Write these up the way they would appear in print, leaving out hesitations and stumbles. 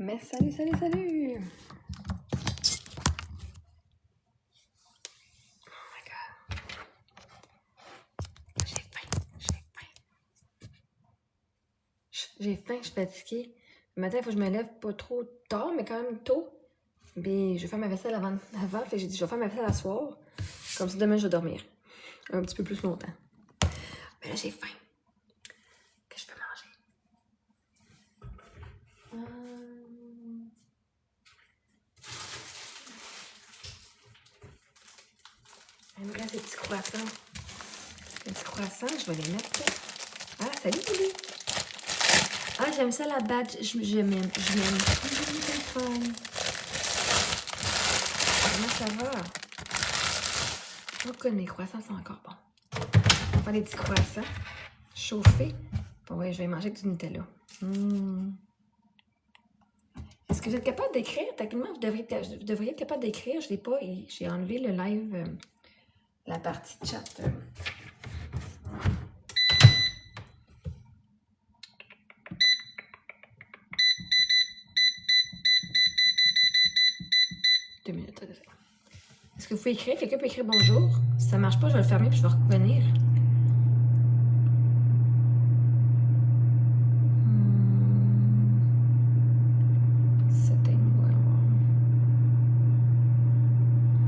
Mais salut, salut, salut! Oh my god. J'ai faim, j'ai faim, je suis fatiguée. Le matin, il faut que je me lève pas trop tard, mais quand même tôt. Puis je vais faire ma vaisselle avant. Fait que j'ai dit, je vais faire ma vaisselle à soir. Comme ça, demain, je vais dormir. Un petit peu plus longtemps. Mais là, j'ai faim. Qu'est-ce que je peux manger? Il me reste des petits croissants. Les petits croissants, je vais les mettre. Ah, salut, Lily! Ah, j'aime ça, la badge. Je m'aime. Comment ça va? Oh, que mes croissants sont encore bons. On va faire des petits croissants chauffés. Bon, ouais, je vais manger avec du Nutella. Est-ce que vous êtes capable d'écrire? Techniquement, vous devriez être capable d'écrire. Je l'ai pas. J'ai enlevé le live, la partie chat. 2 minutes. Est-ce que vous pouvez écrire? Quelqu'un peut écrire bonjour? Si ça ne marche pas, je vais le fermer puis je vais revenir. Setting, ouais.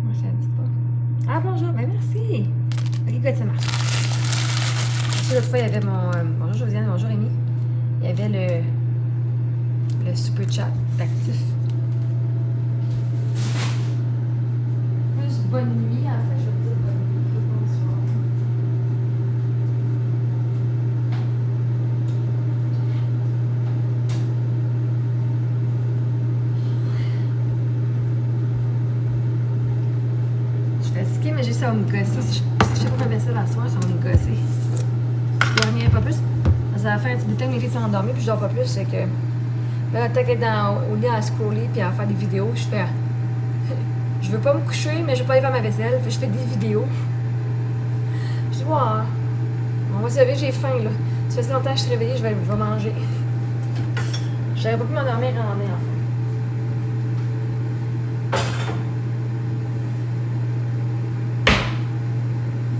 Moi, ça ne dit pas. Ah, bonjour, ben merci. Ok, good, ça marche. L'autre fois, il y avait mon. Bonjour Josiane, bonjour Amy. Il y avait le super chat actif. Plus bonne nuit, en fait, je veux dire bonne nuit, bonsoir. Je suis fatiguée, mais j'ai ça à me gosser. Si je fais pas ma vaisselle à soir, ça va me gosser. Je dormirai pas plus. Ça va faire un petit bout de temps que mes filles sont endormies, puis je dors pas plus. C'est que là, tant qu'être au lit à scroller puis à faire des vidéos, je fais. Je veux pas me coucher, mais je veux pas aller faire ma vaisselle. Fait que je fais des vidéos. Je dis, wow, on va se lever, j'ai faim, là. Ça fait si longtemps que je suis réveillée, je vais manger. J'aurais pas pu m'endormir en mai, en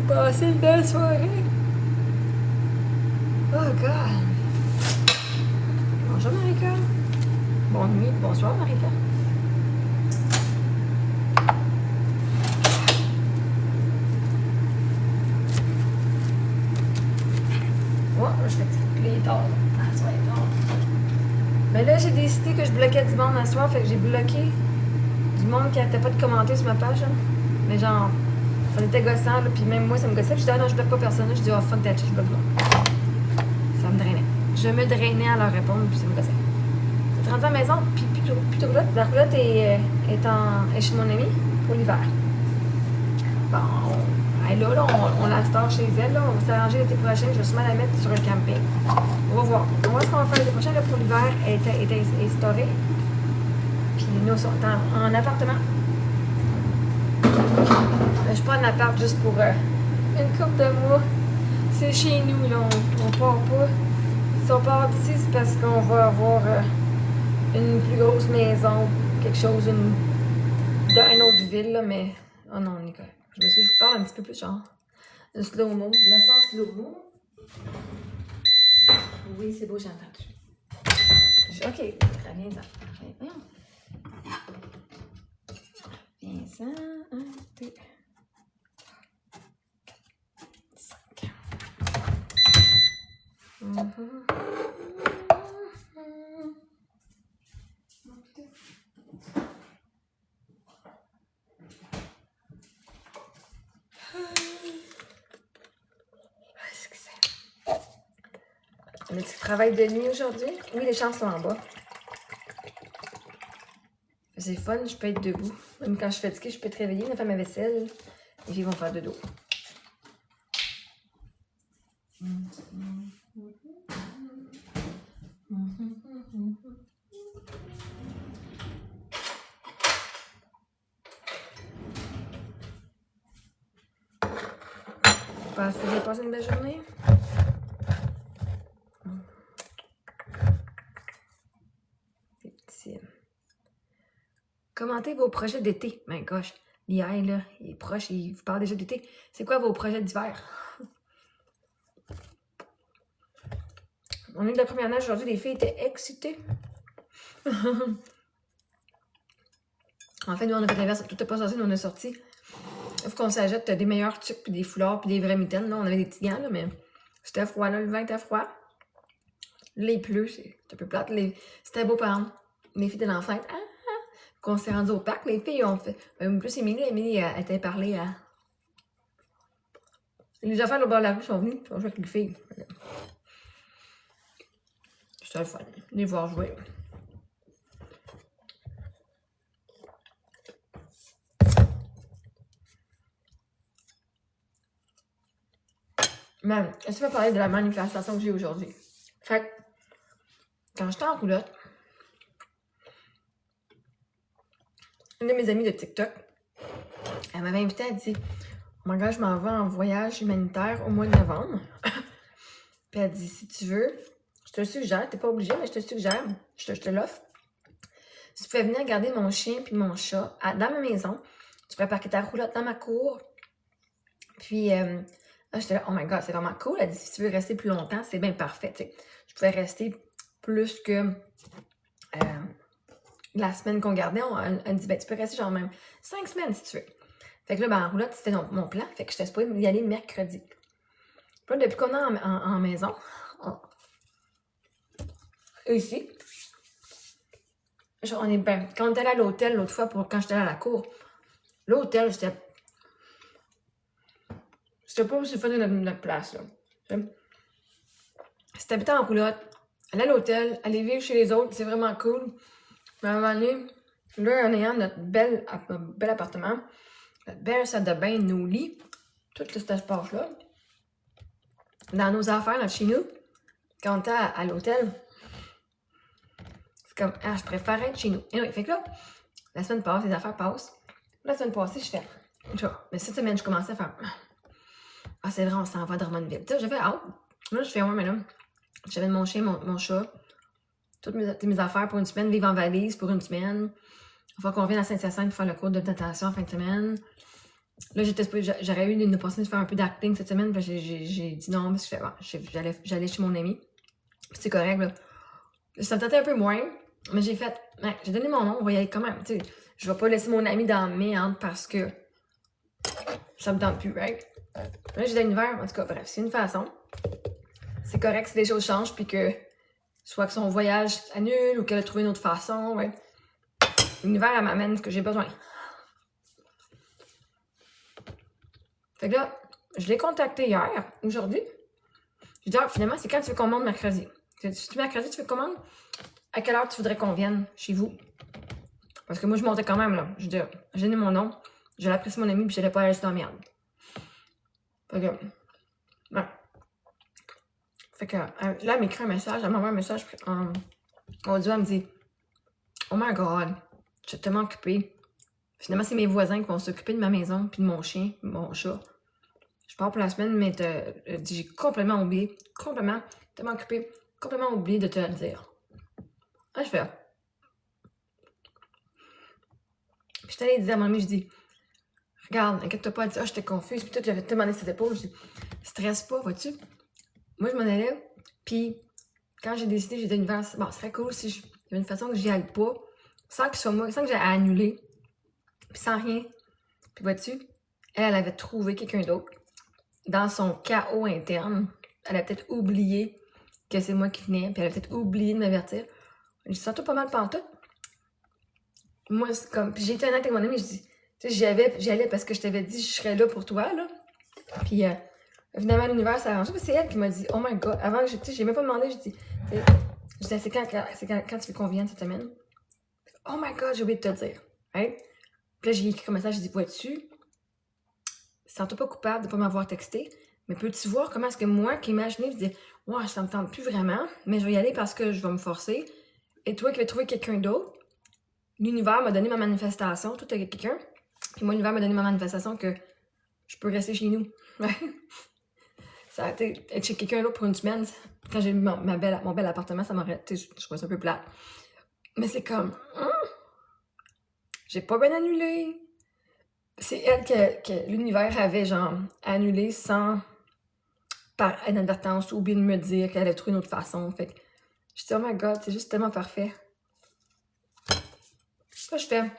fait. Passez une belle soirée. Oh, God. Bonjour, Marika. Bonne nuit. Bonsoir, Marika. Je fais les tard. Ah, soir est tard. Mais là, j'ai décidé que je bloquais du monde à soir, fait que j'ai bloqué du monde qui n'arrêtait pas de commenter sur ma page. Là. Mais genre, ça était gossant, là, puis même moi, ça me gossait. Puis je disais, ah non, je bloque pas personne. Là. Je dis, oh fuck that shit, je bloque le monde. Ça me drainait. Je me drainais à leur répondre, puis ça me gossait. C'est rendu à la maison, puis plutôt la roulotte est chez mon amie pour l'hiver. Bon, là, on la store chez elle. Là. On va s'arranger l'été prochain. Je vais sûrement la mettre sur un camping. On va voir. On va voir ce qu'on va faire l'été prochain. Là, pour l'hiver, elle est storée. Puis nous, on est en appartement. Je suis pas en appart juste pour une couple de mois. C'est chez nous. Là. On part pas. Si on part d'ici, c'est parce qu'on va avoir une plus grosse maison. Quelque chose dans une autre ville. Là, mais... Oh non, on est correct. Je me suis dit, je parle un petit peu plus genre. Un slow-mo. Je me sens slow-mo. Oui, c'est beau, j'ai entendu. Ok, très bien, ça. Viens-en. 1, 2, 5. On a-tu travail de nuit aujourd'hui? Oui, les chambres sont en bas. C'est fun, je peux être debout. Même quand je suis fatiguée, je peux être réveillée, faire ma vaisselle. Et ils vont faire de dos. Vous avez passé une belle journée? Des petits... Commentez vos projets d'été. Ben gosh, l'IA, là, il est proche, il vous parle déjà d'été. C'est quoi vos projets d'hiver? On a eu de la première neige aujourd'hui, les filles étaient excitées. En fait, nous, on a fait l'inverse. Tout est pas sorti, nous, on est sorti. Il faut qu'on s'achète des meilleurs tucs, puis des foulards, puis des vraies mitaines. Là, on avait des petits gants, là, mais c'était froid, là. Le vin était froid. Là, il pleut, c'est un peu plate. C'était beau, par exemple. Les filles étaient dans la fête. Qu'on s'est rendu au parc, les filles ont fait. Plus Émilie, elle était parlé à. Les affaires au bord de la rue sont venues, ils ont joué avec les filles. C'était le fun, les voir jouer. Mais, est-ce que tu vas parler de la manifestation que j'ai aujourd'hui? Fait que, quand j'étais en roulotte, une de mes amies de TikTok, elle m'avait invitée, elle dit, oh my god, je m'en vais en voyage humanitaire au mois de novembre. Puis elle dit, si tu veux, je te suggère, t'es pas obligé, mais je te suggère, je te l'offre. Si tu pouvais venir garder mon chien puis mon chat dans ma maison, tu pourrais parquer ta roulotte dans ma cour. Puis, là, j'étais là, oh my god, c'est vraiment cool. Elle dit, si tu veux rester plus longtemps, c'est bien parfait. T'sais. Je pouvais rester plus que la semaine qu'on gardait. Elle me dit, ben, tu peux rester genre même 5 semaines si tu veux. Fait que là, ben, en roulotte, c'était mon plan. Fait que j'étais supposée y aller mercredi. Puis là, depuis qu'on est en maison, ici, genre, on est bien. Quand on était allé à l'hôtel l'autre fois, quand j'étais allée à la cour, l'hôtel, c'était pas aussi fun de notre place, là. Si t'habitais en roulotte, aller à l'hôtel, aller vivre chez les autres, c'est vraiment cool. Mais à un moment donné, là, en ayant notre bel appartement, notre belle salle de bain, nos lits, tout cet espace-là, dans nos affaires, chez nous, quand on était à l'hôtel, c'est comme, je préfère être chez nous. Et oui, fait que là, la semaine passe, les affaires passent. La semaine passée, je fais, mais cette semaine, je commençais à faire, c'est vrai, on s'en va à Drummondville. Tu sais, j'avais hâte. Là, je fais, ouais, mais là, j'avais mon chien, mon chat, toutes mes affaires pour une semaine, vivre en valise pour une semaine. Il faut qu'on vienne à Saint-Hyacinthe pour faire le cours de natation en fin de semaine. Là, j'aurais eu une opportunité de faire un peu d'acting cette semaine, puis j'ai dit non, parce que j'allais chez mon ami. C'est correct, là. Ça me tentait un peu moins, mais j'ai fait, j'ai donné mon nom, on va y aller quand même. Tu sais, je vais pas laisser mon ami dans mes hantes parce que ça me tente plus, right? Là, j'ai de l'univers, en tout cas, bref, c'est une façon. C'est correct si les choses changent, puis que soit que son voyage annule ou qu'elle a trouvé une autre façon, ouais. L'univers, elle m'amène ce que j'ai besoin. Fait que là, je l'ai contacté hier, aujourd'hui. Je lui ai dit, finalement, c'est quand tu veux qu'on monte mercredi? Si mercredi, tu veux qu'on monte? À quelle heure tu voudrais qu'on vienne chez vous? Parce que moi, je montais quand même, là. Je dis, j'ai donné mon nom, j'allais apprécier mon ami, puis j'allais pas aller dans la merde. Fait que, ouais. Fait que, là, elle m'écrit un message, elle m'envoie un message en audio, elle me dit, oh my god, je suis tellement occupée. Finalement, c'est mes voisins qui vont s'occuper de ma maison, puis de mon chien, mon chat. Je pars pour la semaine, mais j'ai complètement oublié, tellement occupée, complètement oublié de te le dire. Là, je fais. Puis je suis allée dire à mon amie, je dis, regarde, inquiète-toi pas, elle dit, j'étais confuse, puis tout, j'avais tellement demandé ses épaules, je dis, stresse pas, vois-tu? Moi, je m'en allais, puis quand j'ai décidé, j'ai dit, bon, ce serait cool si il y avait une façon que j'y aille pas, sans que ce soit moi, sans que j'ai à annuler, puis sans rien. Puis vois-tu, elle avait trouvé quelqu'un d'autre. Dans son chaos interne, elle a peut-être oublié que c'est moi qui venais, puis elle a peut-être oublié de m'avertir. Je sens tout pas mal pantoute. Moi, c'est comme. Puis j'ai été honnête avec mon ami, je dis, tu sais, j'y allais parce que je t'avais dit, je serais là pour toi, là. Puis finalement, l'univers s'est arrangé. C'est elle qui m'a dit, oh my god, avant que j'ai même pas demandé, je dis, c'est quand tu veux qu'on vienne cette semaine? Oh my god, j'ai oublié de te le dire. Right? Puis là, j'ai écrit comme message, j'ai dit, vois-tu, sens-toi pas coupable de pas m'avoir texté, mais peux-tu voir comment est-ce que moi, qui imaginais, je dis, ouais, ça me tente plus vraiment, mais je vais y aller parce que je vais me forcer. Et toi qui vas trouver quelqu'un d'autre, l'univers m'a donné ma manifestation, tout avec quelqu'un, puis moi, l'univers m'a donné ma manifestation que je peux rester chez nous. Ça a été être chez quelqu'un d'autre pour une semaine. Quand j'ai eu mon bel appartement, ça m'aurait, je trouvais ça un peu plate. Mais c'est comme, J'ai pas bien annulé. C'est elle que l'univers avait, genre, annulé sans, par inadvertance, ou oublié de me dire qu'elle allait trouver une autre façon. Fait que je dis, oh my god, c'est juste tellement parfait. Là, je fais,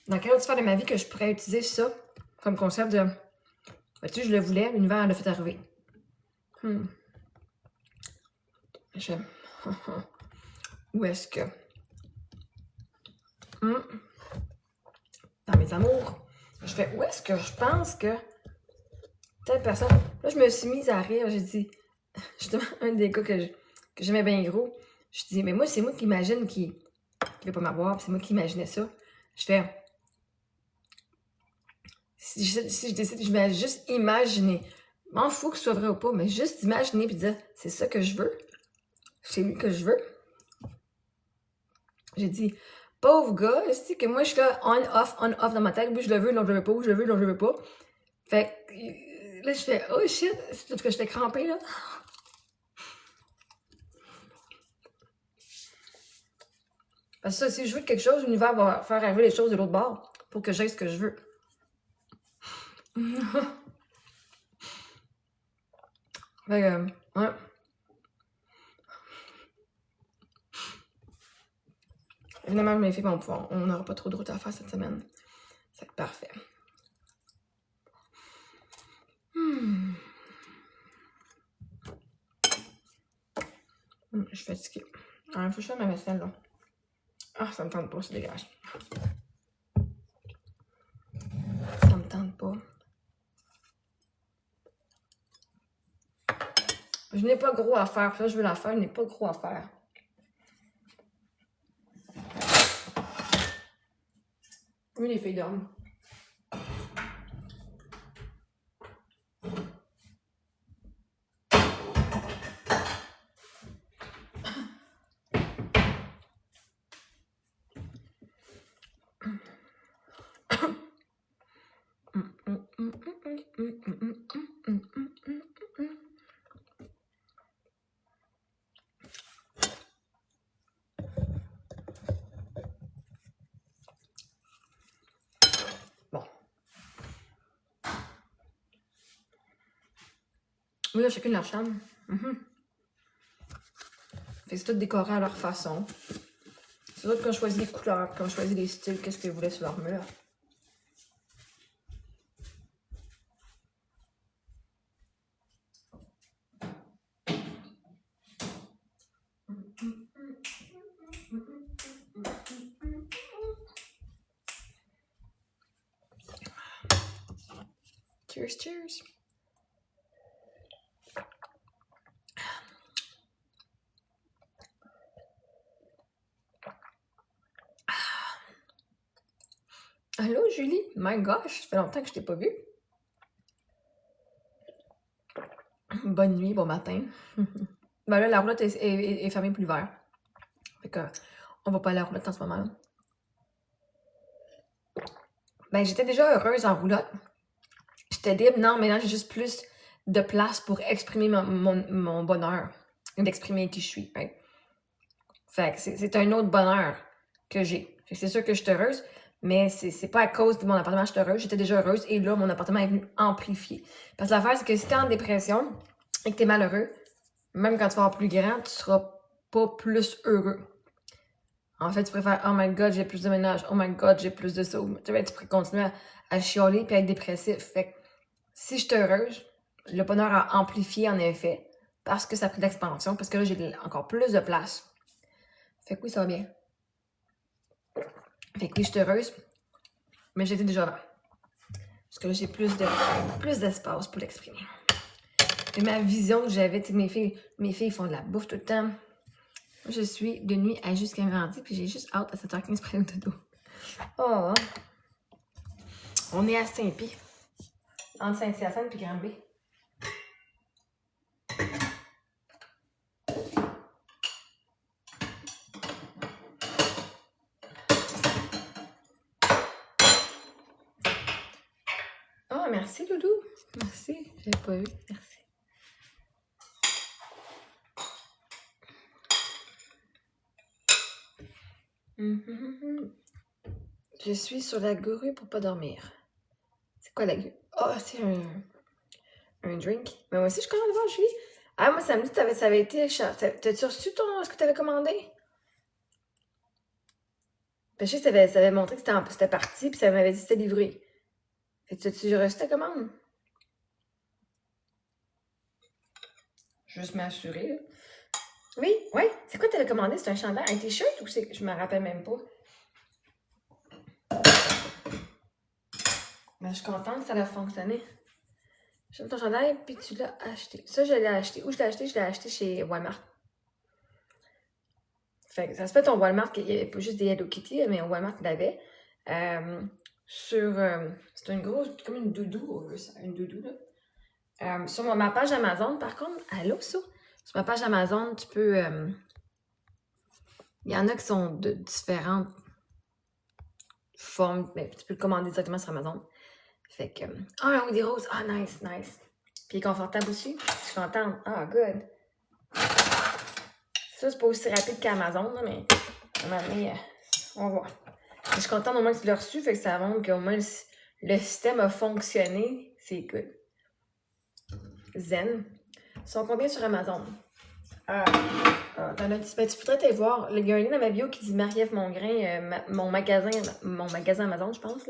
dans quelle autre sphère de ma vie que je pourrais utiliser ça comme concept de, tu sais, je le voulais, l'univers l'a fait arriver. Je où est-ce que, dans mes amours, je fais, où est-ce que je pense que telle personne, là, je me suis mise à rire, j'ai dit, justement, un des gars que j'aimais bien gros, je dis, mais moi, c'est moi qui imagine qu'il ne veut pas m'avoir, c'est moi qui imaginais ça. Je fais, si je décide, je vais juste imaginer. M'en fous que ce soit vrai ou pas, mais juste imaginer puis dire, c'est ça que je veux. C'est lui que je veux. J'ai dit, pauvre gars, je dis que moi, je suis là, on, off dans ma tête. Oui, je le veux, non, je le veux pas. Oui, je le veux, non, je le veux pas. Fait que là, je fais, oh shit, c'est que j'étais crampée, là. Parce que ça, si je veux quelque chose, l'univers va faire arriver les choses de l'autre bord pour que j'aie ce que je veux. Fait que, ouais. Évidemment, mes filles vont pouvoir, on n'aura pas trop de route à faire cette semaine. C'est parfait. Je suis fatiguée. Il faut que je fasse ma vaisselle, là. Ah, ça me tente pas, c'est dégueulasse. Ça me tente pas. Je n'ai pas gros à faire. Ça, je veux la faire. Je n'ai pas gros à faire. Oui, les filles d'hommes. Bon. Oui, là, chacune leur chambre. Fait que c'est tout décoré à leur façon. C'est eux qui ont choisi les couleurs, qui ont choisi les styles, qu'est-ce qu'ils voulaient sur leur mur. Cheers, cheers. Allô, Julie? My gosh, ça fait longtemps que je t'ai pas vue. Bonne nuit, bon matin. Ben là, la roulotte est fermée pour l'hiver. Fait que, on va pas aller à la roulotte en ce moment. Ben, j'étais déjà heureuse en roulotte. J'étais libre, non, mais là, j'ai juste plus de place pour exprimer mon bonheur. D'exprimer qui je suis, right? Fait que c'est un autre bonheur que j'ai. Fait que c'est sûr que je suis heureuse, mais c'est pas à cause de mon appartement que je suis heureuse. J'étais déjà heureuse et là, mon appartement est venu amplifier. Parce que l'affaire, c'est que si t'es en dépression et que t'es malheureux, même quand tu vas avoir plus grand, tu seras pas plus heureux. En fait, tu préfères, oh my god, j'ai plus de ménage, oh my god, j'ai plus de ça. Tu pourrais continuer à chialer puis à être dépressif. Fait que si je suis heureuse, le bonheur a amplifié en effet parce que ça a pris de l'expansion, parce que là, j'ai encore plus de place. Fait que oui, ça va bien. Fait que oui, je suis heureuse, mais j'étais déjà là. Parce que là, j'ai plus d'espace pour l'exprimer. Et ma vision que j'avais, tu sais, mes filles font de la bouffe tout le temps. Moi, je suis de nuit à jusqu'à midi, puis j'ai juste hâte à 7h15 près de dos. Oh! On est à Saint-Pie. Entre Saint-Hyacinthe puis Granby. Oh, merci, Loulou. Merci. J'avais pas vu. Merci. Je suis sur la grue pour pas dormir. C'est quoi la grue? Ah, c'est un drink. Mais moi aussi, je commande devant Julie. Ah, moi, ça me dit que ça avait été... T'as-tu reçu ce que t'avais commandé? Parce que je sais que ça avait montré que c'était parti, puis ça m'avait dit que c'était livré. Fait que t'as-tu reçu ta commande? Juste m'assurer, là. Oui, oui. C'est quoi que t'avais commandé? C'est un chandail, un t-shirt ou c'est... Je me rappelle même pas. Mais je suis contente que ça a fonctionné. J'aime ton chandail, puis tu l'as acheté. Ça, je l'ai acheté. Où je l'ai acheté? Je l'ai acheté chez Walmart. Fait que ça se fait ton Walmart, il n'y avait pas juste des Hello Kitty, mais Walmart il l'avait. C'est une grosse, comme une doudou, une doudou, là. Sur ma page Amazon, par contre, allô, ça? Sur ma page Amazon, tu peux... il y en a qui sont de différentes formes, mais tu peux le commander directement sur Amazon. Fait que... un Woody Rose. Ah, nice, nice. Puis il est confortable aussi. Je suis contente. Ah, good. Ça, c'est pas aussi rapide qu'Amazon, mais à un moment donné, on va voir. Je suis contente au moins que tu l'as reçu, fait que ça montre qu'au moins le système a fonctionné. C'est good. Zen. Ils sont combien sur Amazon? Ben, tu pourrais aller voir. Il y a un lien dans ma bio qui dit Marie-Ève Mongrain, mon magasin Amazon, je pense.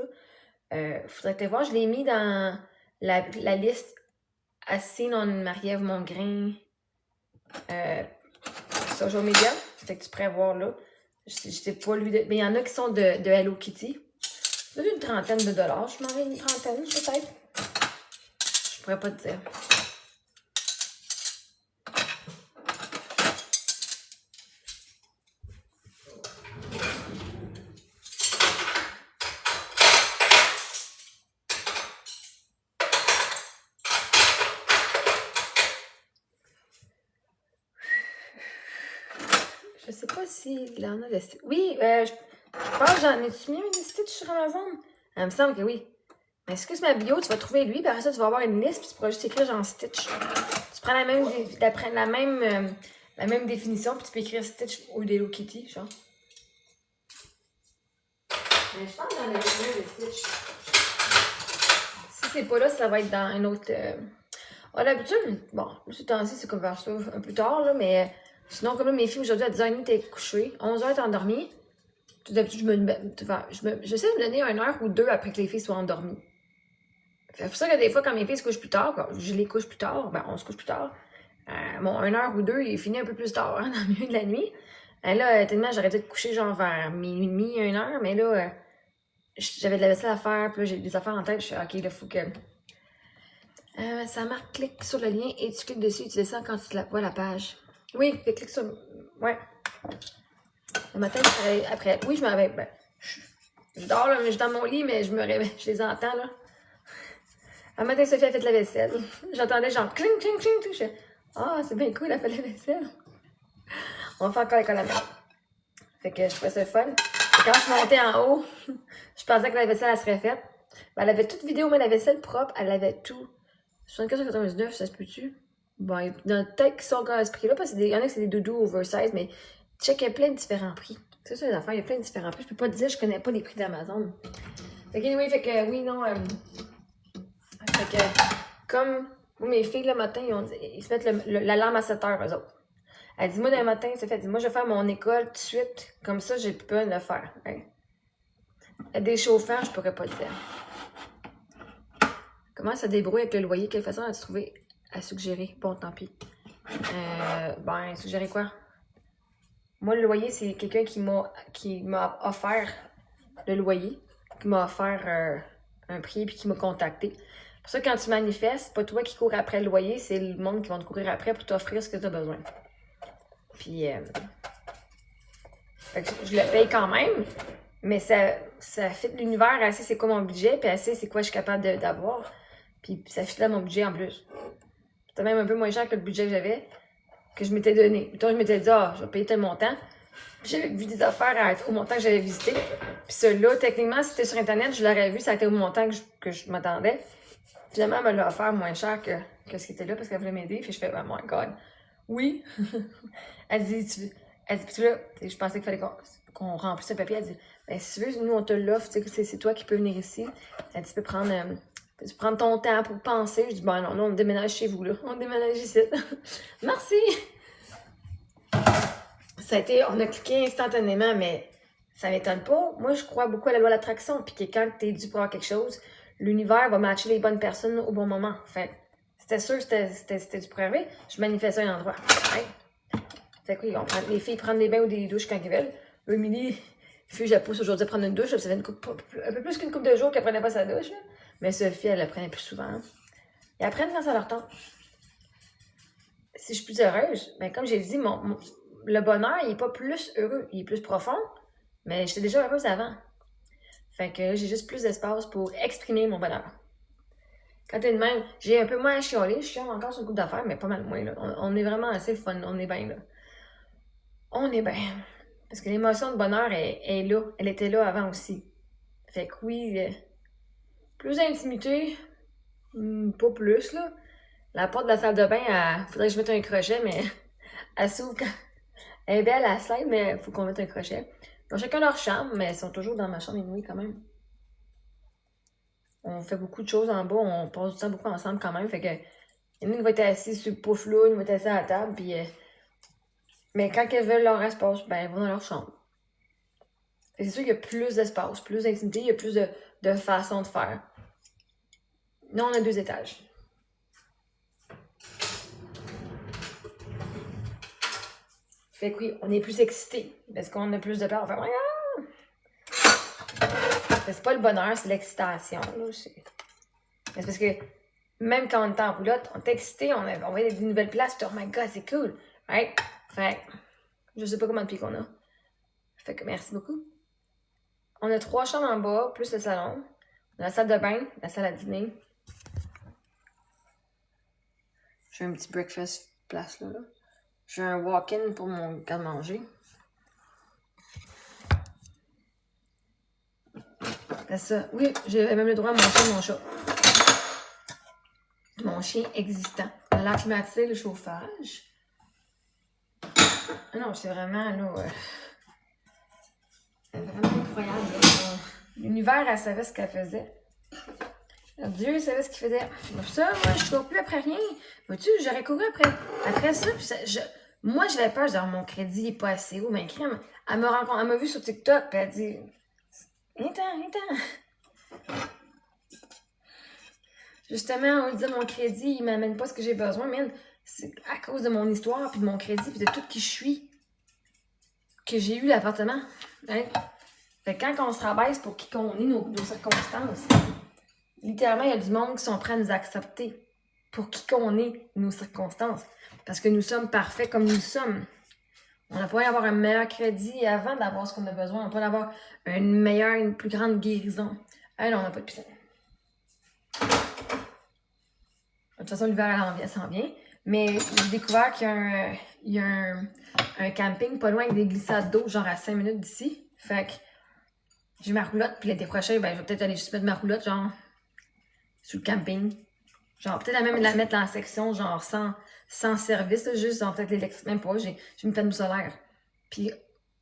Faudrait te voir. Je l'ai mis dans la liste assez non Marie-Ève Mongrain social media. Fait que tu pourrais voir là. Je sais pas lui. Mais il y en a qui sont de Hello Kitty. C'est une trentaine de dollars. Je m'en vais une trentaine, peut-être. Je pourrais pas te dire. Je sais pas s'il en a de Stitch. Oui, je pense que j'en ai-tu mis un de Stitch sur Amazon? Il me semble que oui. Mais excuse ma bio, tu vas trouver lui, puis après ça, tu vas avoir une liste, puis tu pourras juste écrire genre Stitch. Tu prends la même définition, puis tu peux écrire Stitch ou Hello Kitty, genre. Mais je pense que j'en ai un de Stitch. Si c'est pas là, ça va être dans un autre... d'habitude, bon, ce temps-ci, c'est comme vers ça un peu tard, là, mais... Sinon, comme là, mes filles, aujourd'hui, à 10h30, t'es couchée. 11h, t'es endormie. D'habitude, j'essaie de me donner 1 heure ou 2 après que les filles soient endormies. C'est pour ça que des fois, quand mes filles se couchent plus tard, je les couche plus tard, ben, on se couche plus tard. Bon, 1 heure ou 2, il finit un peu plus tard, hein, dans le milieu de la nuit. Là, tellement, j'aurais dû te coucher genre vers minuit et demi, 1h, mais là, j'avais de la vaisselle à faire, puis là, j'ai des affaires en tête. Je suis OK, là, faut que... ça marque, clique sur le lien et tu cliques dessus et tu descends quand tu vois la page. Oui, clique sur... Ouais. Le matin, après... Oui, je me réveille. Ben, je dors, là, mais je suis dans mon lit, mais je me réveille. Je les entends, là. Un matin, Sophie a fait la vaisselle. J'entendais genre cling, cling, cling, tout. Je fais, c'est bien cool, elle a fait la vaisselle. On va faire encore l'école à la maison. Fait que je trouvais ça fun. Et quand je suis montée en haut, je pensais que la vaisselle, elle serait faite. Ben, elle avait toute vidéo, mais la vaisselle propre, elle avait tout. 74,99, ça se peut-tu? Bon, il y en a peut-être qui sont encore à ce prix-là, parce qu'il y en a qui c'est des doudous oversize, mais check, il y a plein de différents prix. C'est ça les affaires, il y a plein de différents prix. Je peux pas te dire, je connais pas les prix d'Amazon. Fait que, oui, oui, non. Fait que, comme mes filles, le matin, ils se mettent l'alarme à 7h, eux autres. Elle dit, moi, le matin, c'est fait, dit, moi, je vais faire mon école tout de suite. Comme ça, j'ai plus peur de le faire. Hein. Des chauffants, je pourrais pas le dire. Comment ça débrouille avec le loyer? Quelle façon as-tu trouvé à suggérer? Bon, tant pis. Suggérer quoi? Moi, le loyer, c'est quelqu'un qui m'a offert le loyer, qui m'a offert un prix puis qui m'a contacté. Pour ça, quand tu manifestes, c'est pas toi qui cours après le loyer, c'est le monde qui va te courir après pour t'offrir ce que tu as besoin. Puis, je le paye quand même, mais ça fit l'univers, assez c'est quoi mon budget, puis assez c'est quoi je suis capable d'avoir. Puis ça fit là mon budget en plus. C'était même un peu moins cher que le budget que j'avais, que je m'étais donné. Plutôt, je m'étais dit, je vais payer tel montant. Puis j'avais vu des affaires au montant que j'avais visité. Puis celui-là, techniquement, si c'était sur Internet, je l'aurais vu, ça a été au montant que je m'attendais. Finalement, elle me l'a offert moins cher que ce qui était là parce qu'elle voulait m'aider. Puis je fais, oh my God. Oui. Elle dit, Elle dit, puis là, je pensais qu'il fallait qu'on remplisse un papier. Elle dit, ben, si tu veux, nous, on te l'offre, c'est toi qui peux venir ici. Elle dit, tu peux prendre ton temps pour penser. Je dis, ben non, on déménage chez vous, là. On déménage ici. Merci! On a cliqué instantanément, mais ça m'étonne pas. Moi, je crois beaucoup à la loi de l'attraction, puis que quand t'es dû pour avoir quelque chose, l'univers va matcher les bonnes personnes au bon moment. Fait c'était sûr que c'était du pour arriver. Je manifestais un endroit. Ouais. Fait que oui, les filles prennent des bains ou des douches quand ils veulent. Emily, fille, je la pousse aujourd'hui à prendre une douche. Ça fait un peu plus qu'une couple de jours qu'elle prenait pas sa douche. Là. Mais Sophie, elle la prenait plus souvent. Et apprennent quand ça leur tente. Si je suis plus heureuse, ben comme j'ai dit, le bonheur, il est pas plus heureux. Il est plus profond. Mais j'étais déjà heureuse avant. Fait que j'ai juste plus d'espace pour exprimer mon bonheur. Quand t'es de même, j'ai un peu moins à chialer. Je chiale encore sur le coup d'affaires, mais pas mal moins. Là. On est vraiment assez fun. On est bien là. On est bien. Parce que l'émotion de bonheur est là. Elle était là avant aussi. Fait que oui, plus d'intimité, pas plus là. La porte de la salle de bain, faudrait que je mette un crochet, mais elle s'ouvre quand... Elle est belle, elle slide, mais faut qu'on mette un crochet. Ils ont chacun leur chambre, mais ils sont toujours dans ma chambre inouïe quand même. On fait beaucoup de choses en bas, on passe du temps beaucoup ensemble quand même. Fait que une va être assise sur le pouf là, une va être assise à la table, puis mais quand elles veulent leur espace, ben elles vont dans leur chambre. C'est sûr qu'il y a plus d'espace, plus d'intimité, il y a plus de façons de faire. Nous, on a 2 étages. Fait que oui, on est plus excités parce qu'on a plus de peur. On fait c'est pas le bonheur, c'est l'excitation. Mais c'est parce que même quand on est en roulotte, on est excité, on va aller à des nouvelles places, puis oh my god, c'est cool. Right? Fait que je sais pas combien de pieds qu'on a. Fait que merci beaucoup. On a 3 chambres en bas, plus le salon. On a la salle de bain, la salle à dîner. J'ai un petit breakfast place là. J'ai un walk-in pour mon garde-manger. C'est ça. Oui, j'ai même le droit à mon chien et mon chat. Mon chien existant. L'air climatisé, le chauffage. Ah non, c'est vraiment, là, vraiment incroyable. L'univers, elle savait ce qu'elle faisait. Dieu savait ce qu'il faisait. Ça, moi, je cours plus après rien. Vois-tu, j'aurais couru après ça. Puis moi, j'avais peur, genre, mon crédit n'est pas assez haut. Mais crème, elle m'a vu sur TikTok, puis elle dit, viens-t'en. Justement, on dit mon crédit, il m'amène pas ce que j'ai besoin, mais c'est à cause de mon histoire, puis de mon crédit, puis de tout qui je suis, que j'ai eu l'appartement. Hein? Fait que quand on se rabaisse pour qui qu'on est, nos circonstances, littéralement, il y a du monde qui sont prêts à nous accepter pour qui qu'on est, nos circonstances. Parce que nous sommes parfaits comme nous sommes. On n'a pas à avoir un meilleur crédit avant d'avoir ce qu'on a besoin. On n'a pas d'avoir une plus grande guérison. Ah non, on n'a pas de piscine. De toute façon, l'hiver, elle s'en vient. Mais j'ai découvert qu'il y a un camping pas loin avec des glissades d'eau, genre à 5 minutes d'ici. Fait que j'ai ma roulotte, puis l'été prochain, ben, je vais peut-être aller juste mettre ma roulotte, genre, sur le camping. Genre, peut-être même la mettre dans la section, genre, sans service, là, juste, genre, peut-être l'électrique, même pas, j'ai une panneau solaire. Puis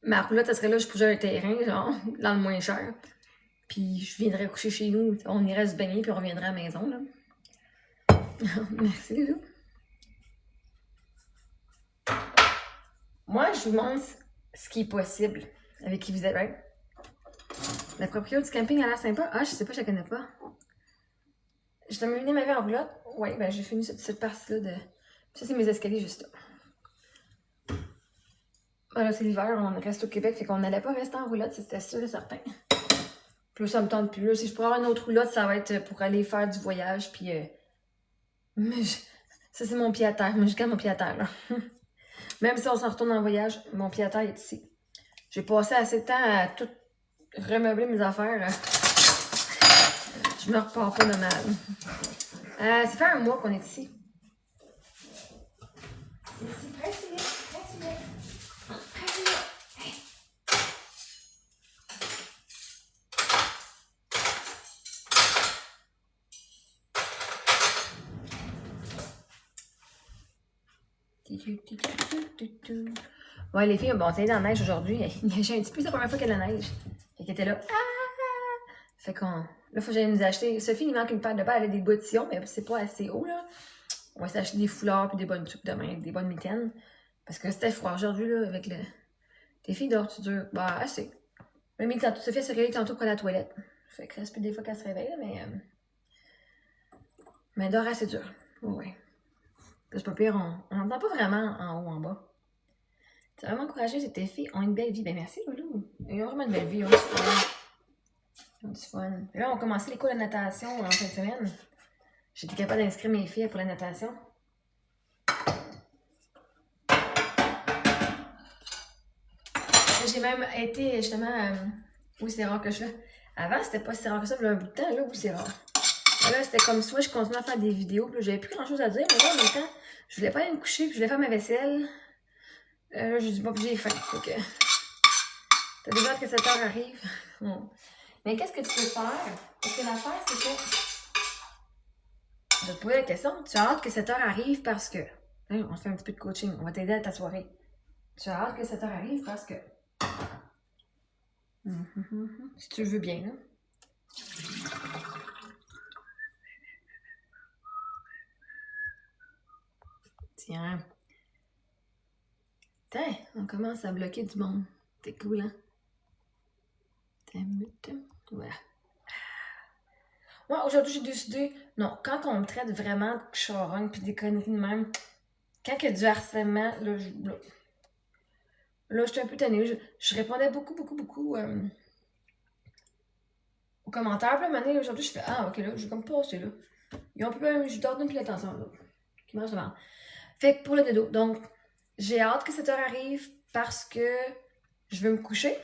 ma roulotte, ça serait là, je pourrais un terrain, genre, dans le moins cher. Puis je viendrais coucher chez nous, on irait se baigner, puis on reviendrait à la maison, là. Merci, Lou. Moi, je vous montre ce qui est possible avec qui vous êtes, right? La propriété du camping a l'air sympa. Ah, je sais pas, je la connais pas. Je dois me venir ma vie en roulotte. Oui, ben j'ai fini cette partie-là de... Ça, c'est mes escaliers juste là. Voilà, c'est l'hiver, on reste au Québec, fait qu'on n'allait pas rester en roulotte, c'était sûr et certain. Puis là, ça me tente plus. Là, si je pourrais avoir une autre roulotte, ça va être pour aller faire du voyage, puis... Mais ça, c'est mon pied à terre. Mais je garde mon pied à terre, là. Même si on s'en retourne en voyage, mon pied à terre est ici. J'ai passé assez de temps à tout remeubler mes affaires. Je me repars pas de mal. Ça fait un mois qu'on est ici. Ouais, les filles, bon, on était dans la neige aujourd'hui. Il neigeait un petit peu, c'est la première fois qu'il y a de la neige. Fait qu'elle était là. Ah! Fait qu'on. Là, il faut que j'aille nous acheter. Sophie, il manque une paire de balles, elle a des bottillons, mais c'est pas assez haut, là. On va s'acheter des foulards puis des bonnes trucs demain, des bonnes mitaines. Parce que c'était froid aujourd'hui, là, avec le. Tes filles dorment, tu dures. Bah, assez. Même Sophie, elle se réveille tantôt pour la toilette. Fait que ça se peut des fois qu'elle se réveille, mais. Mais elle dort assez dur. Oui. C'est pas pire, on n'entend pas vraiment en haut, en bas. C'est vraiment encouragé, tes filles ont une belle vie. Ben merci, Loulou. Ils ont vraiment une belle vie, ils ont du fun. Ils ont du fun. Et là, on a commencé les cours de natation en fin de semaine. J'étais capable d'inscrire mes filles pour la natation. J'ai même été, justement, oui, c'est rare que je fais. Avant, c'était pas si rare que ça, il y a un bout de temps, là, oui, c'est rare. Là, c'était comme soit je continuais à faire des vidéos, puis j'avais plus grand chose à dire, mais là, en même temps, je voulais pas aller me coucher, puis je voulais faire ma vaisselle. Là, j'ai dit, bon, puis j'ai faim. Donc, t'as déjà hâte que cette heure arrive. Mais qu'est-ce que tu peux faire? Parce que l'affaire, c'est que. Je vais te poser la question. Tu as hâte que cette heure arrive parce que. Hein, on fait un petit peu de coaching. On va t'aider à ta soirée. Tu as hâte que cette heure arrive parce que. Si tu le veux bien, là. Tiens. Tiens, on commence à bloquer du monde. C'est cool, hein? Voilà. Moi, aujourd'hui, j'ai décidé, non, quand on me traite vraiment de charogne pis des conneries de même, quand il y a du harcèlement, là, j'étais un peu tannée. Je répondais beaucoup aux commentaires. Puis à un moment donné, aujourd'hui, je fais, ah, ok, là, j'ai comme passé, là. Ils ont plus, je donne plus l'attention, là. Qui mange devant. Fait que pour le dodo, donc, j'ai hâte que cette heure arrive parce que je veux me coucher.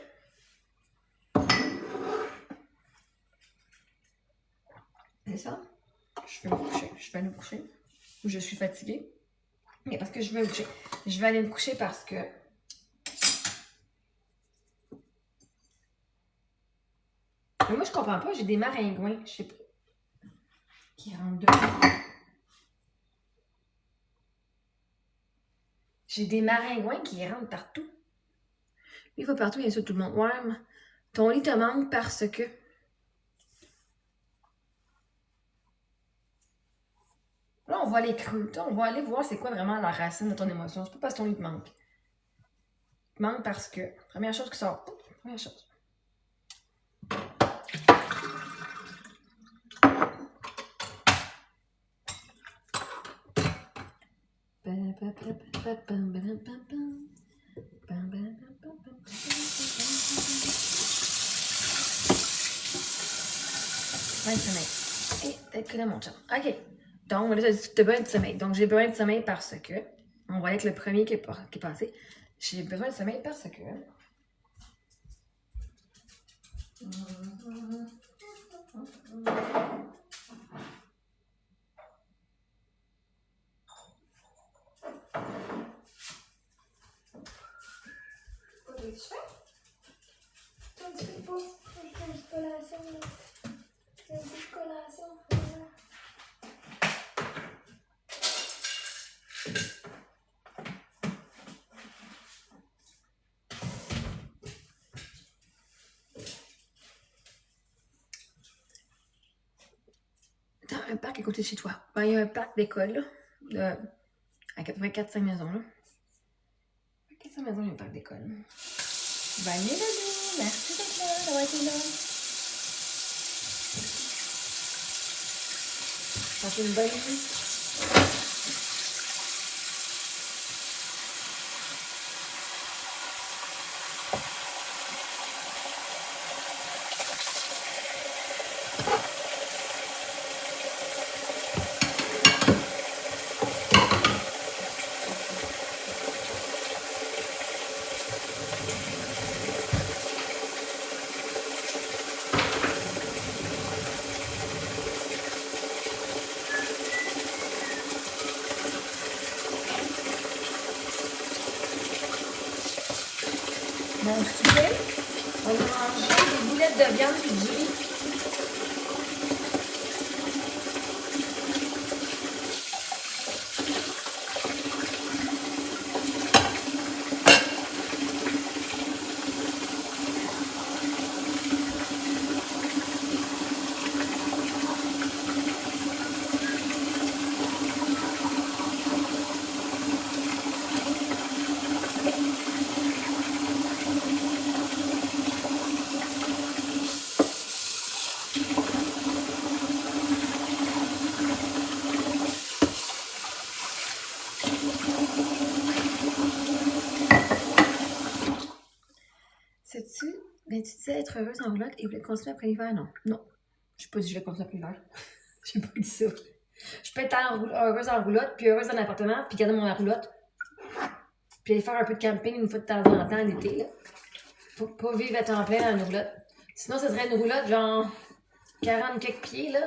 C'est ça? Je veux me coucher. Je vais aller me coucher. Je suis fatiguée. Mais parce que je veux me coucher. Je vais aller me coucher parce que. Mais moi, je comprends pas. J'ai des maringouins. Je sais pas. Qui rentrent dedans. J'ai des maringouins qui rentrent partout. Lui, il va partout, il insulte tout le monde. Ouais, mais ton lit te manque parce que. Là, on va aller creux. On va aller voir c'est quoi vraiment la racine de ton émotion. C'est pas parce que ton lit te manque. Il te manque parce que. Première chose qui sort. Première chose. Ouais, sommeil. Et peut-être que là, mon chum. OK. Donc, là, tu as besoin de sommeil. Donc, j'ai besoin de sommeil parce que. On va être le premier qui est passé. J'ai besoin de sommeil parce que. Tu fais? Tu fais pas? Je fais une petite collation, là. Une petite collation. T'as un parc à côté de chez toi. Ben, il y a un parc d'école, là. À peu près 4-5 maisons, là. 4-5 maisons, il y a un parc d'école. Bonne nuit, Dodo. Merci d'être là, d'avoir été là. Passez une bonne nuit. Mon souper, on va manger des boulettes de viande et du riz. Sais-tu, ben tu disais être heureuse en roulotte et voulais continuer après l'hiver? Non. Non. Je sais pas si je vais continuer après l'hiver. J'ai pas dit ça. Je peux être heureuse en roulotte, puis heureuse dans l'appartement, puis garder mon roulotte. Puis aller faire un peu de camping une fois de temps en temps l'été, là. Pas vivre à temps plein dans une roulotte. Sinon, ça serait une roulotte genre 40 quelques pieds, là.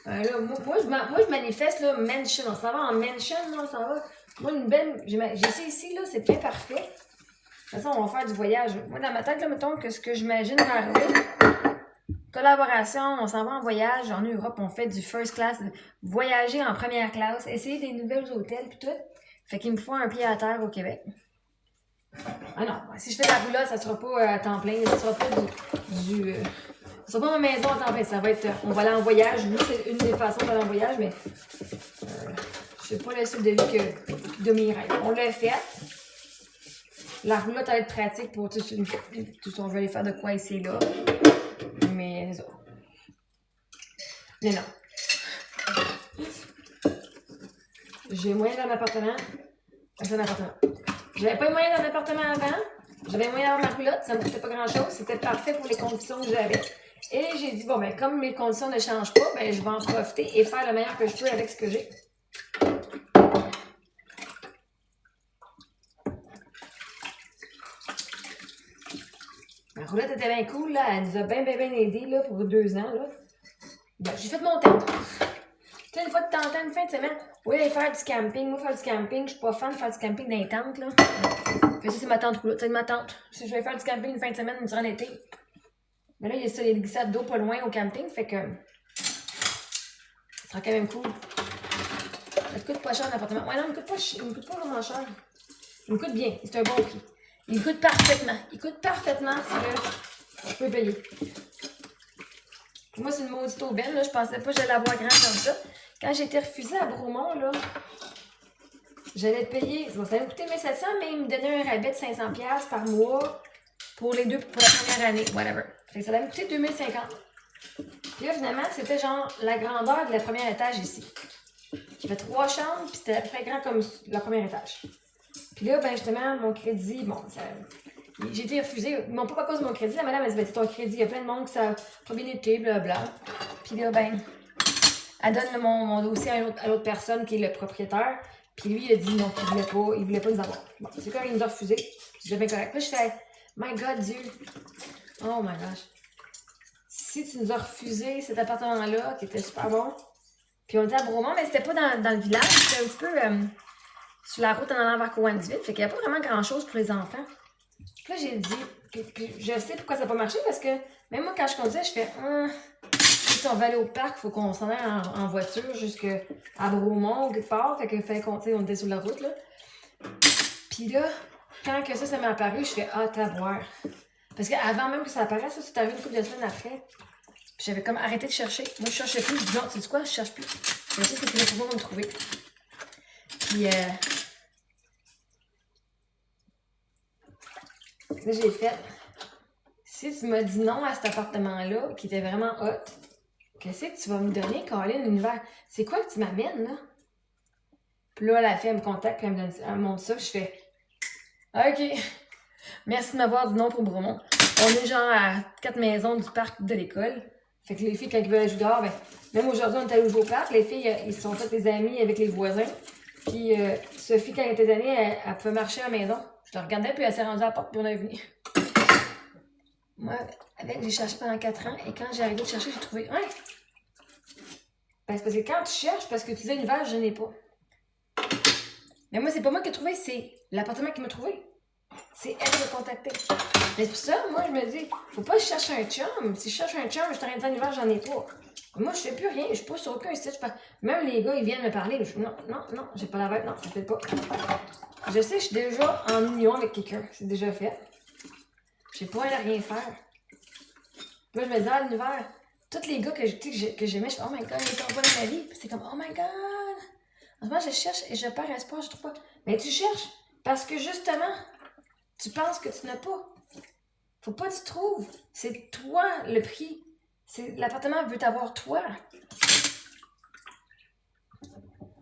Là moi, je manifeste, là, mansion. On s'en va en mansion, là, on s'en va. Moi, une belle. J'ai ça ici, là, c'est bien parfait. De toute façon, on va faire du voyage. Moi, dans ma tête, là, mettons que ce que j'imagine arriver, collaboration, on s'en va en voyage en Europe, on fait du first class, voyager en première classe, essayer des nouvelles hôtels, puis tout. Fait qu'il me faut un pied à terre au Québec. Ah non, si je fais de la roulotte, ça sera pas à temps plein, ça sera pas ça sera pas ma maison à temps plein, ça va être, on va aller en voyage. Nous, c'est une des façons d'aller en voyage, mais je sais pas le style de vie de mes rêves. On l'a fait. La roulotte va être pratique pour tout on veut aller faire de quoi ici là. Mais c'est ça. Mais non. J'ai moyen dans l'appartement. J'avais pas moyen dans l'appartement avant. J'avais moyen d'avoir ma roulotte. Ça me coûtait pas grand chose. C'était parfait pour les conditions que j'avais. Et j'ai dit, bon, ben, comme mes conditions ne changent pas, ben, je vais en profiter et faire le meilleur que je peux avec ce que j'ai. La roulotte était bien cool, là. Elle nous a bien aidé, là, pour 2 ans, là. Ben, j'ai fait mon temps. Tu sais, une fois de temps en temps, une fin de semaine, oui, aller faire du camping. Moi, faire du camping, je suis pas fan de faire du camping dans les tentes, là. Fait que ça, c'est ma tante roulotte. C'est ma tante. Si je vais faire du camping une fin de semaine durant l'été. Mais là, il y a ça, les glissades d'eau pas loin au camping, fait que ça sera quand même cool. Ça te coûte pas cher l'appartement. Ouais, non, il me coûte pas vraiment cher. Il me coûte bien, c'est un bon prix. Il coûte parfaitement. Il coûte parfaitement ce que je peux payer. Moi, c'est une maudite aubaine, là. Je pensais pas que j'allais avoir grand comme ça. Quand j'ai été refusée à Bromont, là, j'allais payer. Bon, ça m'a coûté 1700, mais il me donnait un rabais de 500$ par mois pour la première année, whatever. Fait que ça allait me coûter 2050. Puis là, finalement, c'était genre la grandeur de la première étage ici. Il y avait 3 chambres, puis c'était à peu près grand comme le premier étage. Puis là, ben justement, mon crédit, bon, j'ai été refusée. Ils m'ont pas à cause de mon crédit. La madame, elle dit, ben, c'est ton crédit. Il y a plein de monde qui ça n'a pas bien été, blablabla. Puis là, ben, elle donne mon dossier à l'autre personne qui est le propriétaire. Puis lui, il a dit non, il voulait pas nous avoir. Bon, c'est quand il nous a refusé. C'était bien correct. Puis là, je fais, my God, Dieu. Oh my gosh. Si tu nous as refusé cet appartement-là, qui était super bon. Puis on était à Bromont, mais c'était pas dans le village. C'était un petit peu sur la route en allant vers Cowansville. Fait qu'il n'y a pas vraiment grand-chose pour les enfants. Puis là, j'ai dit, puis je sais pourquoi ça n'a pas marché, parce que même moi, quand je conduisais, je fais, si on va aller au parc, il faut qu'on s'en aille en voiture jusqu'à Bromont ou quelque part. Fait qu'il fallait qu'on était sur la route, là. Puis là, quand que ça m'est apparu, je fais, taboire. Parce qu'avant même que ça apparaisse, ça, c'est arrivé une couple de semaines après. Puis j'avais comme arrêté de chercher. Moi, je cherchais plus. Je dis, non, tu sais quoi, je cherche plus. Je sais que c'est le pouvoir de me trouver. Puis, là, j'ai fait. Si tu m'as dit non à cet appartement-là, qui était vraiment hot, qu'est-ce que tu vas me donner, Colin, l'univers? C'est quoi que tu m'amènes, là? Puis là, la fille, elle me contacte, puis elle me montre ça, je fais. OK. Merci de m'avoir dit non pour Bromont. On est genre à 4 maisons du parc de l'école. Fait que les filles, quand ils veulent jouer dehors, ben, même aujourd'hui, on est allé jouer au parc. Les filles, ils se sont fait des amis avec les voisins. Puis Sophie, quand elle était année, elle pouvait marcher à la maison. Je la regardais, puis elle s'est rendue à la porte, puis on est venu. Moi, j'ai cherché pendant 4 ans, et quand j'ai arrêté de chercher, j'ai trouvé. Ouais! Ben, c'est parce que quand tu cherches, parce que tu disais l'univers, je n'ai pas. Mais moi, c'est pas moi qui ai trouvé, c'est l'appartement qui m'a trouvé. C'est elle qui m'a contacté. Mais pour ça, moi, je me dis, faut pas que je cherche un chum. Si je cherche un chum, je t'arrête de dire l'hiver, j'en ai pas. Moi, je fais plus rien. Je suis pas sur aucun site. Même les gars, ils viennent me parler. Je dis, non, j'ai pas la vibe. Non, ça fait pas. Je sais, je suis déjà en union avec quelqu'un. C'est déjà fait. J'ai pas à rien faire. Moi, je me dis, l'univers, tous les gars que j'aimais, je fais, oh my god, ils sont pas dans ma vie. Puis c'est comme, oh my god. En ce moment, je cherche et je perds espoir, je trouve pas. Mais tu cherches parce que justement, tu penses que tu n'as pas. Faut pas que tu trouves. C'est toi le prix. L'appartement veut t'avoir toi.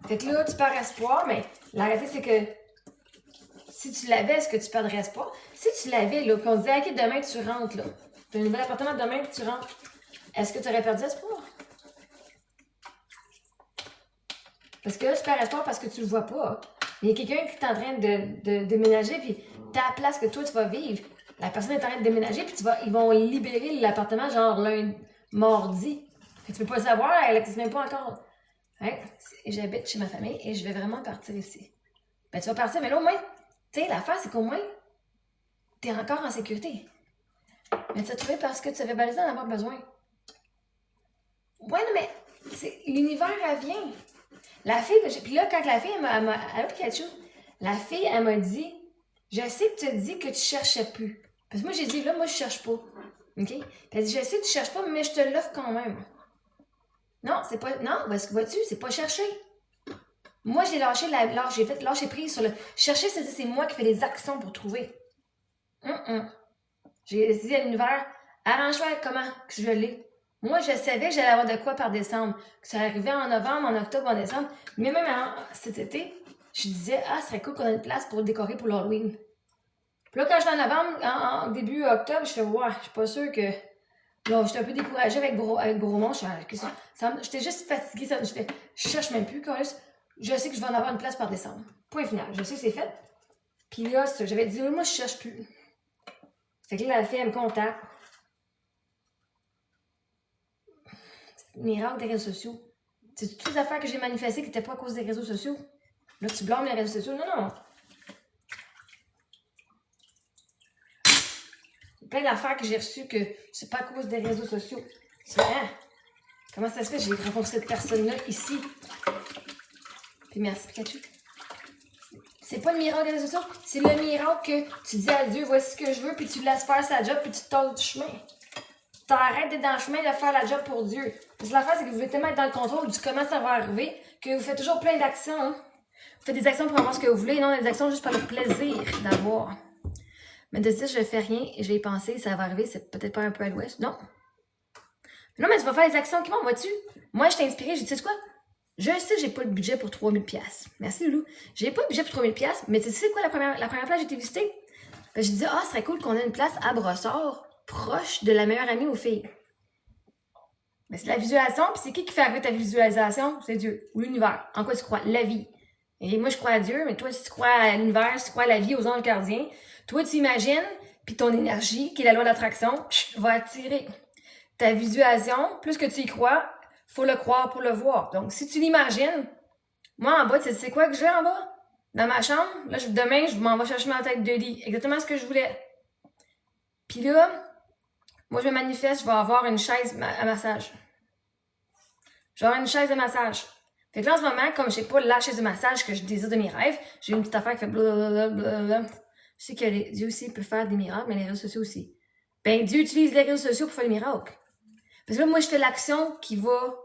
Fait que là, tu perds espoir, mais la réalité, c'est que si tu l'avais, est-ce que tu perdrais espoir? Si tu l'avais, là, puis on te disait, OK, demain, tu rentres, là. Tu as un nouvel appartement demain, puis tu rentres. Est-ce que tu aurais perdu espoir? Parce que là, tu perds espoir parce que tu le vois pas. Il y a quelqu'un qui est en train de déménager, puis ta place que toi, tu vas vivre, la personne est en train de déménager, puis ils vont libérer l'appartement genre lundi, mardi. Fait que tu peux pas le savoir, elle n'existe même pas encore. Hein? J'habite chez ma famille et je vais vraiment partir ici. Ben, tu vas partir, mais là, au moins, tu sais, l'affaire, c'est qu'au moins, tu es encore en sécurité. Mais tu as trouvé parce que tu avais balisé d'en avoir besoin. Ouais, non, mais l'univers, elle vient. La fille, puis là, quand la fille, allô, Pikachu, la fille, elle m'a dit, je sais que tu as dit que tu cherchais plus. Parce que moi, j'ai dit, là, moi, je cherche pas. OK? Puis elle dit, je sais que tu cherches pas, mais je te l'offre quand même. Non, c'est pas, non, parce que vois-tu, c'est pas chercher. Moi, j'ai lâché prise sur le, chercher, c'est moi qui fais des actions pour trouver. J'ai dit à l'univers, arrange-toi avec comment que je l'ai. Moi, je savais que j'allais avoir de quoi par décembre. Que ça arrivait en novembre, en octobre, en décembre. Mais même cet été, je disais, ah, ce serait cool qu'on ait une place pour décorer pour l'Halloween. Puis là, quand j'étais en novembre, en début octobre, je fais, ouais, je suis pas sûre que. Là, j'étais un peu découragée avec Bromont. J'étais juste fatiguée. Je cherche même plus. Je sais que je vais en avoir une place par décembre. Point final. Je sais que c'est fait. Puis là, j'avais dit, moi, je cherche plus. Fait que là, la fille, elle me contacte. Miracle des réseaux sociaux. C'est toutes les affaires que j'ai manifestées qui n'étaient pas à cause des réseaux sociaux. Là, tu blâmes les réseaux sociaux. Non, non. Il y a plein d'affaires que j'ai reçues que c'est pas à cause des réseaux sociaux. C'est hein? Comment ça se fait? J'ai rencontré cette personne-là ici. Puis merci, Pikachu. C'est pas le miracle des réseaux sociaux, c'est le miracle que tu dis à Dieu, voici ce que je veux, puis tu laisses faire sa job, puis tu te tords du chemin. T'arrêtes d'être dans le chemin de faire la job pour Dieu. Parce que l'affaire, c'est que vous voulez tellement être dans le contrôle du comment ça va arriver que vous faites toujours plein d'actions. Hein? Vous faites des actions pour avoir ce que vous voulez, non des actions juste pour le plaisir d'avoir. Mais de dire je fais rien et je vais y penser, ça va arriver, c'est peut-être pas un peu à l'ouest. Non. Non, mais tu vas faire les actions qui vont, vois-tu? Moi, je t'ai inspiré, j'ai dit, tu sais quoi? Je sais que j'ai pas le budget pour 3000$. Merci, Loulou. J'ai pas le budget pour 3000$, mais tu sais quoi, la première place que j'ai été visitée? Ben, j'ai dit, ah, ce serait cool qu'on ait une place à Brossard, proche de la meilleure amie aux filles. Mais c'est la visualisation, puis c'est qui fait arriver ta visualisation? C'est Dieu, ou l'univers. En quoi tu crois? La vie. Et moi, je crois à Dieu, mais toi, si tu crois à l'univers, si tu crois à la vie, aux anges gardiens, toi, tu imagines, puis ton énergie, qui est la loi d'attraction, va attirer. Ta visualisation, plus que tu y crois, faut le croire pour le voir. Donc, si tu l'imagines, moi, en bas, tu sais, c'est quoi que j'ai en bas? Dans ma chambre, là, demain, je m'en vais chercher ma tête de lit. Exactement ce que je voulais. Puis là, moi, je me manifeste, je vais avoir une chaise à massage. Je vais avoir une chaise de massage. Fait que là, en ce moment, comme je sais pas la chaise de massage que je désire de mes rêves, j'ai une petite affaire qui fait blablabla. Je sais que Dieu aussi peut faire des miracles, mais les réseaux sociaux aussi. Ben, Dieu utilise les réseaux sociaux pour faire des miracles. Parce que là, moi, je fais l'action qui va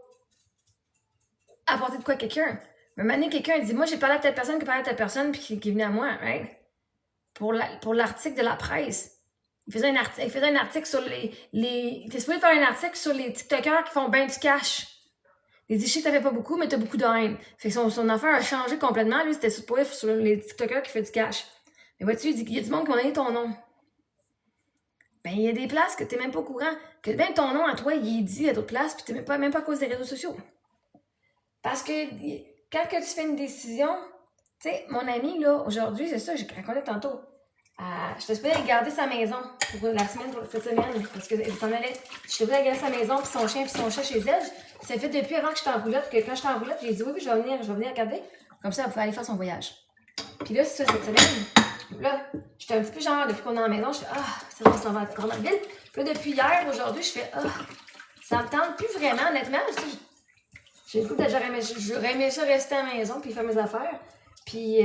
apporter de quoi à quelqu'un. Un moment donné, quelqu'un dit, moi, j'ai parlé à telle personne qui parlait à telle personne, puis qui venait à moi, right? Pour l'article de la presse. Il faisait un article sur il était supposé faire un article sur les TikTokers qui font bien du cash. Il dit, je sais que t'avais pas beaucoup, mais t'as beaucoup de haine. Fait que son affaire a changé complètement. Lui, c'était supposé sur les TikTokers qui font du cash. Mais vois-tu, il dit qu'il y a du monde qui m'a donné ton nom. Ben, il y a des places que t'es même pas au courant. Que même ton nom à toi, il est dit à d'autres places, puis t'es même pas à cause des réseaux sociaux. Parce que quand que tu fais une décision, tu sais, mon ami, là, aujourd'hui, c'est ça, j'ai raconté tantôt. Je te supposée garder sa maison pour la semaine, pour cette semaine, parce qu'elle s'en allait. Je te supposée garder sa maison, puis son chien, puis son chat chez elle. Ça fait depuis avant que j'étais en roulotte, que quand j'étais en roulotte, j'ai dit oui, je vais venir regarder. Comme ça, elle pouvait aller faire son voyage. Puis là, c'est ça, cette semaine. Là, j'étais un petit peu genre, depuis qu'on est en maison, je fais c'est bon, ça va être vraiment vite. Puis là, depuis hier, aujourd'hui, je fais ça me tente plus vraiment, honnêtement. J'ai le goût j'aurais aimé ça rester à la maison, puis faire mes affaires. Puis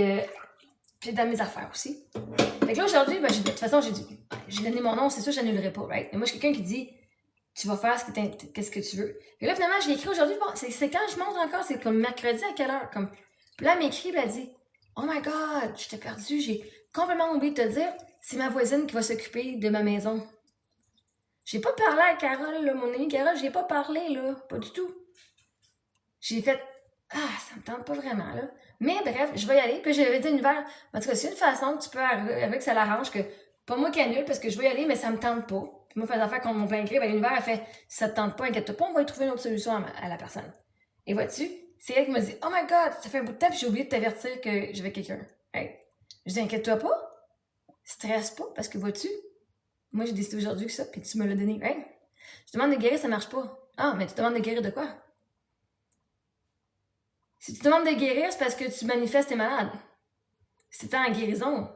dans mes affaires aussi. Fait que là, aujourd'hui, de toute façon, j'ai donné mon nom, c'est sûr, je n'annulerai pas, right? Mais moi, je suis quelqu'un qui dit, tu vas faire qu'est-ce que tu veux. Et là, finalement, je l'ai écrit aujourd'hui, bon, c'est quand je monte encore, c'est comme mercredi à quelle heure? Puis là, elle m'écrit, elle dit, oh my god, je t'ai perdu, j'ai complètement oublié de te dire, c'est ma voisine qui va s'occuper de ma maison. J'ai pas parlé à Carole, là, mon amie Carole, j'ai pas parlé, là, pas du tout. J'ai fait, ça me tente pas vraiment, là. Mais bref, je vais y aller. Puis j'avais dit à l'univers, en tout cas, c'est une façon que tu peux arriver que ça l'arrange, que pas moi qui annule parce que je vais y aller, mais ça me tente pas. Puis moi, je fais affaire contre mon plein gré, ben l'univers a fait, si ça te tente pas, inquiète-toi pas, on va y trouver une autre solution à la personne. Et vois-tu, c'est elle qui m'a dit, oh my god, ça fait un bout de temps, puis j'ai oublié de t'avertir que j'avais quelqu'un. Hey. Je dis, inquiète-toi pas, stresse pas, parce que vois-tu, moi j'ai décidé aujourd'hui que ça, puis tu me l'as donné. Hey. Je demande de guérir, ça marche pas. Ah, mais tu demandes de guérir de quoi? Si tu demandes de guérir, c'est parce que tu manifestes tes malades. Si t'es en guérison,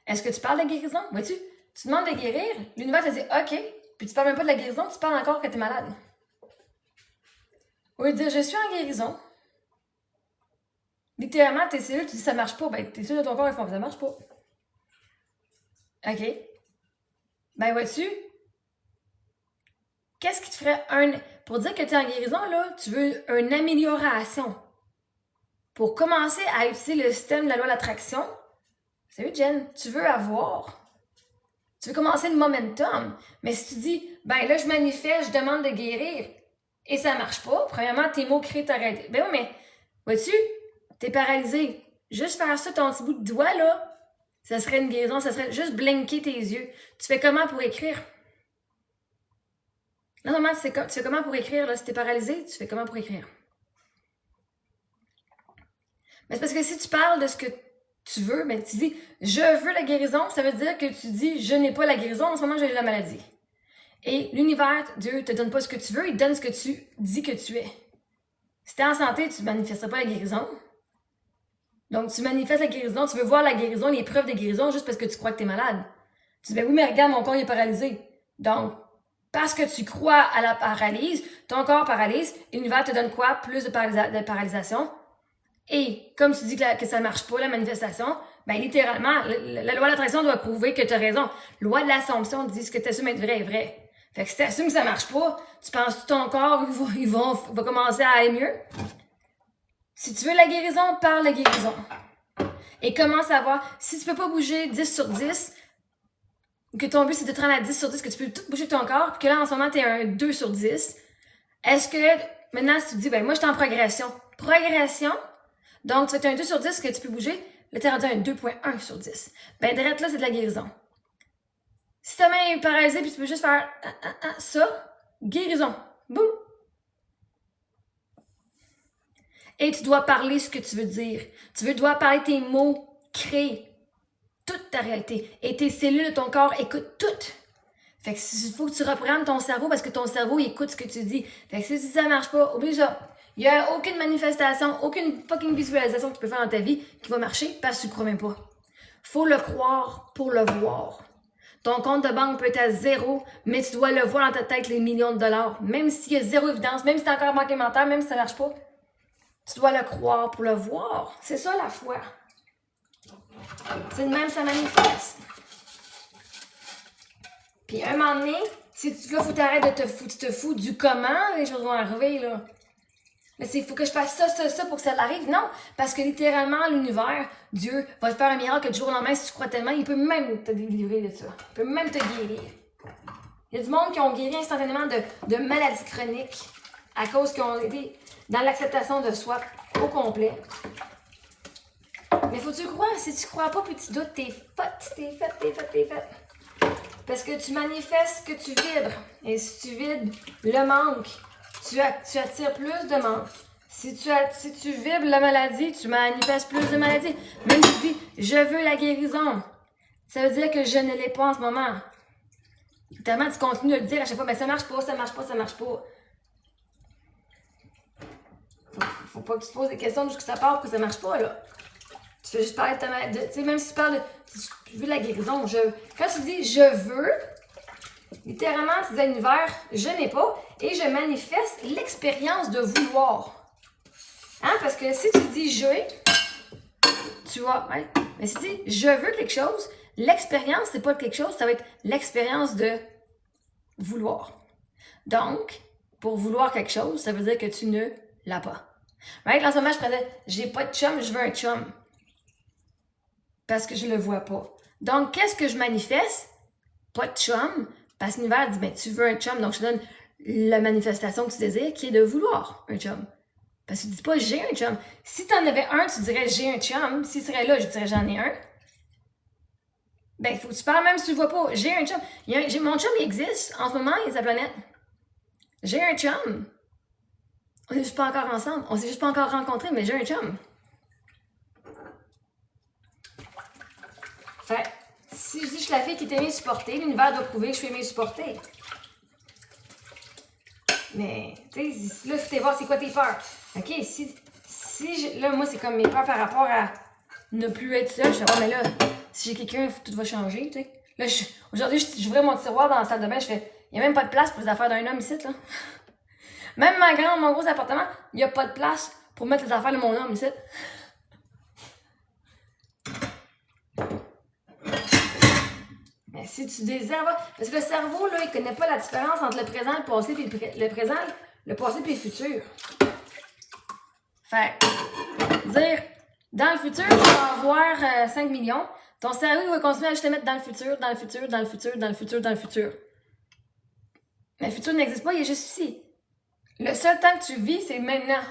est-ce que tu parles de guérison? Vois-tu? Tu demandes de guérir, l'univers te dit OK, puis tu parles même pas de la guérison, tu parles encore que t'es malade. Au lieu de dire je suis en guérison, littéralement, tes cellules, tu dis ça marche pas, ben tes cellules de ton corps, elles font ça marche pas. OK. Ben vois-tu? Qu'est-ce qui te ferait pour dire que tu es en guérison, là, tu veux une amélioration. Pour commencer à utiliser le système de la loi de l'attraction, salut Jen, tu veux avoir. Tu veux commencer le momentum. Mais si tu dis, ben là, je manifeste, je demande de guérir, et ça marche pas, premièrement, tes mots créent ta réalité. Ben oui, mais, vois-tu, t'es paralysé. Juste faire ça, ton petit bout de doigt, là, ça serait une guérison, ça serait juste blinker tes yeux. Tu fais comment pour écrire? Non, normalement, tu fais comment pour écrire, là? Si t'es paralysé, tu fais comment pour écrire? Mais c'est parce que si tu parles de ce que tu veux, mais tu dis « je veux la guérison », ça veut dire que tu dis « je n'ai pas la guérison, en ce moment j'ai la maladie ». Et l'univers, Dieu, te donne pas ce que tu veux, il te donne ce que tu dis que tu es. Si tu es en santé, tu ne manifesteras pas la guérison. Donc, tu manifestes la guérison, tu veux voir la guérison, les preuves de guérison juste parce que tu crois que tu es malade. Tu dis « ben oui, mais regarde, mon corps il est paralysé ». Donc, parce que tu crois à la paralyse, ton corps paralyse, l'univers te donne quoi? Plus de paralysation. Et comme tu dis que ça ne marche pas, la manifestation, ben littéralement, la loi de l'attraction doit prouver que tu as raison. Loi de l'assomption dit ce que tu assumes être vrai est vrai. Fait que si tu assumes que ça ne marche pas, tu penses que ton corps va commencer à aller mieux? Si tu veux la guérison, parle de guérison. Et commence à voir, si tu peux pas bouger 10 sur 10, que ton but c'est de te rendre à 10 sur 10, que tu peux tout bouger ton corps, puis que là en ce moment tu es un 2 sur 10, est-ce que maintenant si tu te dis, ben moi je suis en progression. Progression, donc, tu fais un 2 sur 10 que tu peux bouger, là, tu es rendu à un 2.1 sur 10. Ben, direct là, c'est de la guérison. Si ta main est paralysée puis tu peux juste faire ça, guérison. Boum! Et tu dois parler ce que tu veux dire. Tu dois parler tes mots, créer toute ta réalité. Et tes cellules de ton corps écoutent tout. Fait que il faut que tu reprennes ton cerveau parce que ton cerveau, il écoute ce que tu dis. Fait que si ça marche pas, oublie ça. Il n'y a aucune manifestation, aucune fucking visualisation que tu peux faire dans ta vie qui va marcher parce que tu ne crois même pas. Faut le croire pour le voir. Ton compte de banque peut être à 0, mais tu dois le voir dans ta tête les millions de dollars. Même s'il y a 0 évidence, même si tu es encore manqué mental, même si ça ne marche pas, tu dois le croire pour le voir. C'est ça la foi. C'est de même, ça manifeste. Puis à un moment donné, si tu là, faut t'arrêter de te fous du comment les choses vont arriver, là. Mais il faut que je fasse ça pour que ça arrive. Non, parce que littéralement, l'univers, Dieu, va te faire un miracle que du jour au lendemain, si tu crois tellement, il peut même te délivrer de ça. Il peut même te guérir. Il y a du monde qui ont guéri instantanément de maladies chroniques à cause qu'ils ont été dans l'acceptation de soi au complet. Mais faut que tu crois. Si tu crois pas puis tu doutes, t'es fait. Parce que tu manifestes que tu vibres. Et si tu vides le manque, tu attires plus de manque. Si tu vibres la maladie, tu manifestes plus de maladie. Même si tu dis « je veux la guérison », ça veut dire que je ne l'ai pas en ce moment. Tellement tu continues de le dire à chaque fois « mais ça marche pas, ça marche pas, ça marche pas ». Faut pas que tu te poses des questions jusqu'à ce que ça part pour que ça marche pas, là. Tu fais juste parler de ta maladie. Tu sais, même si tu parles de « je veux la guérison », quand tu dis « je veux », littéralement, tu dis à l'univers, je n'ai pas, et je manifeste l'expérience de vouloir. Hein? Parce que si tu dis je, tu vois, ouais. Mais si tu dis je veux quelque chose, l'expérience, c'est pas quelque chose, ça va être l'expérience de vouloir. Donc, pour vouloir quelque chose, ça veut dire que tu ne l'as pas. Right? En ce moment, je prenais, j'ai pas de chum, je veux un chum. Parce que je le vois pas. Donc, qu'est-ce que je manifeste? Pas de chum. Parce que l'univers dit, ben, tu veux un chum, donc je te donne la manifestation que tu désires, qui est de vouloir un chum. Parce que tu dis pas j'ai un chum. Si t'en avais un, tu dirais j'ai un chum. S'il serait là, je dirais j'en ai un. Ben, il faut que tu parles même si tu le vois pas. J'ai un chum. Mon chum, il existe. En ce moment, il est sa planète. J'ai un chum. On est juste pas encore ensemble. On s'est juste pas encore rencontrés, mais j'ai un chum. Fait, si je dis que je suis la fille qui est aimée supporter, l'univers doit prouver que je suis aimée supporter. Mais, tu sais, là, il faut te voir c'est quoi tes peurs. OK, là, moi, c'est comme mes peurs par rapport à ne plus être seule. Je fais, oh, mais là, si j'ai quelqu'un, tout va changer, tu sais. Là, aujourd'hui, j'ouvrais mon tiroir dans la salle de bain, je fais, il n'y a même pas de place pour les affaires d'un homme ici, là. Même mon gros appartement, il n'y a pas de place pour mettre les affaires de mon homme ici. Mais si tu désires, parce que le cerveau, là, il connaît pas la différence entre le présent, le passé, puis le présent, le passé, puis le futur. Fait dire, dans le futur, tu vas avoir 5 millions. Ton cerveau, il va continuer à juste te mettre dans le futur, dans le futur, dans le futur, dans le futur, dans le futur. Mais le futur n'existe pas, il est juste ici. Le seul temps que tu vis, c'est maintenant.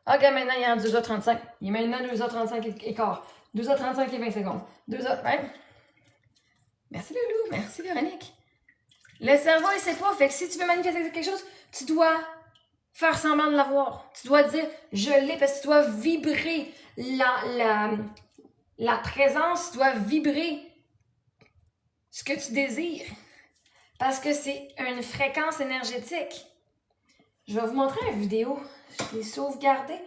Ah, regarde, maintenant, il est en 2h35. Il est maintenant 2h35 et quart. 2h35 et 20 secondes. 2h, right? Merci Loulou, merci Véronique. Le cerveau, il sait pas. Fait que si tu veux manifester quelque chose, tu dois faire semblant de l'avoir. Tu dois dire je l'ai parce que tu dois vibrer la présence, tu dois vibrer ce que tu désires. Parce que c'est une fréquence énergétique. Je vais vous montrer une vidéo. Je l'ai sauvegardée.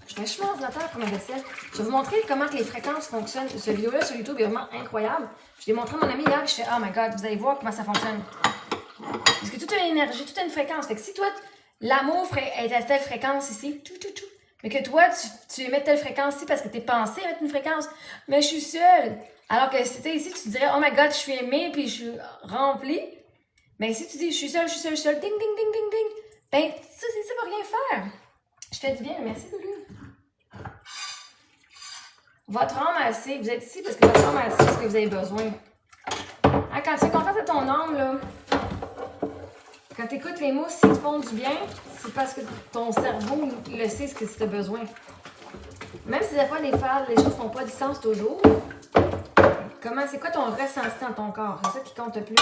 Je vais sur mon ordinateur pour ma vaisselle. Je vais vous montrer comment les fréquences fonctionnent. Cette vidéo-là sur YouTube est vraiment incroyable. Je l'ai montré à mon ami hier et je fais oh my god, vous allez voir comment ça fonctionne. Parce que tout a une énergie, tout a une fréquence. Fait que si toi, l'amour est à telle fréquence ici, mais que toi, tu émets telle fréquence ici parce que tu es pensé à mettre une fréquence, mais je suis seule. Alors que si tu étais ici, tu dirais oh my god, je suis aimée puis je suis remplie. Mais si tu dis je suis seule, ding, ding, ding, ding, ding, ben ça va rien faire. Je fais du bien, merci Loulou. Votre âme a assez, vous êtes ici parce que votre âme a assez ce que vous avez besoin. Hein, quand tu es confiance à ton âme, là, quand tu écoutes les mots, s'ils te font du bien, c'est parce que ton cerveau le sait ce que tu as besoin. Même si des fois les choses ne font pas du sens toujours, c'est quoi ton ressenti dans ton corps? C'est ça qui compte le plus.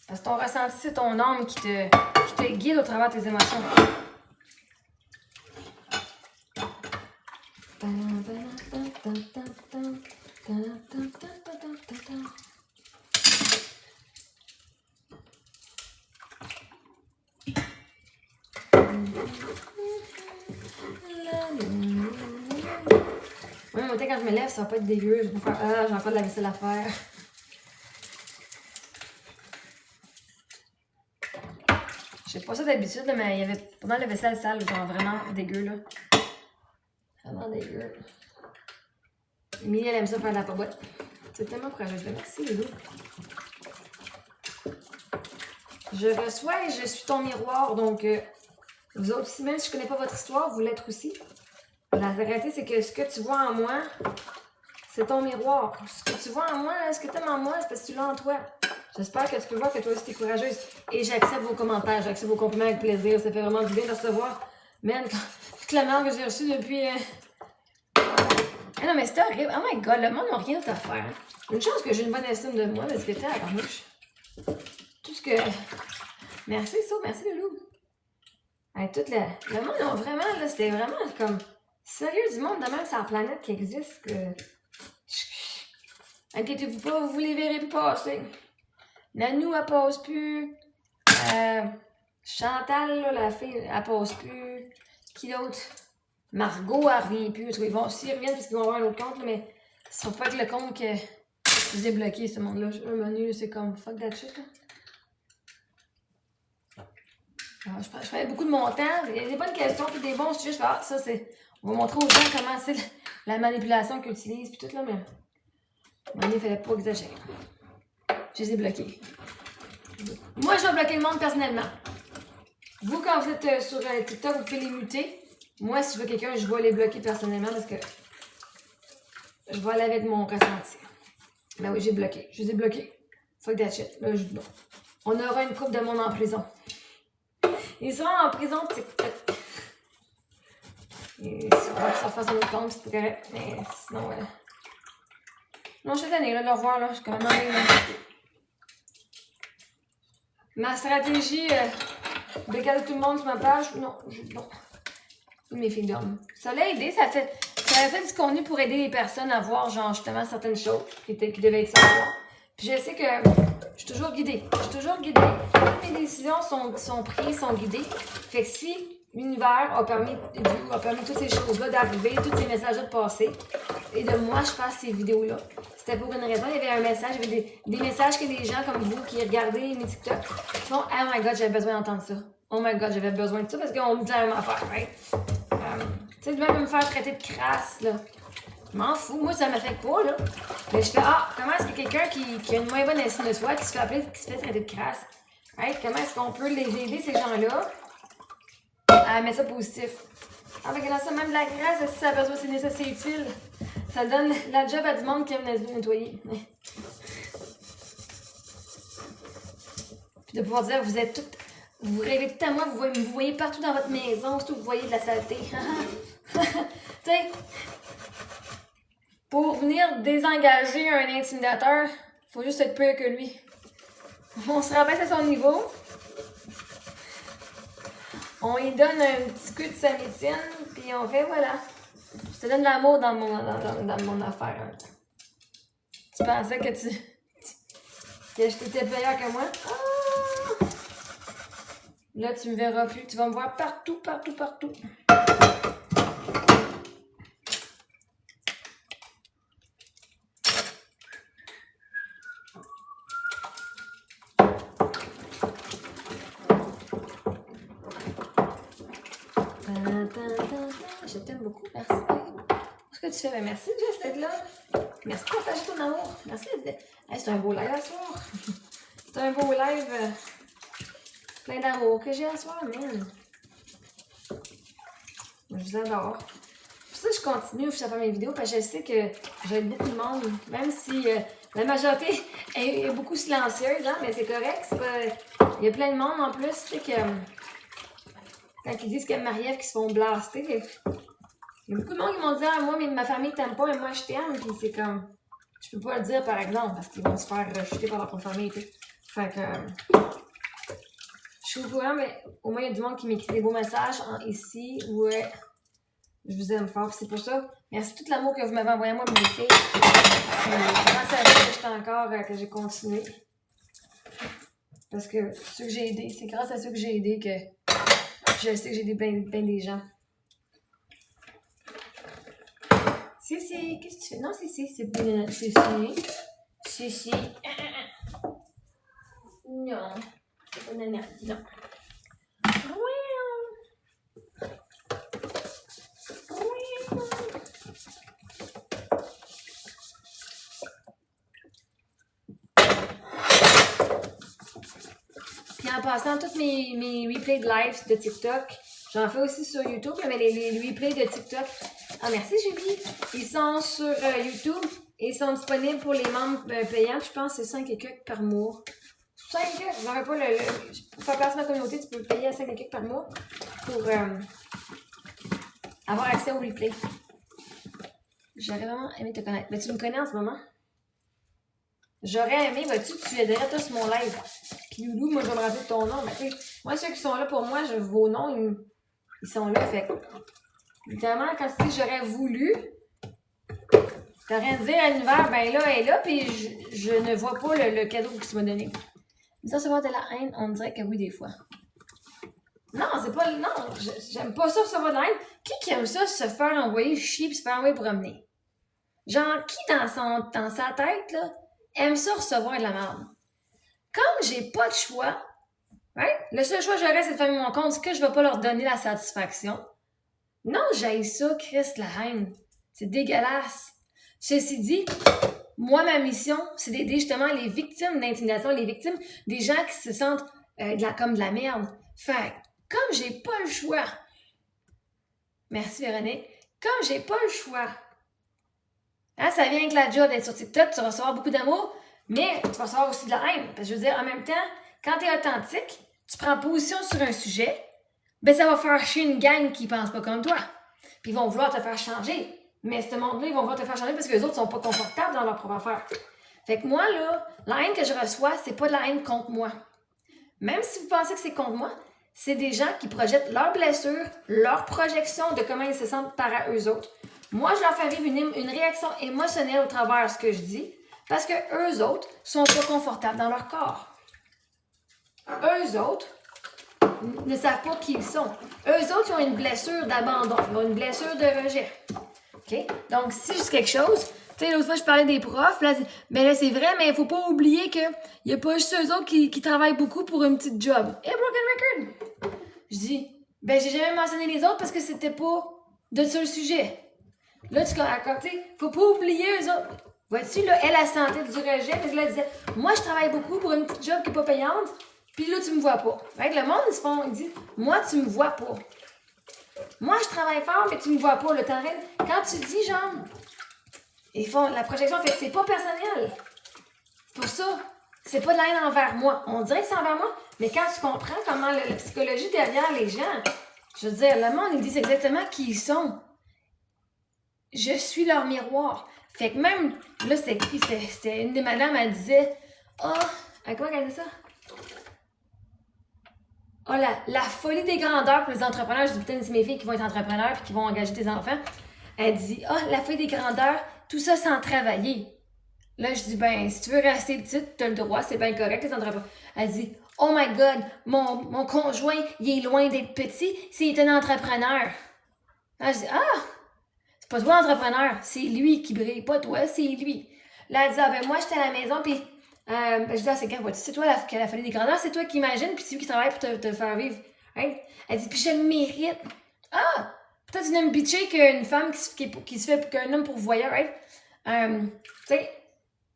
Parce que ton ressenti, c'est ton âme qui te guide au travers de tes émotions. Oui, mais quand je me lève, ça va pas être dégueu. Je vais pas faire j'ai encore de la vaisselle à faire. Je sais pas ça d'habitude, mais il y avait pas mal de vaisselle sale, genre vraiment dégueu, là. Vraiment dégueu. Émilie, elle aime ça faire de la pabotte. C'est tellement courageux. Merci, Loulou. Je reçois et je suis ton miroir. Donc, vous autres aussi, même si je connais pas votre histoire, vous l'êtes aussi. La vérité, c'est que ce que tu vois en moi, c'est ton miroir. Ce que tu vois en moi, ce que tu aimes en moi, c'est parce que tu l'as en toi. J'espère que tu peux voir que toi aussi, tu es courageuse. Et j'accepte vos commentaires, j'accepte vos compliments avec plaisir. Ça fait vraiment du bien de recevoir. Man, toute la merde que j'ai reçue depuis... Ah non, mais c'était horrible. Oh my god, le monde n'a rien d'autre à faire. Une chance que j'ai une bonne estime de moi, parce que t'es à la mouche. Tout ce que... Merci, ça, merci, Loulou. Hey, le monde, non, vraiment, là, c'était vraiment comme... Sérieux, du monde de même sur la planète qui existe, que... Inquiétez-vous pas, vous les verrez plus passer. Nanou, elle passe plus. Chantal, là, la fille, elle passe plus. Qui d'autre? Margot, elle revient plus. S'ils reviennent, parce qu'ils vont avoir un autre compte, là, mais ce sera pas avec le compte que je les ai bloqués, ce monde-là. Le menu, c'est comme fuck that shit, là. Alors, je fais beaucoup de montants. Il y a des bonnes questions, puis des bons sujets. Je fais, ça, c'est... On va montrer aux gens comment c'est la manipulation qu'ils utilisent, puis tout, là, mais... il ne fallait pas exagérer. Je les ai bloqués. Moi, je vais bloquer le monde personnellement. Vous, quand vous êtes sur TikTok, vous pouvez les muter. Moi, si je veux quelqu'un, je vais les bloquer personnellement parce que je vais aller avec mon ressenti. Ben oui, j'ai bloqué. Je les ai bloqués. Fuck that shit. Là, non. On aura une couple de monde en prison. Ils seront en prison TikTok. Et si on va que ça fasse un autre compte, c'est correct. Mais sinon, non, je suis tannée là, de le revoir, là. Je suis quand même ennuyée, là. Ma stratégie de cadeau tout le monde sur ma page, non. Mes filles d'hommes. Ça l'a aidé, ça a fait du contenu pour aider les personnes à voir, genre, justement, certaines choses qui devaient être savoir. Puis je sais que je suis toujours guidée. Toutes mes décisions sont prises, sont guidées. Fait que si l'univers a permis toutes ces choses-là d'arriver, tous ces messages-là de passer, et de moi, je fasse ces vidéos-là, c'était pour une raison. Il y avait un message, il y avait des messages que des gens comme vous qui regardaient mes TikTok qui font « Oh my God, j'avais besoin d'entendre ça. Oh my God, j'avais besoin de ça parce qu'on me dit la même affaire, right? » Tu sais, de même me faire traiter de crasse, là. Je m'en fous. Moi, ça m'affecte pas, là. Mais je fais, comment est-ce que quelqu'un qui a une moins bonne estime de soi, qui se fait appeler, qui se fait traiter de crasse, right? Comment est-ce qu'on peut les aider, ces gens-là, à mettre ça positif? Avec ça, même de la crasse, si ça a besoin, c'est utile. Ça donne la job à du monde qui aime nettoyer. Puis de pouvoir dire, vous êtes toutes. Vous rêvez tout à moi, vous voyez partout dans votre maison, surtout vous voyez de la saleté. Tu sais, pour venir désengager un intimidateur, il faut juste être pire que lui. On se rabaisse à son niveau. On lui donne un petit coup de samétine, puis on fait voilà. Je te donne de l'amour dans mon affaire. Hein. Tu pensais que je t'étais meilleur que moi? Ah! Là, tu me verras plus. Tu vas me voir partout. Je t'aime beaucoup. Merci. Qu'est-ce que tu fais? Ben, merci Jess d'être là. Merci de partager ton amour. Merci d'être... Hey, c'est un beau live à soir. C'est un beau live plein d'amour que j'ai à soir, man. Je vous adore. Pour ça, je continue à faire mes vidéos parce que je sais que j'aide beaucoup de monde. Même si la majorité est beaucoup silencieuse, hein, mais c'est correct. Il y a plein de monde en plus. Tu sais que quand ils disent qu'il y a Marie-Ève qui se font blaster, il y a beaucoup de monde qui m'ont dit moi, mais ma famille t'aime pas et moi je t'aime. Puis c'est comme, je peux pas le dire par exemple parce qu'ils vont se faire rejeter par leur famille. T'sais. Fait que je suis au courant, mais au moins il y a du monde qui m'écrit des beaux messages ici. Ouais, je vous aime fort. C'est pour ça. Merci tout l'amour que vous m'avez envoyé à moi, mes filles. C'est grâce à ça que j'étais encore, que j'ai continué. Parce que ceux que j'ai aidés, c'est grâce à ceux que j'ai aidés que je sais que j'ai aidé bien des gens. Cici, qu'est-ce que tu fais? Non, Cici, c'est bien. Cici. Non. C'est pas nana. Non. Puis en passant, tous mes replays de live de TikTok, j'en fais aussi sur YouTube, mais les replays de TikTok. Ah, merci, Julie. Ils sont sur YouTube et ils sont disponibles pour les membres payants. Je pense que c'est 5 et quelques par mois. 5 et quelques, j'aurais pas pour faire place à ma communauté, tu peux payer à 5 et quelques par mois pour avoir accès au replay. J'aurais vraiment aimé te connaître. Mais tu me connais en ce moment? J'aurais aimé, tu aiderais tous sur mon live. Puis Loulou, moi je vais me rappeler de ton nom. Mais tu sais, moi ceux qui sont là pour moi, vos noms, ils sont là. Fait littéralement, quand tu dis j'aurais voulu, t'as rien à dire à l'univers, ben là, elle est là, puis je ne vois pas le cadeau que tu m'as donné. Mais ça, recevoir de la haine, on dirait que oui, des fois. Non, c'est pas. Non, j'aime pas ça recevoir de la haine. Qui aime ça se faire envoyer chier puis se faire envoyer promener? Genre, qui dans sa tête, là, aime ça recevoir de la merde? Comme j'ai pas de choix, right? Le seul choix que j'aurais, c'est de fermer mon compte, c'est que je vais pas leur donner la satisfaction. Non, j'haïs ça, Christ, la haine. C'est dégueulasse. Ceci dit, moi, ma mission, c'est d'aider justement les victimes d'intimidation, les victimes des gens qui se sentent comme de la merde. Fait comme j'ai pas le choix, merci Véronique, comme j'ai pas le choix, hein, ça vient avec la job d'être sur TikTok, tu vas recevoir beaucoup d'amour, mais tu vas recevoir aussi de la haine. Parce que je veux dire, en même temps, quand tu es authentique, tu prends position sur un sujet, ben ça va faire chier une gang qui pense pas comme toi. Puis ils vont vouloir te faire changer. Mais ce monde-là, ils vont vouloir te faire changer parce que les autres sont pas confortables dans leur propre affaire. Fait que moi, là, la haine que je reçois, c'est pas de la haine contre moi. Même si vous pensez que c'est contre moi, c'est des gens qui projettent leurs blessures, leurs projections de comment ils se sentent par eux autres. Moi, je leur fais vivre une réaction émotionnelle au travers de ce que je dis parce que eux autres sont pas confortables dans leur corps. Eux autres ne savent pas qui ils sont. Eux autres, ils ont une blessure d'abandon, ils ont une blessure de rejet. OK? Donc, si je dis quelque chose, tu sais, l'autre fois, je parlais des profs, là, ben là, c'est vrai, mais il faut pas oublier qu'il n'y a pas juste eux autres qui travaillent beaucoup pour une petite job. Et broken record! Je dis, ben, j'ai jamais mentionné les autres parce que c'était pas de ça le sujet. Là, tu sais, faut pas oublier eux autres. Vois-tu, là, elle a sentait du rejet, parce que là, elle disait, moi, je travaille beaucoup pour une petite job qui est pas payante, puis là, tu me vois pas. Fait que le monde, ils disent, moi, tu me vois pas. Moi, je travaille fort, mais tu me vois pas. Le temps, quand tu dis, genre, ils font la projection, fait que c'est pas personnel. C'est pour ça. C'est pas de la haine envers moi. On dirait que c'est envers moi, mais quand tu comprends comment la psychologie derrière les gens, je veux dire, le monde, ils disent exactement qui ils sont. Je suis leur miroir. Fait que même, là, c'était une des madames, elle disait, à quoi elle disait ça? La folie des grandeurs pour les entrepreneurs. Je dis, putain, c'est mes filles qui vont être entrepreneurs et qui vont engager tes enfants. Elle dit, la folie des grandeurs, tout ça sans travailler. Là, je dis, ben, si tu veux rester petite, t'as le droit, c'est bien correct, les entrepreneurs. Elle dit, oh my God, mon conjoint, il est loin d'être petit, c'est un entrepreneur. Là, je dis, c'est pas toi l'entrepreneur, c'est lui qui brille, pas toi, c'est lui. Là, elle dit, ben, moi, j'étais à la maison, puis je dis, c'est quand, c'est toi qui a la folie des grandeurs, c'est toi qui imagines, puis c'est lui qui travaille pour te faire vivre. Hein? Elle dit, puis je le mérite. Peut-être tu viens me bitcher qu'une femme qui se fait qu'un homme pourvoyeur, right? Tu sais,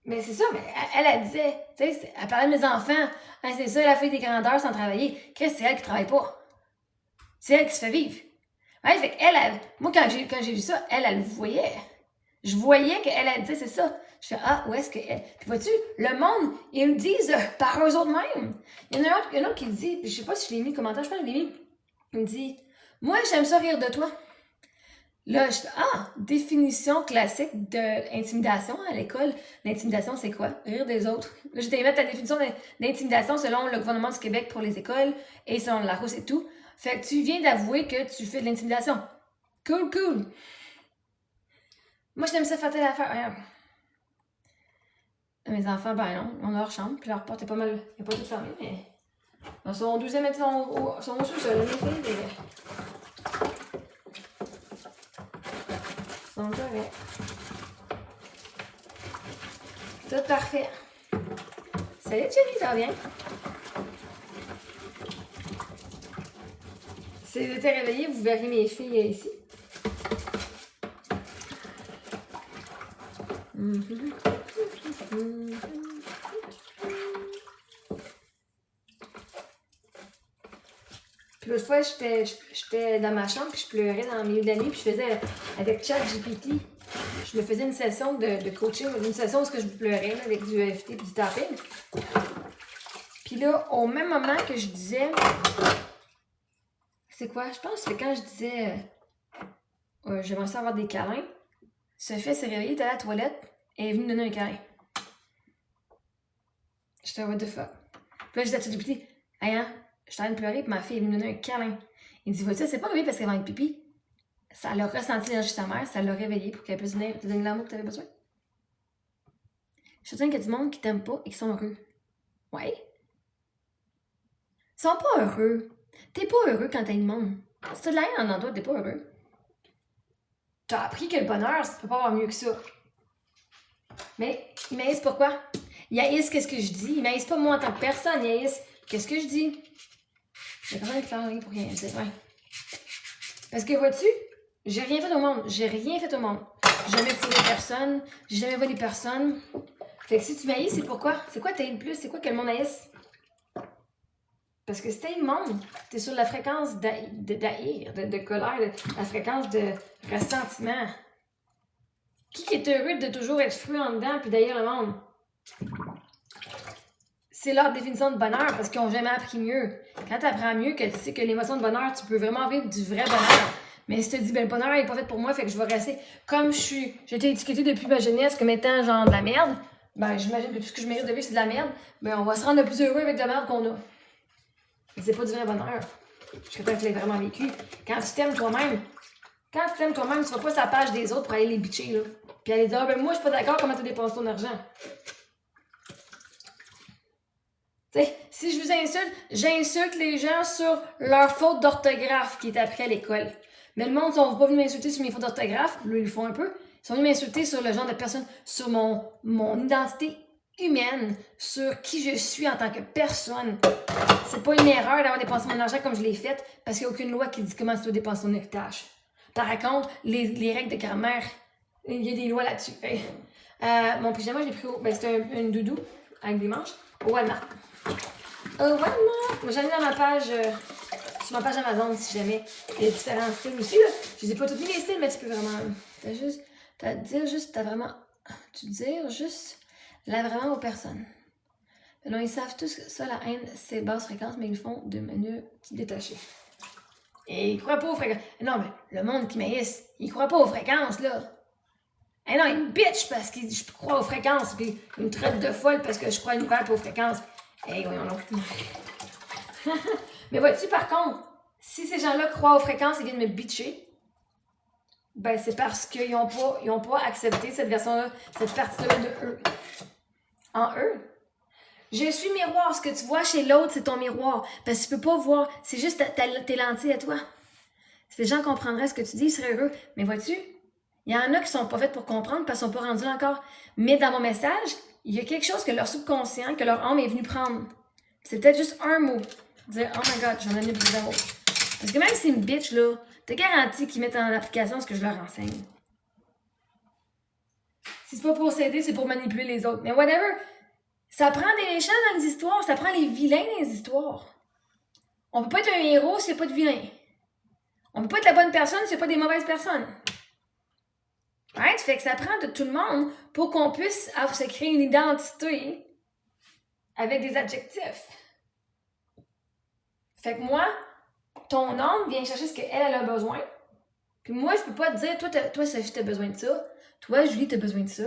mais c'est ça, mais elle disait, tu sais, elle parlait de mes enfants, c'est ça, la fille des grandeurs sans travailler. Chris, c'est elle qui travaille pas. C'est elle qui se fait vivre. Ouais, fait qu'elle, moi, quand j'ai vu ça, elle le voyait. Je voyais qu'elle disait, c'est ça. Je fais, où est-ce qu'elle. Puis vois-tu, le monde, ils me disent par eux autres mêmes. Il y en a un autre qui me dit, puis je sais pas si je l'ai mis le commentaire, je pense que je l'ai mis. Il me dit, moi, j'aime ça rire de toi. Là, je fais, définition classique d'intimidation à l'école. L'intimidation, c'est quoi? Rire des autres. Là, je t'ai mettre ta définition d'intimidation selon le gouvernement du Québec pour les écoles et selon la Larousse et tout. Fait que tu viens d'avouer que tu fais de l'intimidation. Cool. Moi, j'aime ça faire telle affaire. Regarde. Mes enfants, ben non, on a leur chambre, puis leur porte est pas mal. Il n'y a pas tout fermé, mais. Ils sont au 12e étage, sont au sous-sol, mes filles. Ils sont corrects. Tout parfait. Salut Jenny, ça va bien? Si vous étiez réveillés, vous verrez mes filles ici. Puis l'autre fois, j'étais dans ma chambre, puis je pleurais dans le milieu de la nuit, puis je faisais, avec ChatGPT, je me faisais une session de coaching, une session où je pleurais là, avec du EFT et du tapping. Puis là, au même moment que je disais, c'est quoi? Je pense que c'est quand je disais, j'aimerais ça avoir des câlins. Sophie s'est réveillée, elle était à la toilette, elle est venue me donner un câlin. J'étais, what the fuck? Puis là, je disais à ChatGPT, j'étais en train de pleurer, puis ma fille est venue me donner un câlin. Il dit, vois-tu, c'est pas réveillé parce qu'elle va être pipi. Ça l'a ressenti l'énergie de sa mère, ça l'a réveillée pour qu'elle puisse venir te donner l'amour que tu avais besoin. Je te dis qu'il y a du monde qui t'aime pas et qui sont heureux. Ouais. Ils sont pas heureux. T'es pas heureux quand t'as une monde. Si t'as de la haine en toi, t'es pas heureux. T'as appris que le bonheur, ça peut pas avoir mieux que ça. Mais ils m'haïssent pourquoi? Ils haïssent qu'est-ce que je dis. Ils m'haïssent pas moi en tant que personne. Ils haïssent qu'est-ce que je dis. J'ai pas besoin de faire rien pour rien dire. Ouais. Parce que vois-tu, j'ai rien fait au monde. J'ai rien fait au monde. J'ai jamais foulé personne. J'ai jamais volé personne. Fait que si tu m'haïsses, c'est pourquoi? C'est quoi t'aimes plus? C'est quoi que le monde haïsse? Parce que si t'aimes le monde, t'es sur la fréquence d'haïr, de colère, la fréquence de ressentiment. Qui est heureux de toujours être fru en dedans puis d'haïr le monde? C'est leur définition de bonheur parce qu'ils n'ont jamais appris mieux. Quand tu apprends mieux, que tu sais que l'émotion de bonheur, tu peux vraiment vivre du vrai bonheur. Mais si tu te dis, ben le bonheur n'est pas fait pour moi, fait que je vais rester comme j'ai été étiquetée depuis ma jeunesse comme étant genre de la merde, ben j'imagine que tout ce que je mérite de vivre, c'est de la merde, ben on va se rendre le plus heureux avec de la merde qu'on a. Mais c'est pas du vrai bonheur. Jusqu'à temps que tu l'aies vraiment vécu. Quand tu t'aimes toi-même, tu vas pas sur la page des autres pour aller les bitcher, là. Puis aller dire, ah, ben moi, je suis pas d'accord, comment tu dépenses ton argent. Tu sais, si je vous insulte, j'insulte les gens sur leur faute d'orthographe qui est appris à l'école. Mais le monde, ils sont pas venus m'insulter sur mes fautes d'orthographe, là, ils le font un peu. Ils sont venus m'insulter sur le genre de personne, sur mon identité humaine, sur qui je suis en tant que personne. C'est pas une erreur d'avoir dépensé mon argent comme je l'ai fait, parce qu'il n'y a aucune loi qui dit comment tu dois dépenser ton héritage. Par contre, les règles de grammaire, il y a des lois là-dessus. Mon pyjama, je l'ai pris c'était un doudou avec des manches au Walmart. Walmart! J'en ai dans ma page, sur ma page Amazon, si jamais. Il y a différents styles aussi, là. Je les ai pas tous mis les styles, mais tu peux vraiment. Tu dire juste vraiment aux personnes. Non, ils savent tous que ça, la haine, c'est basse fréquence, mais ils le font de manière détachée. Et ils croient pas aux fréquences. Non, mais le monde qui m'haïsse, il croit pas aux fréquences, là. Eh non, il me bitch parce que je crois aux fréquences, puis il me traite de folle parce que je crois à l'univers pas aux fréquences. Hey, voyons donc. Mais vois-tu, par contre, si ces gens-là croient aux fréquences et viennent me bitcher, ben c'est parce qu'ils n'ont pas accepté cette version-là, cette partie-là de eux. En eux. Je suis miroir. Ce que tu vois chez l'autre, c'est ton miroir. Parce que tu peux pas voir. C'est juste tes lentilles à toi. Si les gens comprendraient ce que tu dis, ils seraient heureux. Mais vois-tu, il y en a qui sont pas faits pour comprendre parce qu'ils sont pas rendus là encore. Mais dans mon message, il y a quelque chose que leur subconscient, que leur âme est venue prendre. C'est peut-être juste un mot. Dire, oh my god, j'en ai mis plus d'amour. Parce que même si c'est une bitch, là, t'es garanti qu'ils mettent en application ce que je leur enseigne. Si c'est pas pour s'aider, c'est pour manipuler les autres. Mais whatever. Ça prend des méchants dans les histoires, ça prend les vilains dans les histoires. On peut pas être un héros s'il n'y a pas de vilain. On peut pas être la bonne personne s'il n'y a pas des mauvaises personnes. Right? Fait que ça prend de tout le monde pour qu'on puisse se créer une identité avec des adjectifs. Fait que moi, ton âme vient chercher ce qu'elle a besoin. Puis moi, je peux pas te dire, toi Sophie, t'as besoin de ça. Toi, Julie, t'as besoin de ça.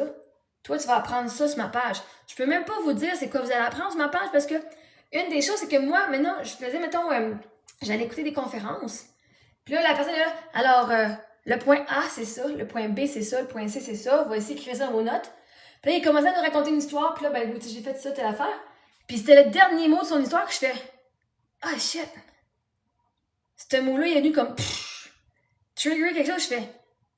Toi, tu vas apprendre ça sur ma page. Je peux même pas vous dire c'est quoi vous allez apprendre sur ma page parce que une des choses, c'est que moi, maintenant, je faisais, mettons, j'allais écouter des conférences. Puis là, la personne est là, alors, le point A, c'est ça, le point B, c'est ça, le point C, c'est ça, va essayer d'écrire ça dans vos notes. Puis là, il commençait à nous raconter une histoire, puis là, ben, j'ai fait ça, telle affaire. Puis c'était le dernier mot de son histoire que je fais, ah, shit. Ce mot-là, il est venu comme, trigger quelque chose, je fais.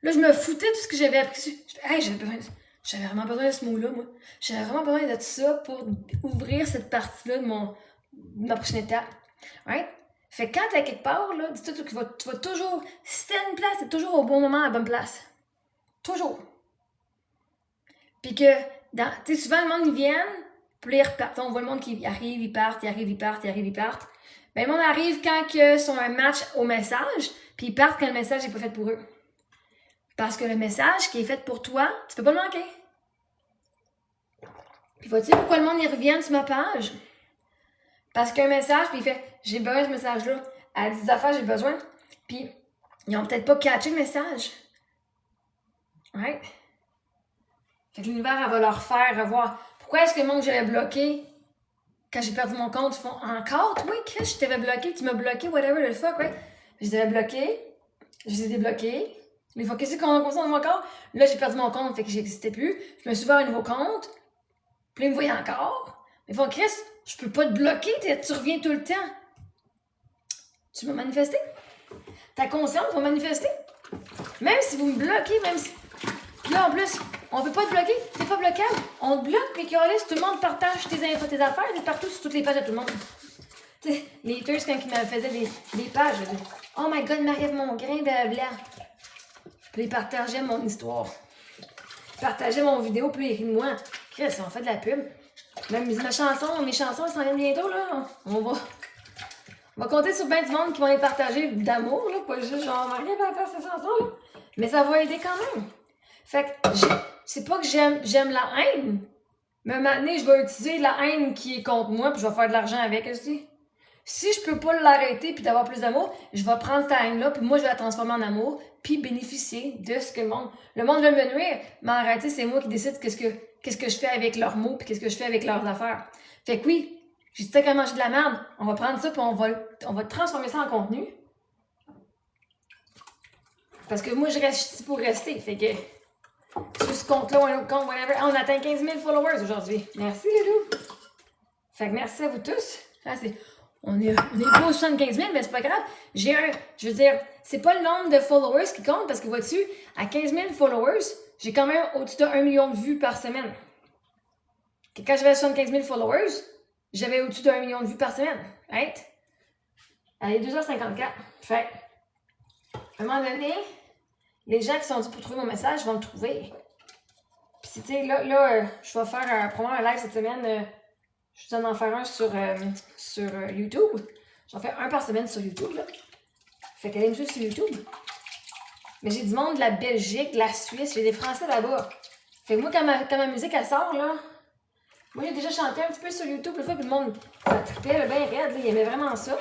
Là, je me foutais de tout ce que j'avais appris. Je fais, hey, j'avais vraiment besoin de ce mot-là, moi. J'avais vraiment besoin de ça pour ouvrir cette partie-là de ma prochaine étape. Right? Fait que quand t'es quelque part, là, dis-toi que tu vas toujours, si t'es à une place, t'es toujours au bon moment, à la bonne place. Toujours. Puis que, tu sais, souvent, le monde, ils viennent, puis là, ils repartent. On voit le monde qui arrive, ils partent. Ben, le monde arrive quand ils sont un match au message, puis ils partent quand le message n'est pas fait pour eux. Parce que le message qui est fait pour toi, tu peux pas le manquer. Puis vois-tu pourquoi le monde y revient sur ma page? Parce qu'un message, puis il fait, j'ai besoin de ce message-là. À 10 affaires, j'ai besoin. Puis, ils ont peut-être pas catché le message. Right? Fait que l'univers, elle va leur faire revoir. Pourquoi est-ce que le monde que j'avais bloqué, quand j'ai perdu mon compte, ils font encore? Toi, Chris, je t'avais bloqué, tu m'as bloqué, whatever the fuck, right? Je les avais bloqués, je les ai débloqués. Mais il faut qu'est-ce qu'on consomme encore? Là, j'ai perdu mon compte, fait que j'existais plus. Je me suis ouvert un nouveau compte. Puis là, ils me voyaient encore. Mais ils font, Chris, je peux pas te bloquer, tu reviens tout le temps. Tu vas manifester. Ta conscience va manifester. Même si vous me bloquez, même si... Puis là, en plus, on peut pas te bloquer, t'es pas bloquable. On te bloque, mais tout le monde partage tes infos, tes affaires, t'es partout sur toutes les pages de tout le monde. Tu sais, les haters, quand ils me faisaient des pages, je disais, oh my god, Marie-Ève Mongrain, blablabla. Puis ils partageaient mon histoire. Ils partageaient mon vidéo, puis ils rient de moi. Chris, on fait de la pub. Même mes chansons, elles s'en viennent bientôt, là. On va compter sur ben du monde qui vont les partager d'amour, là. Pas juste genre, Marie-Ève va faire ces chansons, là. Mais ça va aider quand même. Fait que, c'est pas que j'aime la haine. Mais maintenant, je vais utiliser la haine qui est contre moi, puis je vais faire de l'argent avec aussi. Si je peux pas l'arrêter puis d'avoir plus d'amour, je vais prendre cette haine-là puis moi, je vais la transformer en amour puis bénéficier de ce que le monde veut me nuire, mais en réalité, c'est moi qui décide qu'est-ce que je fais avec leurs mots puis qu'est-ce que je fais avec leurs affaires. Fait que oui, j'ai dit qu'à manger de la merde, on va prendre ça puis on va transformer ça en contenu. Parce que moi, je reste ici pour rester. Fait que sur ce compte-là ou un autre compte, whatever. On atteint 15 000 followers aujourd'hui. Merci, les loups. Fait que merci à vous tous. On est pas au 75 000, mais c'est pas grave. Je veux dire, c'est pas le nombre de followers qui compte parce que vois-tu, à 15 000 followers, j'ai quand même au-dessus de 1 million de vues par semaine. Et quand j'avais 75 000 followers, j'avais au-dessus de 1 million de vues par semaine. Right? Allez, 2h54. Fait à un moment donné, les gens qui sont dits pour trouver mon message vont le trouver. Puis, tu sais, là, je vais faire probablement un live cette semaine. Je vais en faire un sur YouTube. J'en fais un par semaine sur YouTube, là. Fait qu'allez me suivre sur YouTube. Mais j'ai du monde de la Belgique, de la Suisse, j'ai des Français là-bas. Fait que moi, quand ma musique, elle sort, là, moi, j'ai déjà chanté un petit peu sur YouTube, le fois, puis le monde, ça trippait bien raide, là, il aimait vraiment ça.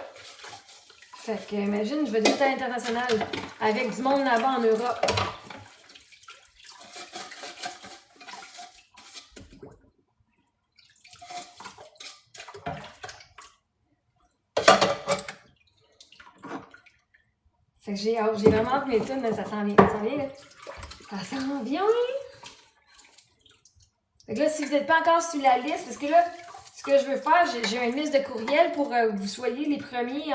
Fait que, imagine, je vais dire à l'international avec du monde là-bas en Europe. Fait que j'ai vraiment hâte de mes tunes, mais ça s'en vient, là. Ça s'en vient! Fait que là, si vous n'êtes pas encore sur la liste, parce que là, ce que je veux faire, j'ai une liste de courriels pour que vous soyez les premiers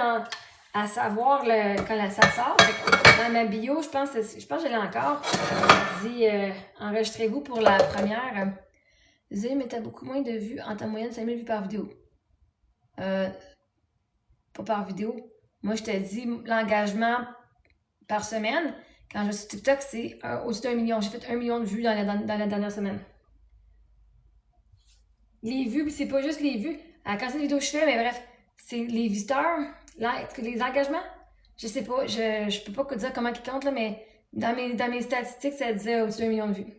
à savoir quand ça sort. Fait que dans ma bio, je pense que je l'ai encore. Je dis enregistrez-vous pour la première. Zé, mais t'as beaucoup moins de vues en ta moyenne 5000 vues par vidéo. Pas par vidéo. Moi, je te dis l'engagement par semaine. Quand je suis sur TikTok, c'est au-dessus d'1 million. J'ai fait 1 million de vues dans la dernière semaine. Les vues, c'est pas juste les vues. Quand c'est des vidéos que je fais, mais bref, c'est les visiteurs, les engagements. Je sais pas, je peux pas dire comment ils comptent, là, mais dans mes statistiques, ça disait au-dessus d'1 million de vues.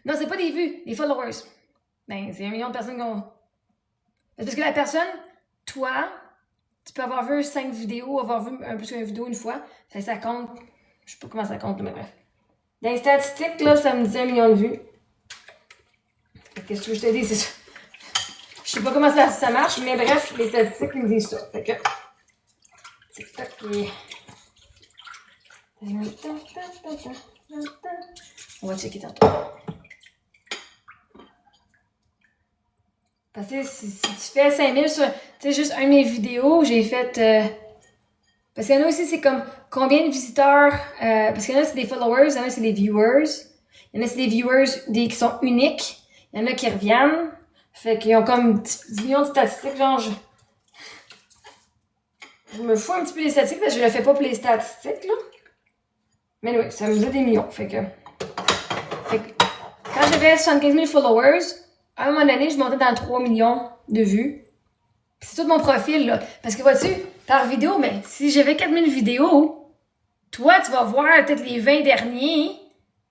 Non, c'est pas des vues, des followers. Ben, c'est 1 million de personnes qui ont. Parce que la personne, toi, tu peux avoir vu 5 vidéos, avoir vu un plus qu'une vidéo une fois. Ça compte. Je sais pas comment ça compte, mais bref. Dans les statistiques, là, ça me dit 1 million de vues. Qu'est-ce que je te dis, c'est ça. Je sais pas comment ça marche, mais bref, les statistiques ils me disent ça. Fait que. TikTok est. On va checker tantôt. Parce que si tu fais 5000 sur. Tu sais, juste un de mes vidéos, j'ai fait. Parce qu'il y en a aussi, c'est comme combien de visiteurs. Parce qu'il y en a, c'est des followers, il y en a, c'est des viewers. Il y en a, c'est des viewers qui sont uniques. Il y en a qui reviennent. Fait qu'ils ont comme 10 millions de statistiques. Genre, je me fous un petit peu des statistiques parce que je le fais pas pour les statistiques, là. Mais oui, ça me faisait des millions. Fait que quand j'avais 75 000 followers, à un moment donné, je montais dans 3 millions de vues. C'est tout mon profil, là. Parce que vois-tu, par vidéo, mais si j'avais 4000 vidéos, toi, tu vas voir peut-être les 20 derniers.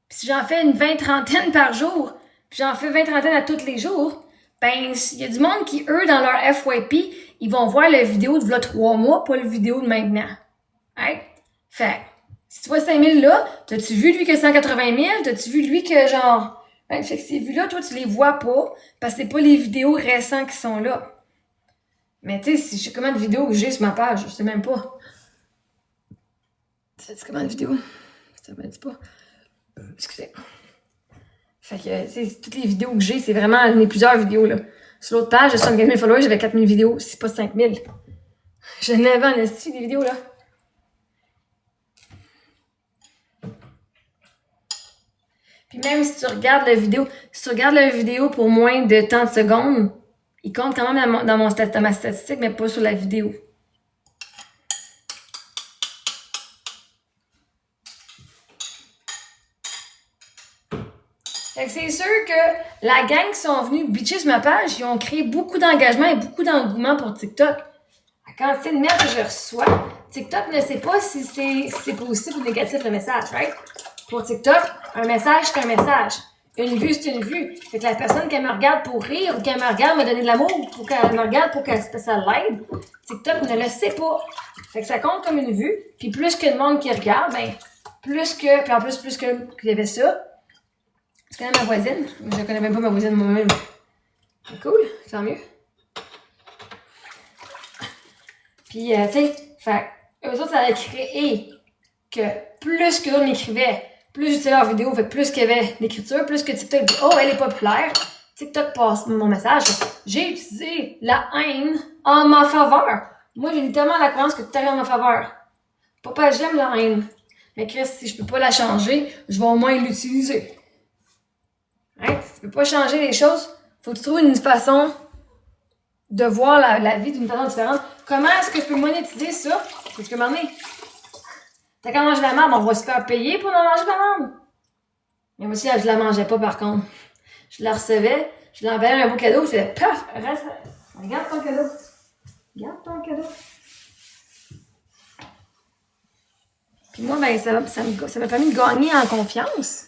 Puis si j'en fais une 20-30 par jour, puis j'en fais 20-30 à tous les jours, ben, il y a du monde qui, eux, dans leur FYP, ils vont voir la vidéo de 3 mois, pas la vidéo de maintenant. Right? Fait, si tu vois 5000 là, t'as-tu vu lui que 180 000? T'as-tu vu lui que genre... Fait que ces vues-là, toi, tu les vois pas, parce que c'est pas les vidéos récentes qui sont là. Mais tu sais, si je sais combien de vidéos que j'ai sur ma page, je sais même pas. Tu sais combien de vidéos? Ça me dit pas. Excusez. Fait que, tu sais, toutes les vidéos que j'ai, c'est vraiment plusieurs vidéos, là. Sur l'autre page, j'ai 75 000 followers, j'avais 4000 vidéos, c'est pas 5000. Je n'avais en esti des vidéos, là. Puis même si tu regardes la vidéo pour moins de 30 secondes, il compte quand même dans ma statistique, mais pas sur la vidéo. Fait que c'est sûr que la gang qui sont venus bitcher sur ma page, ils ont créé beaucoup d'engagement et beaucoup d'engouement pour TikTok. La quantité de merde que je reçois, TikTok ne sait pas si c'est positif ou négatif le message, right? Pour TikTok, un message, c'est un message. Une vue, c'est une vue. Fait que la personne qui me regarde pour rire ou qui me regarde me donner de l'amour ou qu'elle me regarde pour qu'elle ça l'aide, TikTok ne le sait pas. Fait que ça compte comme une vue. Puis plus que de monde qui regarde, ben, plus que... Puis en plus, plus que qu'il y avait ça. Tu connais ma voisine? Je connais même pas ma voisine moi-même. C'est cool, tant mieux. Puis, tu sais, fait eux autres, ça a créé que plus que d'autres m'écrivaient, plus j'utilisais leurs vidéos, fait que plus qu'il y avait d'écriture, plus que TikTok dit « Oh, elle est populaire », TikTok passe mon message. J'ai utilisé la haine en ma faveur. Moi, j'ai tellement la croyance que tout arrive en ma faveur. Pas j'aime la haine. Mais Chris, si je peux pas la changer, je vais au moins l'utiliser. Hein? Si tu peux pas changer les choses, faut que tu trouves une façon de voir la vie d'une façon différente. Comment est-ce que je peux monétiser ça? Parce que, à un moment donné, t'as qu'à manger de la merde, on va se faire payer pour en manger de la merde. Mais moi aussi, je la mangeais pas, par contre. Je la recevais, je l'envoyais un beau cadeau, je faisais paf, reste, regarde ton cadeau. Regarde ton cadeau. Puis moi, ben, ça m'a permis de gagner en confiance.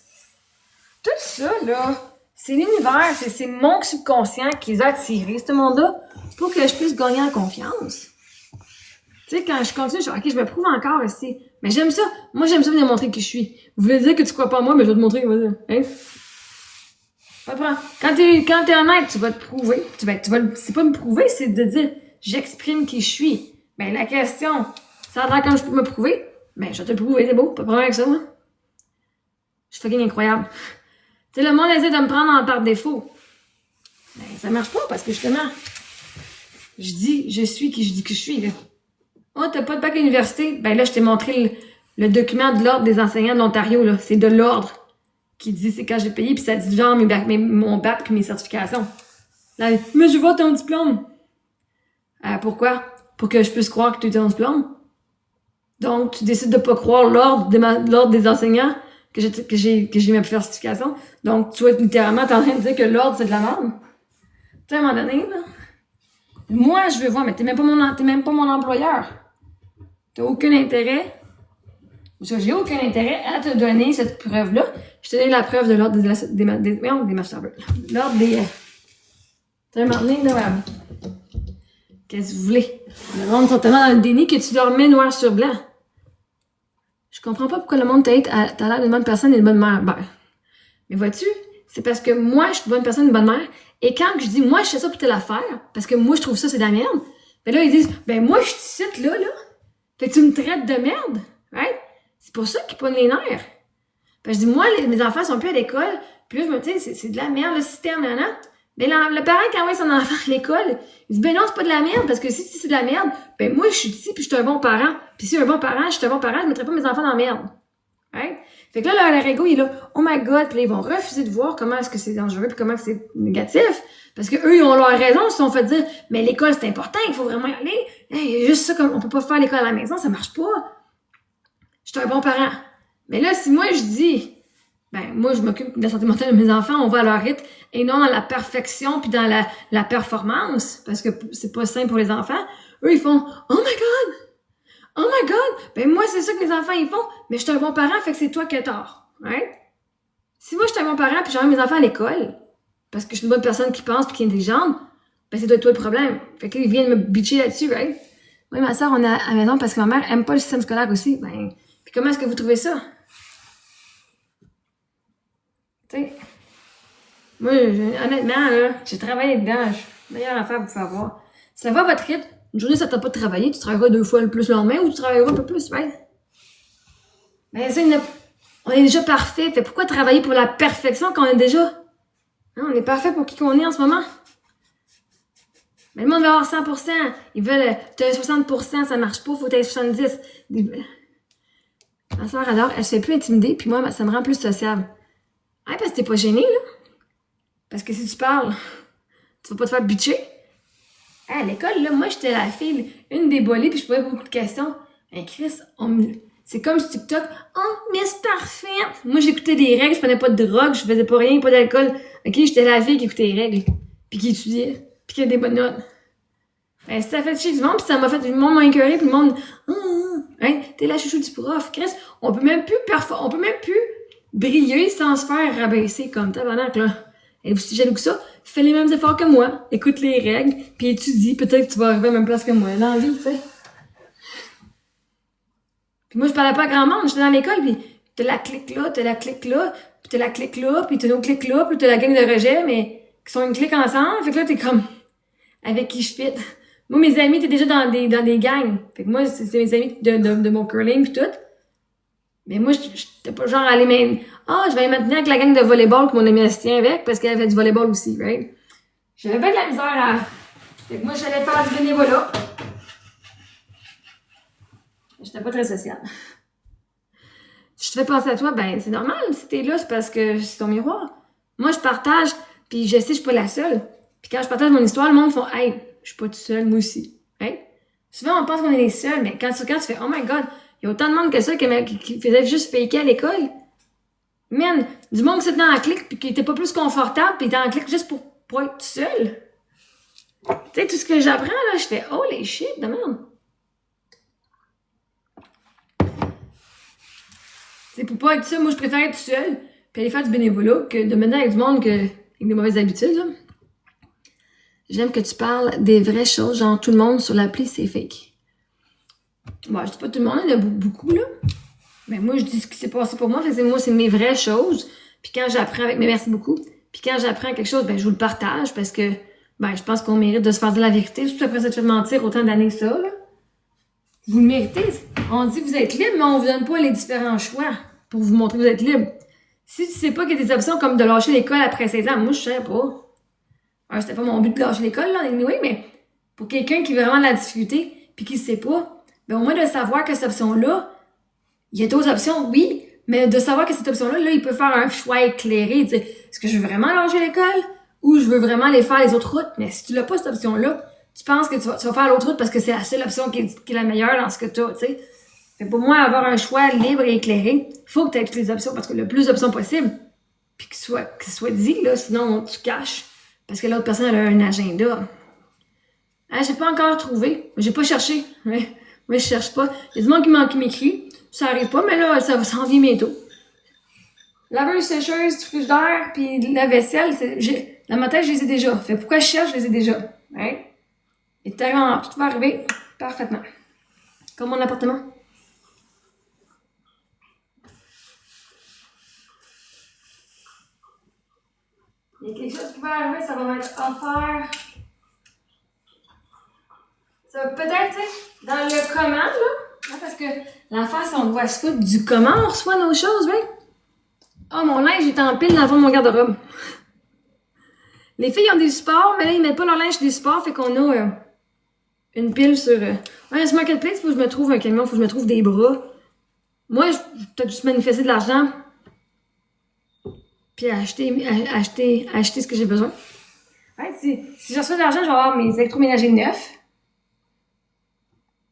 Tout ça, là, c'est l'univers, c'est mon subconscient qui les a attirés, ce monde-là, pour que je puisse gagner en confiance. Tu sais, quand je continue, je dis, OK, je me prouve encore ici. Mais j'aime ça. Moi, j'aime ça venir montrer qui je suis. Vous voulez dire que tu crois pas en moi, mais je vais te montrer. Hein? Pas de problème. Quand t'es honnête, tu vas te prouver. C'est pas me prouver, c'est de dire, j'exprime qui je suis. Ben, la question, ça a l'air comme je peux me prouver. Ben, je vais te le prouver, c'est beau. Pas de problème avec ça, moi. Je suis fucking incroyable. Tu sais, le monde essaie de me prendre par défaut. Ben, ça marche pas parce que justement, je suis qui je dis que je suis, là. Oh, t'as pas de bac à l'université? Ben là, je t'ai montré le document de l'Ordre des enseignants de l'Ontario, là. C'est de l'ordre qui dit c'est quand j'ai payé, puis ça dit genre mon bac puis mes certifications. Là, mais je veux ton diplôme. Pourquoi? Pour que je puisse croire que tu as ton diplôme. Donc, tu décides de pas croire l'Ordre des enseignants que j'ai ma certification. Donc, tu vois, littéralement, t'es en train de dire que l'ordre, c'est de la merde. Tu sais, à un moment donné, là. Moi, je veux voir, mais t'es même pas mon employeur. T'as aucun intérêt. J'ai aucun intérêt à te donner cette preuve-là. Je te donne la preuve de l'ordre des master. L'ordre des... Tu sais, à un moment donné, là, qu'est-ce que vous voulez? Le monde sont tellement dans le déni que tu leur mets noir sur blanc. Je comprends pas pourquoi le monde t'as l'air d'une bonne personne et une bonne mère. Ben, mais vois-tu, c'est parce que moi, je suis une bonne personne, une bonne mère. Et quand je dis, moi, je fais ça pour telle affaire, parce que moi, je trouve ça, c'est de la merde. Ben là, ils disent, ben moi, je te cite là. Fait que tu me traites de merde. Right? C'est pour ça qu'ils prennent les nerfs. Ben, je dis, moi, mes enfants sont plus à l'école. Puis là, je me dis, c'est de la merde, le système, là. Ben, le parent qui envoie son enfant à l'école, il dit, ben non, c'est pas de la merde, parce que si c'est de la merde, ben moi, je suis ici, puis je suis un bon parent. Puis si je suis un bon parent, je mettrais pas mes enfants dans la merde. Right? Fait que là, leur ego, il est là, oh my god, puis là, ils vont refuser de voir comment est-ce que c'est dangereux, puis comment c'est négatif. Parce que eux, ils ont leur raison, ils se sont fait dire, mais l'école, c'est important, il faut vraiment y aller. Hey, juste ça, comme on peut pas faire l'école à la maison, ça marche pas. Je suis un bon parent. Mais là, si moi, je dis, ben, moi, je m'occupe de la santé mentale de mes enfants, on va à leur rythme, et non dans la perfection puis dans la performance, parce que c'est pas simple pour les enfants. Eux, ils font, oh my god! Oh my god! Ben, moi, c'est ça que mes enfants, ils font, mais je suis un bon parent, fait que c'est toi qui as tort. Right? Si moi, je suis un bon parent puis j'emmène mes enfants à l'école, parce que je suis une bonne personne qui pense puis qui est intelligente, ben, c'est toi le problème. Fait qu'ils viennent me bitcher là-dessus, right? Oui, ma soeur, on est à la maison parce que ma mère aime pas le système scolaire aussi. Ben, puis comment est-ce que vous trouvez ça? Tu sais, moi, honnêtement, là, j'ai travaillé dedans. Je suis meilleure affaire pour faire voir. Ça va votre rythme. Une journée, ça t'a pas de travailler. Tu travailleras 2 fois le plus le lendemain ou tu travailleras un peu plus, ouais. Mais ça, on est déjà parfait. Fait pourquoi travailler pour la perfection quand on est déjà... Hein, on est parfait pour qui qu'on est en ce moment. Mais le monde veut avoir 100%. Ils veulent... T'as 60%, ça marche pas. Faut que t'aies 70%. Ma soeur, alors, elle se fait plus intimider. Puis moi, ça me rend plus sociable. Ah, parce que t'es pas gêné, là. Parce que si tu parles, tu vas pas te faire bitcher. À l'école, là, moi, j'étais la fille, une des bolées, puis je posais beaucoup de questions. Hey, Chris, c'est comme sur TikTok. Oh, Miss Parfaite! Moi, j'écoutais des règles, je prenais pas de drogue, je faisais pas rien, pas d'alcool. Ok, j'étais la fille qui écoutait les règles. Puis qui étudiait. Puis qui a des bonnes notes. Ben, ça fait chier du monde, puis ça m'a fait, le monde m'a écœuré, puis le monde, hein, t'es la chouchou du prof. Chris, on peut même plus briller sans se faire rabaisser comme tabarnak, là. Et si jaloux que ça, fais les mêmes efforts que moi, écoute les règles, puis étudie, peut-être que tu vas arriver à la même place que moi, dans la vie, tu sais. Puis moi, je parlais pas à grand monde, j'étais dans l'école, puis t'as la clique là, t'as la clique là, puis t'as la clique là, puis t'as une autre clique là, puis t'as la gang de rejet, mais qui sont une clique ensemble, fait que là, t'es comme, avec qui je fit. Moi, mes amis étaient déjà dans des gangs. Fait que moi, c'est mes amis de mon curling pis tout. Mais moi, j'étais pas genre aller même, je vais aller maintenir avec la gang de volleyball que mon ami se tient avec, parce qu'elle fait du volleyball aussi, right? J'avais pas de la misère à... Fait que moi, j'allais faire du bénévolat. J'étais pas très sociale. Si je te fais penser à toi, ben, c'est normal. Si t'es là, c'est parce que c'est ton miroir. Moi, je partage, puis je sais que je suis pas la seule. Puis quand je partage mon histoire, le monde font, hey, je suis pas toute seule, moi aussi. Hein? Souvent, on pense qu'on est les seuls, mais quand tu fais, oh my god, il y a autant de monde que ça qui faisait juste faker à l'école. Man, du monde qui s'était dans la clique pis qui était pas plus confortable pis était en clique juste pour être tout seul. Tu sais, tout ce que j'apprends, là, je fais, oh les shit, de merde. C'est pour pas être seul, moi, je préfère être tout seul pis aller faire du bénévolat que de mener avec du monde avec des mauvaises habitudes, là. J'aime que tu parles des vraies choses, genre tout le monde sur l'appli, c'est fake. Bon, je dis pas tout le monde, il y en a beaucoup, là. Mais moi, je dis ce qui s'est passé pour moi. Moi, c'est mes vraies choses. Puis quand j'apprends avec... Mais merci beaucoup. Puis quand j'apprends quelque chose, ben je vous le partage parce que ben je pense qu'on mérite de se faire dire la vérité. Surtout après ça te fait mentir autant d'années que ça, là. Vous le méritez. On dit que vous êtes libre, mais on vous donne pas les différents choix pour vous montrer que vous êtes libre. Si tu sais pas qu'il y a des options comme de lâcher l'école après 16 ans, moi, je sais pas. C'était pas mon but de lâcher l'école, là, anyway, mais pour quelqu'un qui a vraiment de la difficulté puis qui sait pas, ben au moins de savoir que cette option-là, il y a d'autres options, oui, mais de savoir que cette option-là, là, il peut faire un choix éclairé. Tu sais, est-ce que je veux vraiment lâcher l'école ou je veux vraiment aller faire les autres routes? Mais si tu l'as pas, cette option-là, tu penses que tu vas faire l'autre route parce que c'est la seule option qui est la meilleure dans ce que tu as, tu sais. Fait pour moi, avoir un choix libre et éclairé, il faut que tu aies toutes les options parce que le plus d'options possible, puis que ce soit dit, là, sinon tu caches. Parce que l'autre personne, elle a un agenda. Ah, j'ai pas encore trouvé. J'ai pas cherché. Ouais. Moi, je cherche pas. Il y a du monde qui m'écrit. Ça arrive pas, mais là, ça s'en vient bientôt. Laveuse, sécheuse, du frigidaire, puis la vaisselle, dans ma tête, je les ai déjà. Fait pourquoi je cherche, je les ai déjà. Ouais. Et tout va arriver parfaitement. Comme mon appartement. Il y a quelque chose qui va arriver, ça va être offert. Ça va peut-être, tu sais, dans le comment, là. Parce que l'enfant, si on doit se foutre du comment on reçoit nos choses, oui. Oh, mon linge est en pile dans le fond de mon garde-robe. Les filles ont des supports, mais là, ils mettent pas leur linge sur des supports, fait qu'on a une pile sur... Ouais, ce marketplace, faut que je me trouve un camion, faut que je me trouve des bras. Moi, je vais peut-être juste manifester de l'argent, puis acheter ce que j'ai besoin. Ouais, si je reçois de l'argent, je vais avoir mes électroménagers neufs.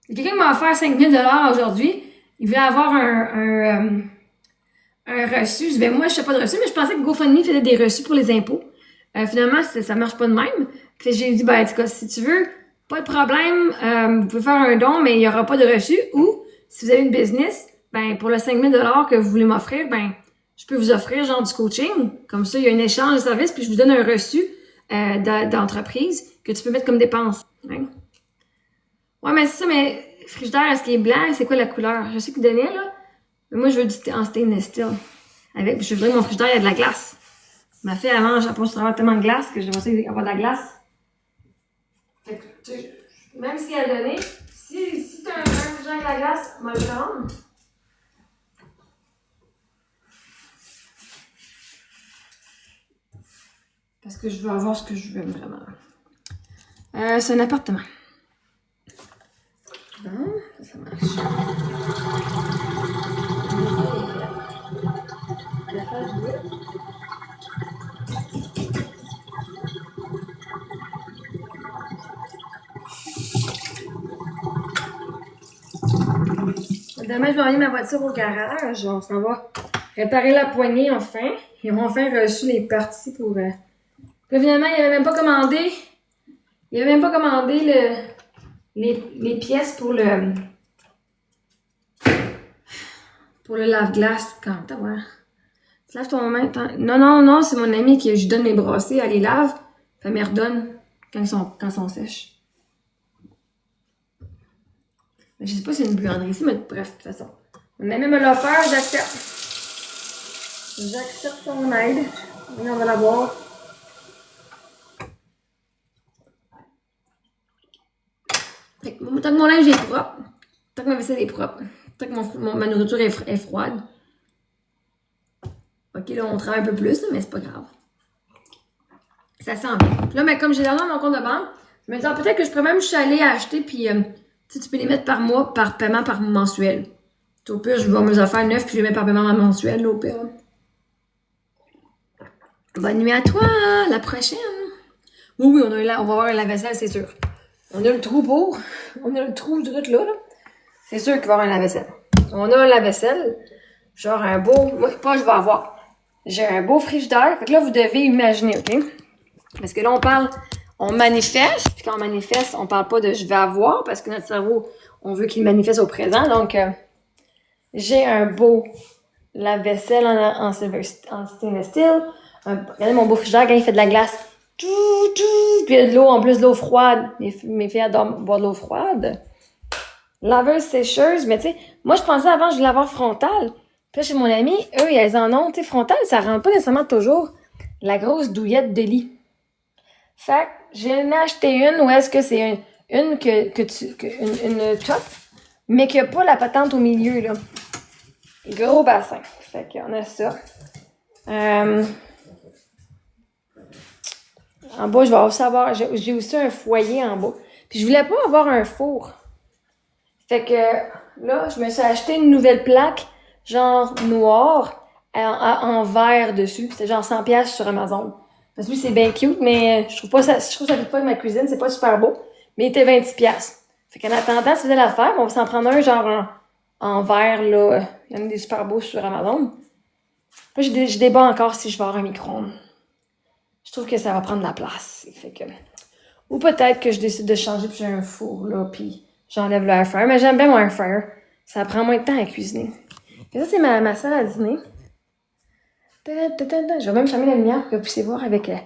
Quelqu'un m'a offert 5 000 $ aujourd'hui. Il voulait avoir un reçu. Je dis, ben moi, je sais pas de reçu, mais je pensais que GoFundMe faisait des reçus pour les impôts. Finalement, ça marche pas de même. Fait j'ai dit, ben, en tout cas, si tu veux, pas de problème, vous pouvez faire un don, mais il y aura pas de reçu. Ou, si vous avez une business, ben, pour le 5 000 $ que vous voulez m'offrir, ben, je peux vous offrir genre du coaching. Comme ça, il y a un échange de services, puis je vous donne un reçu d'entreprise que tu peux mettre comme dépense. Hein? Ouais, mais c'est ça, mais frigidaire, est-ce qu'il est blanc? C'est quoi la couleur? Je sais qu'il donnait, là. Mais moi, je veux en stainless steel. Je voudrais que mon frigidaire, il y a de la glace. Ma fille, elle mange, elle pense avoir tellement de glace que j'aimerais ça avoir de la glace. Fait que, même si elle a donné, si t'as un frigidaire avec de la glace, moi, je vais le rendre. Parce que je veux avoir ce que je veux, vraiment. C'est un appartement. Bon, ça marche. La phase bleue. Demain, je vais envoyer ma voiture au garage. On s'en va réparer la poignée enfin. Ils vont enfin reçu les parties pour... Là, finalement, il avait même pas commandé... Il avait même pas commandé les pièces pour le lave-glace. Quand t'as voir. Tu laves ton main. Non, c'est mon amie qui je donne mes brassées, elle les lave, puis elle me redonne quand ils sont sèches. Mais je sais pas si c'est une buanderie ici, mais bref, de toute façon. Mon ami me l'a offert, j'accepte. J'accepte son aide. On va la boire. Fait que, tant que mon linge est propre, tant que ma vaisselle est propre, tant que ma nourriture est froide. Ok, là, on travaille un peu plus, mais c'est pas grave. Ça sent bien. Puis là, mais comme j'ai l'argent dans mon compte de banque, je me dis, peut-être que je pourrais même juste aller acheter, puis tu peux les mettre par mois, par paiement, par mensuel. Au pire, je vais voir mes affaires neuves, puis je les mets par paiement mensuel, là, au pire. Bonne nuit à toi, la prochaine. Oui, on va avoir un lave-vaisselle, c'est sûr. On a le trou pour. On a le trou direct là. C'est sûr qu'il va y avoir un lave-vaisselle. On a un lave-vaisselle. Genre un beau. Moi, pas je vais avoir. J'ai un beau frigidaire. Fait que là, vous devez imaginer, OK? Parce que là, on manifeste. Puis quand on manifeste, on parle pas de je vais avoir. Parce que notre cerveau, on veut qu'il manifeste au présent. Donc, j'ai un beau lave-vaisselle en stainless steel. Regardez mon beau frigidaire quand il fait de la glace. Puis il y a de l'eau, en plus de l'eau froide. Mes filles adorent boire de l'eau froide. Laveuse sécheuse, mais tu sais, moi je pensais avant je voulais l'avoir frontale. Puis là, chez mon ami, eux, elles en ont, tu sais, frontale, ça rend pas nécessairement toujours la grosse douillette de lit. Fait que j'en ai acheté une où est-ce que c'est une top, mais qui a pas la patente au milieu, là. Gros bassin. Fait qu'on a ça. En bas, je vais aussi avoir, j'ai aussi un foyer en bas. Puis je voulais pas avoir un four. Fait que là, je me suis acheté une nouvelle plaque, genre noire, en verre dessus. C'était genre 100$ sur Amazon. Parce que lui, c'est bien cute, mais je trouve que ça fit pas avec ma cuisine, c'est pas super beau. Mais il était 20$. Fait qu'en attendant, ça faisait l'affaire, on va s'en prendre un genre en verre, là. Il y en a des super beaux sur Amazon. Là, je débat encore si je vais avoir un micro-ondes. Je trouve que ça va prendre de la place. Fait que... Ou peut-être que je décide de changer puis j'ai un four, là, puis j'enlève le air fryer. Mais j'aime bien mon air fryer. Ça prend moins de temps à cuisiner. Et ça, c'est ma salle à dîner. Je vais même fermer la lumière pour que vous puissiez voir avec la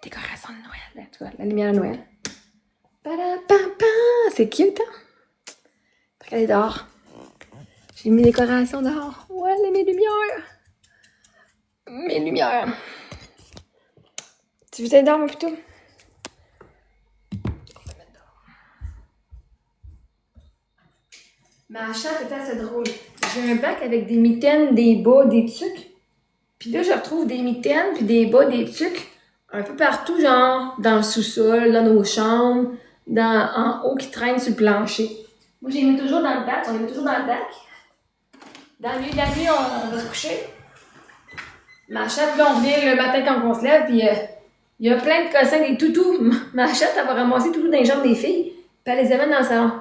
décoration de Noël. Là, tu vois, la lumière de Noël. C'est cute, hein? Regardez dehors. J'ai mis des décorations dehors. Ouais, mes lumières. Mes lumières. Tu veux aller dehors, moi, plutôt? Ma chatte était assez drôle. J'ai un bac avec des mitaines, des bas, des tucs. Puis là, je retrouve des mitaines, puis des bas, des tucs, un peu partout, genre dans le sous-sol, dans nos chambres, en haut qui traînent sur le plancher. Moi, j'ai mis toujours dans le bac. On les met toujours dans le bac. Dans le milieu de la nuit, on va se coucher. Ma chatte, là, on revient le matin quand on se lève, puis il y a plein de cossins, des toutous. Ma chatte, elle va ramasser tout dans les jambes des filles, puis elle les amène dans le salon.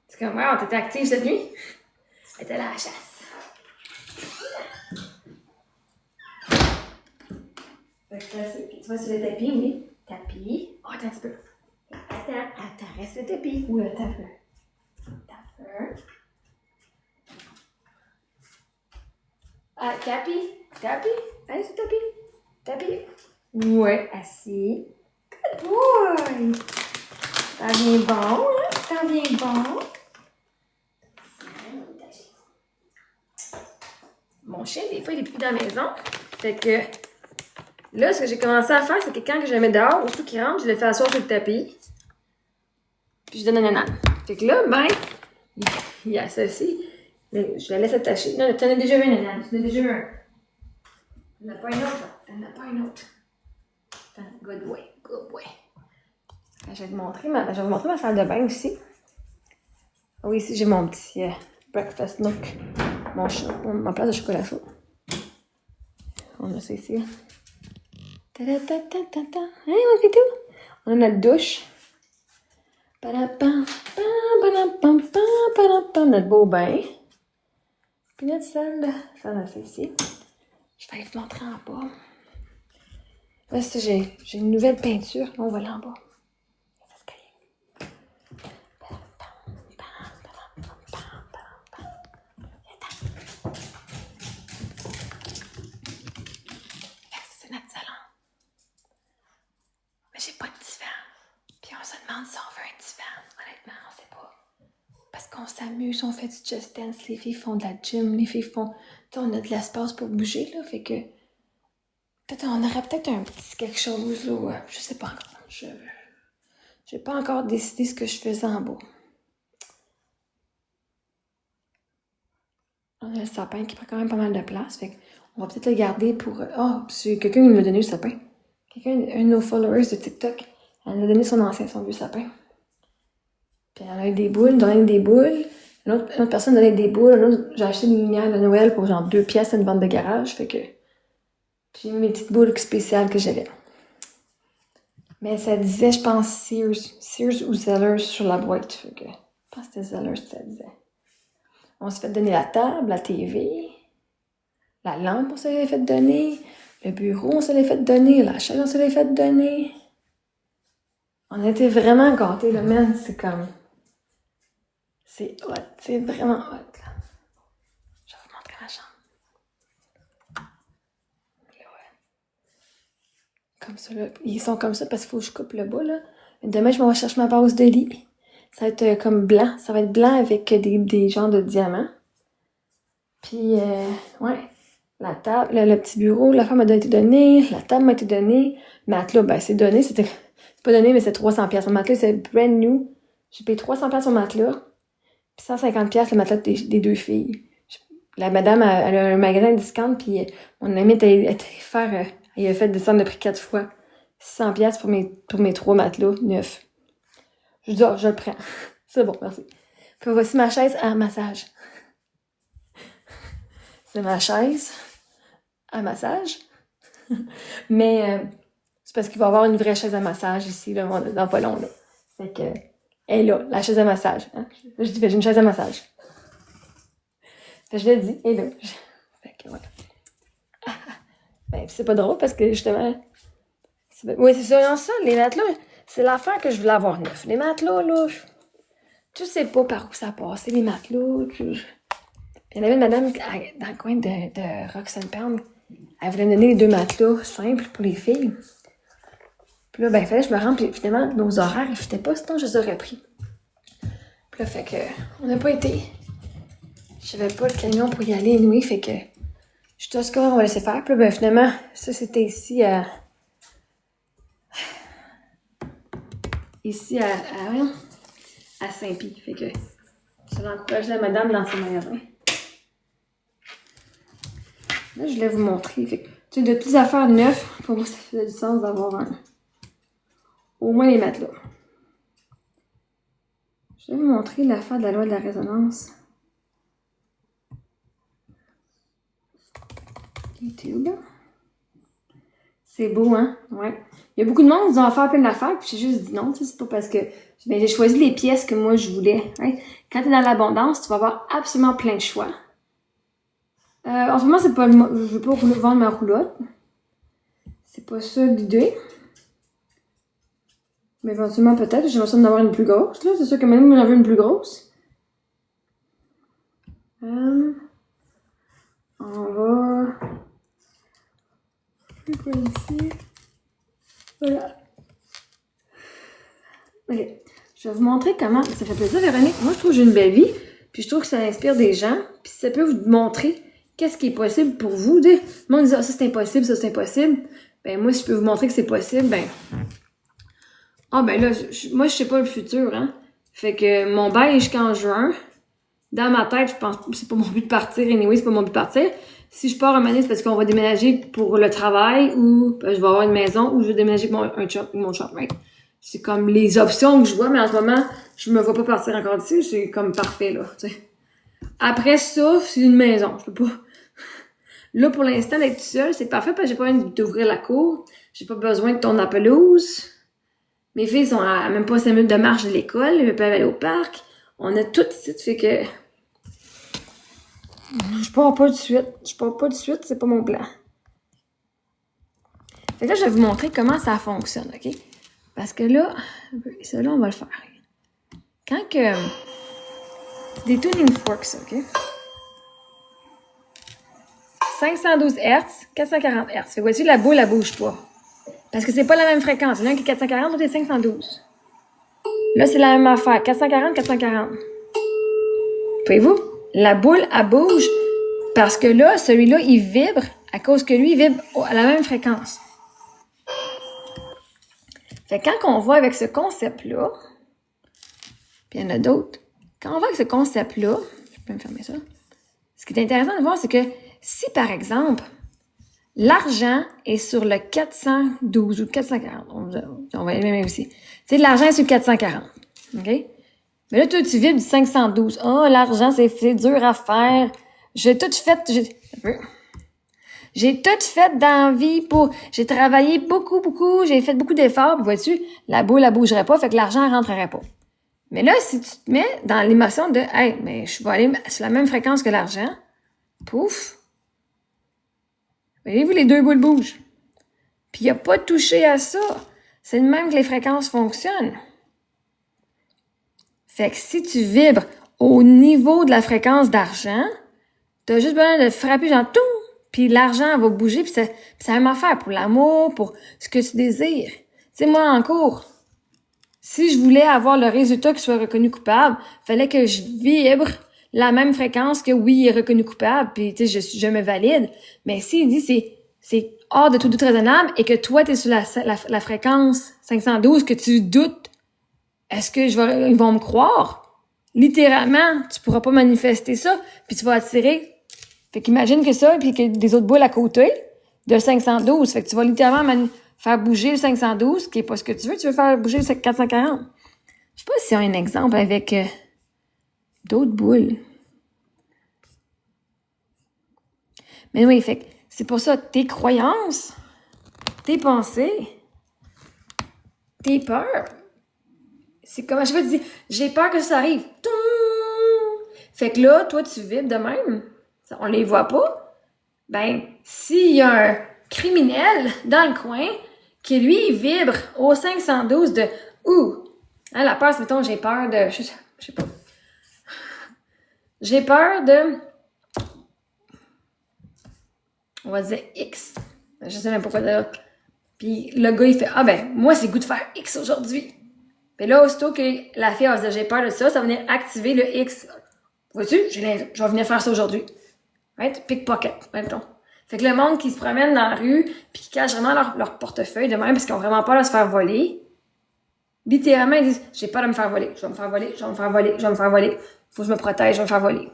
C'est comme, wow, t'étais active cette nuit? Elle était là à la chasse. Fait que tu vas sur le tapis, oui. Tapis. Oh, attends un petit peu. Attends, reste le tapis. Oui, attends un peu. Ah, tapis. Allez sur le tapis. Ouais, assis. Good boy. T'en viens bon, hein? T'en viens bon. Mon chien, des fois, il est plus dans la maison. Fait que là, ce que j'ai commencé à faire, c'est que quand je le mets dehors, aussitôt qu'il rentre, je le fais asseoir sur le tapis. Puis je donne un nanan. Fait que là, ben, il y a ça aussi. Je la laisse attacher. Non, tu en as déjà eu un nanan. Tu en as déjà eu un. Tu n'en as pas un autre. Attends, good boy. Je vais te montrer ma salle de bain aussi. Ah oui, ici, j'ai mon petit breakfast nook. Ma place de chocolat chaud. On a ça ici. Hey, mon pitou! On a notre douche. Notre beau bain. Puis notre salle. Ça, on a ça ici. Je vais aller te montrer en bas. Là, j'ai une nouvelle peinture. On va aller en bas. demande si on veut un divan. Honnêtement, on sait pas. Parce qu'on s'amuse, on fait du just dance, les filles font de la gym, les filles font... Tu sais, on a de l'espace pour bouger, là, fait que... Peut-être, on aurait peut-être un petit quelque chose, là, ouais, je sais pas encore. J'ai pas encore décidé ce que je faisais en bas. On a le sapin qui prend quand même pas mal de place, fait qu'on va peut-être le garder pour... c'est quelqu'un qui me l'a donné, le sapin. Un de nos followers de TikTok, elle nous a donné son vieux sapin. Puis elle a eu des boules, donné des boules. Une autre personne donnait des boules. J'ai acheté des lumières de Noël pour genre 2 pièces à une vente de garage. Fait que j'ai mis mes petites boules spéciales que j'avais. Mais ça disait, je pense, Sears ou Zellers sur la boîte. Fait que je pense que c'était Zellers que ça disait. On s'est fait donner la table, la TV, la lampe, on s'est les fait donner, le bureau, on s'est les fait donner, la chaise, on s'est les fait donner. On a été vraiment gâtés, là, man. C'est comme... C'est hot. C'est vraiment hot, là. Je vais vous montrer ma chambre. Là, ouais. Comme ça, là. Ils sont comme ça parce qu'il faut que je coupe le bas, là. Demain, je m'en vais chercher ma base de lit. Ça va être comme blanc. Ça va être blanc avec des genres de diamants. Puis, ouais. La table, le petit bureau, la femme m'a été donnée. La table m'a été donnée. Le matelas, ben, c'est donné. C'est pas donné, mais c'est 300$. Mon matelas, c'est brand new. J'ai payé 300$ au matelas. Puis 150$ le matelas des 2 filles. La madame, elle a un magasin de discount, puis mon amie était faire... elle a fait descendre le prix 4 fois. 600$ pour mes 3 matelas neufs. Je dis, je le prends. C'est bon, merci. Puis voici ma chaise à massage. C'est ma chaise à massage. Mais c'est parce qu'il va y avoir une vraie chaise à massage ici, là, dans pas long, là. Fait que, elle est là, la chaise à massage. Hein? Là, je dis, j'ai une chaise à massage. Fait que je l'ai dit, elle est là. Fait que, voilà. Ben, c'est pas drôle parce que, justement... Oui, c'est ça, non, ça, les matelas, c'est l'affaire que je voulais avoir neuf. Les matelas, là, tu sais pas par où ça passe, les matelas. Il y en avait une madame dans le coin de Roxanne Pound. Elle voulait me donner les 2 matelas simples pour les filles. Puis là, ben, il fallait que je me rende, puis finalement, nos horaires, ils fitaient pas, sinon je les aurais pris. Puis là, fait que, on n'a pas été. J'avais pas le camion pour y aller, anyway, fait que, je suis on va laisser faire. Puis là, ben, finalement, ça, c'était ici à Saint-Pie. Fait que, ça va encourager la madame dans son magasin. Là, je voulais vous montrer. Fait que, tu sais, de toutes les affaires neuves, pour moi, ça faisait du sens d'avoir au moins les matelas. Je vais vous montrer l'affaire de la loi de la résonance. YouTube. C'est beau, hein? Ouais. Il y a beaucoup de monde qui ont faire plein d'affaires, puis j'ai juste dit non, tu sais, c'est pas parce que... Ben, j'ai choisi les pièces que moi, je voulais. Hein? Quand t'es dans l'abondance, tu vas avoir absolument plein de choix. En ce moment, c'est pas... Je veux pas vendre ma roulotte. C'est pas ça l'idée. Mais éventuellement, peut-être. J'ai l'impression d'en avoir une plus grosse, là. C'est sûr que même j'en veux une plus grosse. On va... Quoi ici? Voilà. Ok. Je vais vous montrer comment... Ça fait plaisir, Véronique. Moi, je trouve que j'ai une belle vie. Puis je trouve que ça inspire des gens. Puis ça peut vous montrer qu'est-ce qui est possible pour vous. Le monde dit, ça c'est impossible, ça c'est impossible. Ben moi, si je peux vous montrer que c'est possible, ben... ben là, moi, je sais pas le futur, hein. Fait que mon bail est jusqu'en juin. Dans ma tête, je pense que c'est pas mon but de partir. Anyway, c'est pas mon but de partir. Si je pars un moment, c'est parce qu'on va déménager pour le travail ou ben, je vais avoir une maison ou je vais déménager avec mon chum, right? C'est comme les options que je vois, mais en ce moment, je me vois pas partir encore d'ici. C'est comme parfait, là, tu sais. Après ça, c'est une maison. Je peux pas... Là, pour l'instant, d'être seule, c'est parfait parce que j'ai pas besoin d'ouvrir la cour. J'ai pas besoin de tourner la pelouse. Mes filles sont à même pas 5 minutes de marche de l'école. Elles peuvent aller au parc. On a tout ici, fait que... Je pars pas de suite. C'est pas mon plan. Fait que là, je vais vous montrer comment ça fonctionne, OK? Parce que là, ça là, on va le faire. Quand que... C'est des tuning forks, OK? 512 Hz, 440 Hz. Fait que voici, la boule, elle bouge pas. Parce que c'est pas la même fréquence. L'un qui est 440, l'autre est 512. Là, c'est la même affaire. 440, 440. Voyez-vous? La boule, elle bouge parce que là, celui-là, il vibre à cause que lui, il vibre à la même fréquence. Fait que quand on va avec ce concept-là, puis il y en a d'autres, quand on va avec ce concept-là, je peux me fermer ça, ce qui est intéressant de voir, c'est que si, par exemple, l'argent est sur le 412 ou 440, on va y aller même aussi. Tu sais, l'argent est sur le 440, OK? Mais là, toi, tu vibres du 512. Ah, oh, l'argent, c'est dur à faire. J'ai tout fait dans la vie j'ai travaillé beaucoup, j'ai fait beaucoup d'efforts, puis vois-tu, la boule, elle bougerait pas, fait que l'argent, elle rentrerait pas. Mais là, si tu te mets dans l'émotion de, hey, mais je vais aller sur la même fréquence que l'argent, pouf. Voyez-vous, les deux boules bougent. Puis il n'y a pas de toucher à ça. C'est de même que les fréquences fonctionnent. Fait que si tu vibres au niveau de la fréquence d'argent, t'as juste besoin de frapper genre tout, puis l'argent va bouger, puis c'est la même affaire pour l'amour, pour ce que tu désires. Tu sais, moi, en cours, si je voulais avoir le résultat qui soit reconnu coupable, fallait que je vibre la même fréquence que oui, il est reconnu coupable, puis tu sais, je me valide. Mais s'il dit c'est hors de tout doute raisonnable et que toi, t'es sur la fréquence 512, que tu doutes, est-ce que ils vont me croire? Littéralement, tu pourras pas manifester ça, puis tu vas attirer. Fait qu'imagine que ça, puis que des autres boules à côté de 512. Fait que tu vas littéralement faire bouger le 512, qui est pas ce que tu veux faire bouger le 440. Je sais pas s'il y a un exemple avec d'autres boules. Mais oui, fait que c'est pour ça, tes croyances, tes pensées, tes peurs, c'est comme à chaque fois tu dis, j'ai peur que ça arrive. Fait que là, toi, tu vibres de même. On les voit pas. Ben, s'il y a un criminel dans le coin qui, lui, vibre au 512 de « Ouh! Hein, la peur, c'est, mettons, j'ai peur de... Je sais pas. J'ai peur de... On va dire X. Je sais même pas quoi dire. Puis le gars, il fait « Ah ben, moi, c'est le goût de faire X aujourd'hui. » Puis là, aussitôt que la fille va se dire « J'ai peur de ça », ça va venir activer le X. Vois-tu? Je vais venir faire ça aujourd'hui. Right? Pickpocket, mettons. Fait que le monde qui se promène dans la rue puis qui cache vraiment leur portefeuille de même parce qu'ils ont vraiment peur de se faire voler, littéralement, ils disent « J'ai peur de me faire voler. Je vais me faire voler. Je vais me faire voler. Je vais me faire voler. Faut que je me protège. Je vais me faire voler. »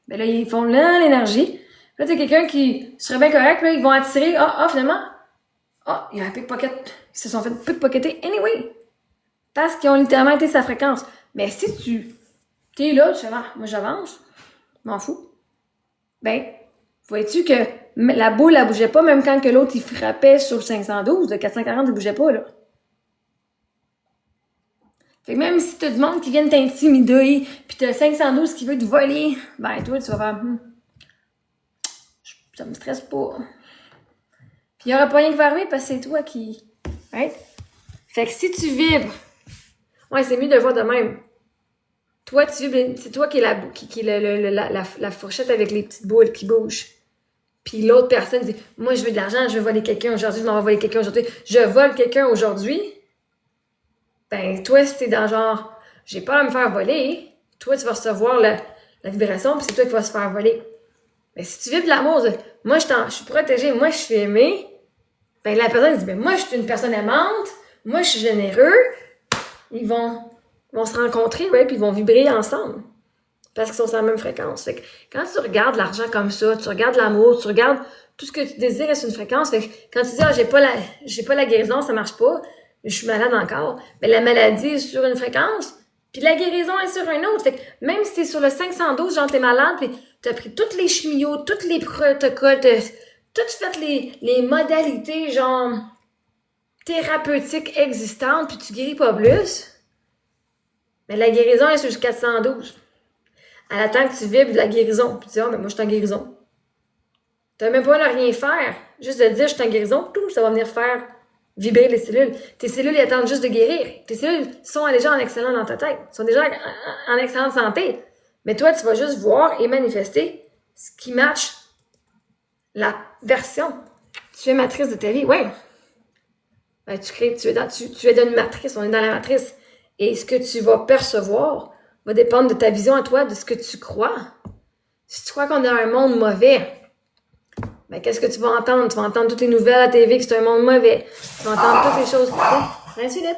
Ben là, ils font là l'énergie. Là, t'as quelqu'un qui serait bien correct. Là, ils vont attirer. Finalement. Il y a un pickpocket. Ils se sont fait pickpocketer anyway. Parce qu'ils ont littéralement été sa fréquence. Mais si tu t'es là, tu fais « Moi, j'avance. M'en fous. » Ben, vois-tu que la boule, elle bougeait pas, même quand que l'autre, il frappait sur le 512, le 440, il bougeait pas, là. Fait que même si t'as du monde qui vient t'intimider, pis t'as le 512 qui veut te voler, ben, toi, tu vas faire, ça me stresse pas. Pis il y aura pas rien qui va arriver parce que c'est toi qui, right? Fait que si tu vibres, ouais, c'est mieux de le voir de même. Toi, tu vibres, c'est toi qui est la fourchette avec les petites boules qui bougent. Puis l'autre personne dit, moi, je veux de l'argent, je veux voler quelqu'un aujourd'hui, je m'en vais voler quelqu'un aujourd'hui. Je vole quelqu'un aujourd'hui. Ben, toi, si t'es dans genre, j'ai peur de me faire voler, toi, tu vas recevoir la vibration, puis c'est toi qui vas se faire voler. Mais si tu vibres de l'amour, moi, je suis protégée, moi, je suis aimée, ben, la personne dit, ben, moi, je suis une personne aimante, moi, je suis généreux. Ils vont se rencontrer, ouais, puis ils vont vibrer ensemble. Parce qu'ils sont sur la même fréquence. Fait que quand tu regardes l'argent comme ça, tu regardes l'amour, tu regardes tout ce que tu désires sur une fréquence. Fait que quand tu dis, j'ai pas la guérison, ça marche pas, je suis malade encore. Mais la maladie est sur une fréquence, puis la guérison est sur une autre. Fait que même si t'es sur le 512, genre t'es malade, puis t'as pris toutes les chimios, tous les protocoles, t'as toutes fait les modalités, genre, thérapeutiques existantes, puis tu guéris pas plus, mais la guérison est sur le 412. Elle attend que tu vibres de la guérison. Puis tu dis, mais moi, je suis en guérison. Tu n'as même pas à rien faire. Juste de dire, je suis en guérison, tout, ça va venir faire vibrer les cellules. Tes cellules, elles attendent juste de guérir. Tes cellules sont déjà en excellent dans ta tête. Sont déjà en excellente santé. Mais toi, tu vas juste voir et manifester ce qui match la version. Tu es matrice de ta vie. Ouais. Ben, tu es dans une matrice. On est dans la matrice. Et ce que tu vas percevoir va dépendre de ta vision à toi, de ce que tu crois. Si tu crois qu'on a un monde mauvais, ben qu'est-ce que tu vas entendre? Tu vas entendre toutes les nouvelles à la TV que c'est un monde mauvais. Tu vas entendre toutes les choses. Philippe.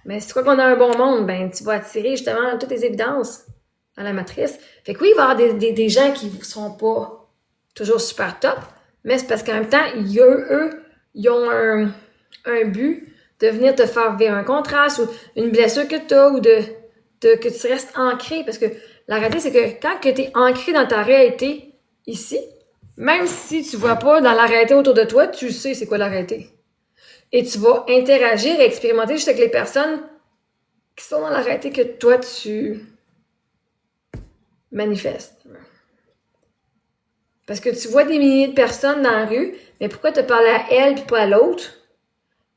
Mais si tu crois qu'on a un bon monde, ben tu vas attirer justement toutes les évidences dans la matrice. Fait que oui, il va y avoir des gens qui ne seront pas toujours super top, mais c'est parce qu'en même temps, eux, ils ont un but de venir te faire vivre un contraste ou une blessure que tu as ou que tu restes ancré. Parce que la réalité, c'est que quand tu es ancré dans ta réalité ici, même si tu ne vois pas dans la réalité autour de toi, tu sais c'est quoi la réalité. Et tu vas interagir et expérimenter juste avec les personnes qui sont dans la réalité que toi, tu manifestes. Parce que tu vois des milliers de personnes dans la rue, mais pourquoi te parler à elle et pas à l'autre?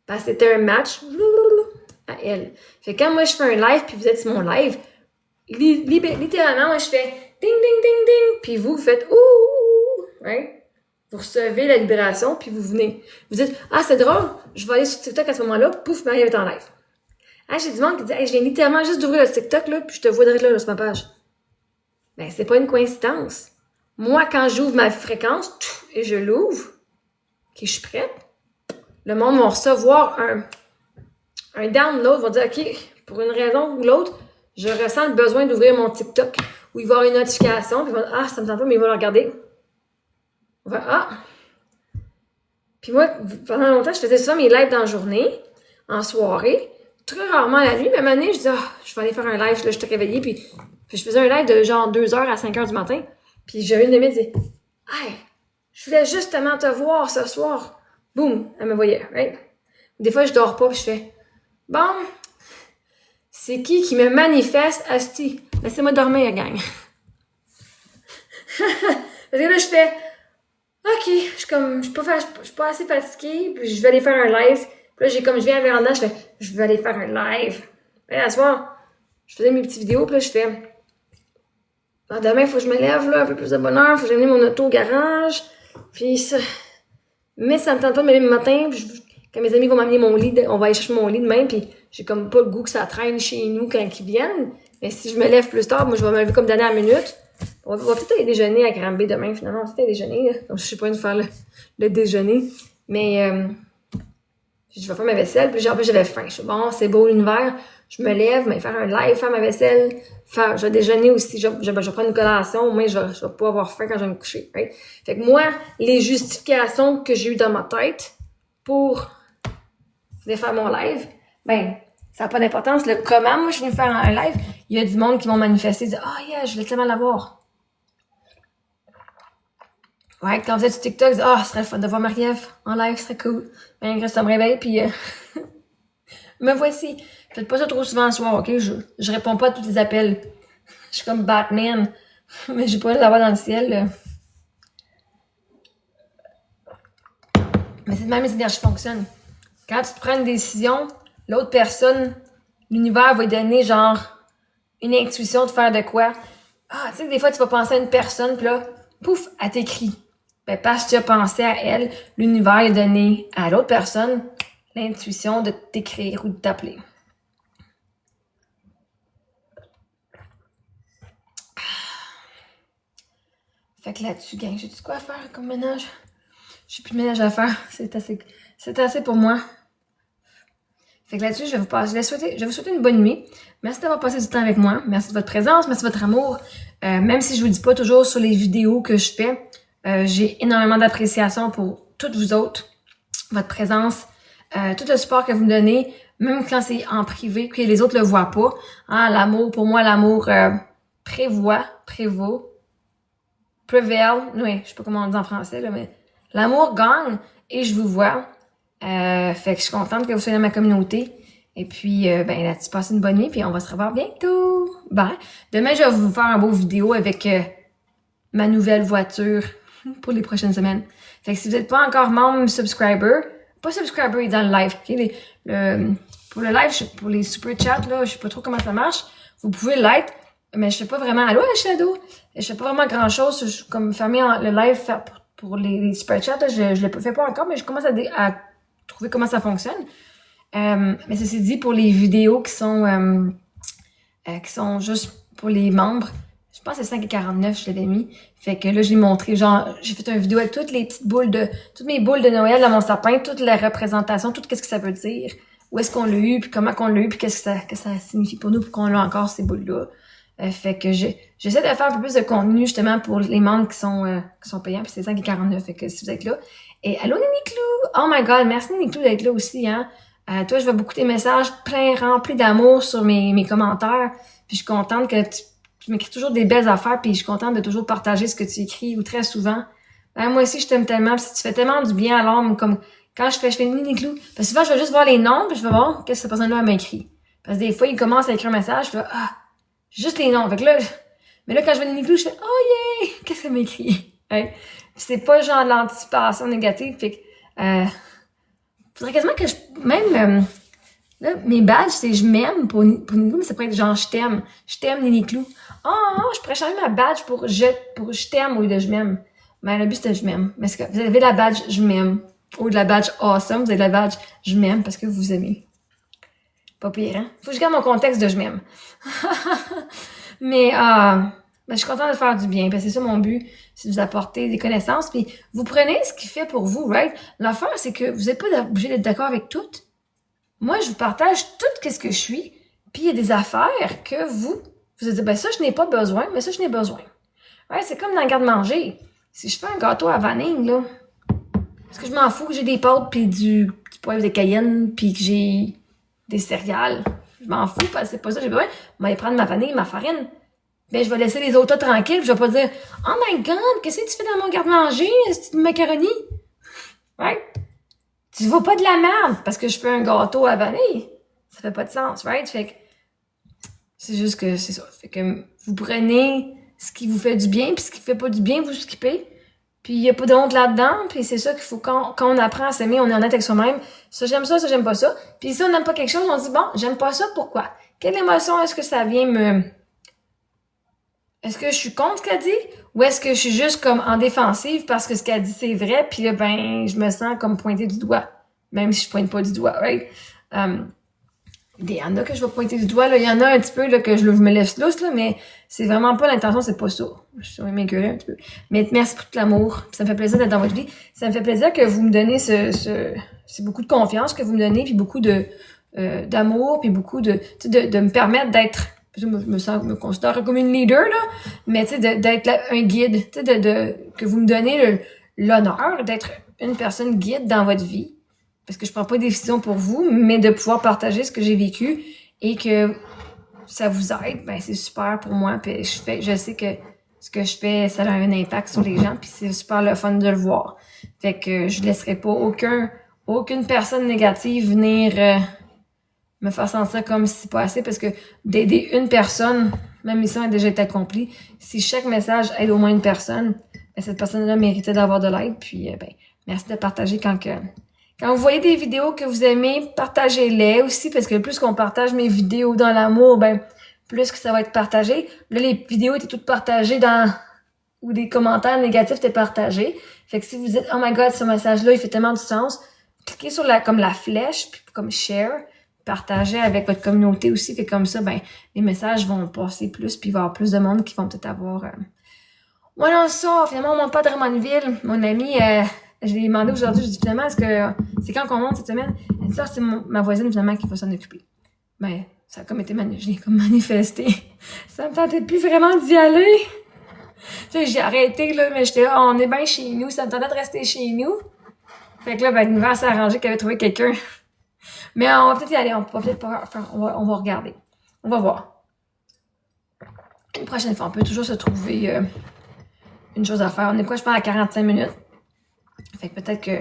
Parce que c'était un match à elle. Fait que quand moi je fais un live puis vous êtes sur mon live, littéralement, moi je fais ding, ding, ding, ding, puis vous faites ouh, right? Vous recevez la libération, puis vous venez. Vous dites, ah, c'est drôle, je vais aller sur TikTok à ce moment-là, pouf, Marie est en live. Ah, j'ai du monde qui dit, hey, je viens littéralement juste d'ouvrir le TikTok, là, puis je te vois direct là, sur ma page. Ben, c'est pas une coïncidence. Moi, quand j'ouvre ma fréquence, et je l'ouvre, ok, je suis prête, le monde va recevoir un download, va dire, ok, pour une raison ou l'autre, je ressens le besoin d'ouvrir mon TikTok, où il va y avoir une notification, puis il va dire, ah, ça me tente pas, mais il va le regarder. Ah! Puis moi, pendant longtemps, je faisais souvent mes lives dans la journée, en soirée, très rarement la nuit, mais à un moment donné, je disais, je vais aller faire un live, là, je t'ai réveillée, puis je faisais un live de genre 2h à 5h du matin, puis j'avais une amie qui disait, hey, je voulais justement te voir ce soir. Boum, elle me voyait, right? Des fois, je dors pas, puis je fais, bon, c'est qui me manifeste, asti? Laissez-moi dormir, gang. Parce que là, je fais, ok, je suis pas assez fatiguée, puis je vais aller faire un live. Puis là, je viens à la véranda, je vais aller faire un live. Et à ce soir, je faisais mes petites vidéos, puis là, je fais, demain, il faut que je me lève, là, un peu plus de bonne heure, il faut que j'amène mon auto au garage, puis ça. Mais ça me tente pas de me lever le matin, puis quand mes amis vont m'amener mon lit, on va aller chercher mon lit demain, puis j'ai comme pas le goût que ça traîne chez nous quand ils viennent. Mais si je me lève plus tard, moi, je vais me lever comme dernière minute. On va peut-être aller déjeuner à Granby demain, finalement. On va peut-être aller déjeuner, là. Comme je sais pas de faire le déjeuner. Mais, je vais faire ma vaisselle, puis genre, j'avais faim. Je suis bon, c'est beau l'univers. Je me lève, mais faire un live, faire ma vaisselle, je vais déjeuner aussi. Je vais prendre une collation, au moins, je vais pas avoir faim quand je vais me coucher, right? Fait que moi, les justifications que j'ai eues dans ma tête pour faire mon live, ben, ça n'a pas d'importance. Le comment, moi, je suis venue faire un live, il y a du monde qui vont manifester, dire, yeah, je voulais tellement l'avoir. Ouais, quand vous êtes sur TikTok, ce serait le fun de voir Marie-Ève en live, ce serait cool. Ben, ça me réveille, puis me voici. Faites pas ça trop souvent le soir, ok? Je réponds pas à tous les appels. Je suis comme Batman, mais j'ai pas l'avoir dans le ciel, là. Mais c'est de même les énergies fonctionnent. Quand tu prends une décision, l'autre personne, l'univers va lui donner genre une intuition de faire de quoi. Tu sais, des fois, tu vas penser à une personne, puis là, pouf, elle t'écrit. Ben, parce que tu as pensé à elle, l'univers a donné à l'autre personne l'intuition de t'écrire ou de t'appeler. Fait que là-dessus, gang, j'ai-tu quoi à faire comme ménage? J'ai plus de ménage à faire. C'est assez pour moi. Fait que là-dessus, je vais vous souhaiter une bonne nuit. Merci d'avoir passé du temps avec moi. Merci de votre présence, merci de votre amour. Même si je vous dis pas toujours sur les vidéos que je fais, j'ai énormément d'appréciation pour toutes vous autres, votre présence, tout le support que vous me donnez, même quand c'est en privé, que les autres le voient pas. Hein, l'amour, pour moi, l'amour prévaut, prevail, oui, je sais pas comment on dit en français, là, mais l'amour gagne et je vous vois. Fait que je suis contente que vous soyez dans ma communauté. Et puis, ben là-dessus, passez une bonne nuit, puis on va se revoir bientôt. Bye! Demain, je vais vous faire un beau vidéo avec ma nouvelle voiture pour les prochaines semaines. Fait que si vous n'êtes pas encore membre subscriber, pas subscriber dans le live, okay? Pour le live, pour les super chats, là, je sais pas trop comment ça marche. Vous pouvez l'être, mais je sais pas vraiment. Allô, Shadow? Je sais pas vraiment grand chose. Je suis comme fermé le live pour les super chats, là, je le fais pas encore, mais je commence à trouver comment ça fonctionne. Mais ceci dit, pour les vidéos qui sont juste pour les membres, je pense que c'est 5,49 je l'avais mis. Fait que là, j'ai montré, genre, j'ai fait une vidéo avec toutes mes boules de Noël dans mon sapin, toute la représentation, tout qu'est-ce que ça veut dire, où est-ce qu'on l'a eu, puis comment qu'on l'a eu, puis qu'est-ce que ça signifie pour nous, pour qu'on a encore ces boules-là. Fait que j'essaie de faire un peu plus de contenu, justement, pour les membres qui sont payants, puis c'est 5,49. Fait que si vous êtes là. Et allô, Nini-Clou! Oh my god, merci Nini-Clou d'être là aussi, hein. Toi, je vois beaucoup tes messages plein remplis d'amour sur mes commentaires. Puis je suis contente que tu m'écris toujours des belles affaires, puis je suis contente de toujours partager ce que tu écris, ou très souvent. Moi aussi, je t'aime tellement, puis tu fais tellement du bien à l'âme, comme quand je fais Nini-Clou. Parce que souvent, je vais juste voir les noms, puis je vais voir qu'est-ce que cette personne-là m'écrit. Parce que des fois, il commence à écrire un message, je fais juste les noms. Fait que là, mais là, quand je vois Nini-Clou, je fais oh yeah! Qu'est-ce qu'elle m'écrit? Hein? Puis c'est pas genre de l'anticipation négative, fait que faudrait quasiment que là, mes badges, c'est je m'aime pour Nini-Clou, mais ça pourrait être genre je t'aime Nini-Clou. Je pourrais changer ma badge pour je t'aime au lieu de je m'aime. Mais le but c'était je m'aime. Mais c'est que vous avez la badge je m'aime. Ou de la badge awesome, vous avez la badge je m'aime parce que vous vous aimez. Pas pire, hein? Faut que je garde mon contexte de je m'aime. Mais je suis contente de faire du bien, parce que c'est ça mon but, c'est de vous apporter des connaissances, puis vous prenez ce qui fait pour vous, right? L'affaire, c'est que vous n'êtes pas obligé d'être d'accord avec tout. Moi, je vous partage tout ce que je suis, puis il y a des affaires que vous dites, ben ça, je n'ai pas besoin, mais ça, je n'ai besoin. Ouais, c'est comme dans le garde-manger. Si je fais un gâteau à vanille, là, est-ce que je m'en fous que j'ai des pâtes, puis du poivre de cayenne, puis que j'ai des céréales? Je m'en fous, parce que c'est pas ça que j'ai besoin. Je vais aller prendre ma vanille, ma farine. Ben, je vais laisser les autres tranquilles, pis je vais pas dire, oh my god, qu'est-ce que tu fais dans mon garde-manger, cette macaroni? Right? Tu vas pas de la merde parce que je fais un gâteau à vanille. Ça fait pas de sens, right? Fait que, c'est juste que c'est ça. Fait que, vous prenez ce qui vous fait du bien, puis ce qui fait pas du bien, vous skippez. Puis il y a pas de honte là-dedans, puis c'est ça qu'il faut, quand on apprend à s'aimer, on est honnête avec soi-même. Ça, j'aime ça, j'aime pas ça. Puis si on n'aime pas quelque chose, on dit, bon, j'aime pas ça, pourquoi? Quelle émotion est-ce que ça vient Est-ce que je suis contre ce qu'elle dit? Ou est-ce que je suis juste comme en défensive parce que ce qu'elle dit c'est vrai, puis là, ben, je me sens comme pointée du doigt. Même si je pointe pas du doigt, right? Il y en a que je vais pointer du doigt, là. Il y en a un petit peu, là, que je me laisse lousse, là, mais c'est vraiment pas l'intention, c'est pas ça. Je suis m'écœurer un petit peu. Mais merci pour tout l'amour. Ça me fait plaisir d'être dans votre vie. Ça me fait plaisir que vous me donnez c'est beaucoup de confiance que vous me donnez, puis beaucoup d'amour, puis beaucoup de me permettre d'être, je me considère comme une leader, là, mais tu sais, d'être un guide, tu sais, que vous me donnez l'honneur d'être une personne guide dans votre vie. Parce que je prends pas de décision pour vous, mais de pouvoir partager ce que j'ai vécu et que ça vous aide, ben c'est super pour moi. Puis je sais que ce que je fais, ça a un impact sur les gens, puis c'est super le fun de le voir. Fait que je laisserai pas aucune personne négative venir me faire sentir comme si c'est pas assez, parce que d'aider une personne, ma mission a déjà été accomplie. Si chaque message aide au moins une personne, ben cette personne-là méritait d'avoir de l'aide. Puis ben merci de partager quand vous voyez des vidéos que vous aimez, partagez-les aussi, parce que plus qu'on partage mes vidéos dans l'amour, ben plus que ça va être partagé. Là, les vidéos étaient toutes partagées ou des commentaires négatifs étaient partagés. Fait que si vous dites, oh my god, ce message-là, il fait tellement du sens, cliquez sur la flèche, puis comme share, partagez avec votre communauté aussi. Fait comme ça, ben les messages vont passer plus, puis il va y avoir plus de monde qui vont peut-être avoir... Ouais, non, ça, finalement, mon père de Drummondville, mon ami... je lui ai demandé aujourd'hui, je dis finalement, est-ce que c'est quand qu'on monte cette semaine? Elle dit ça, c'est ma voisine finalement qui va s'en occuper. Ben, ça a comme été j'ai comme manifesté. Ça me tentait plus vraiment d'y aller. Tu sais, j'ai arrêté, là, mais j'étais là, on est bien chez nous, ça me tentait de rester chez nous. Fait que là, ben, l'univers s'est arrangé qu'elle avait trouvé quelqu'un. Mais on va peut-être y aller, on va peut-être pas faire, on va regarder. On va voir. Une prochaine fois, on peut toujours se trouver une chose à faire. On est quoi, je pense, à 45 minutes. Fait que peut-être que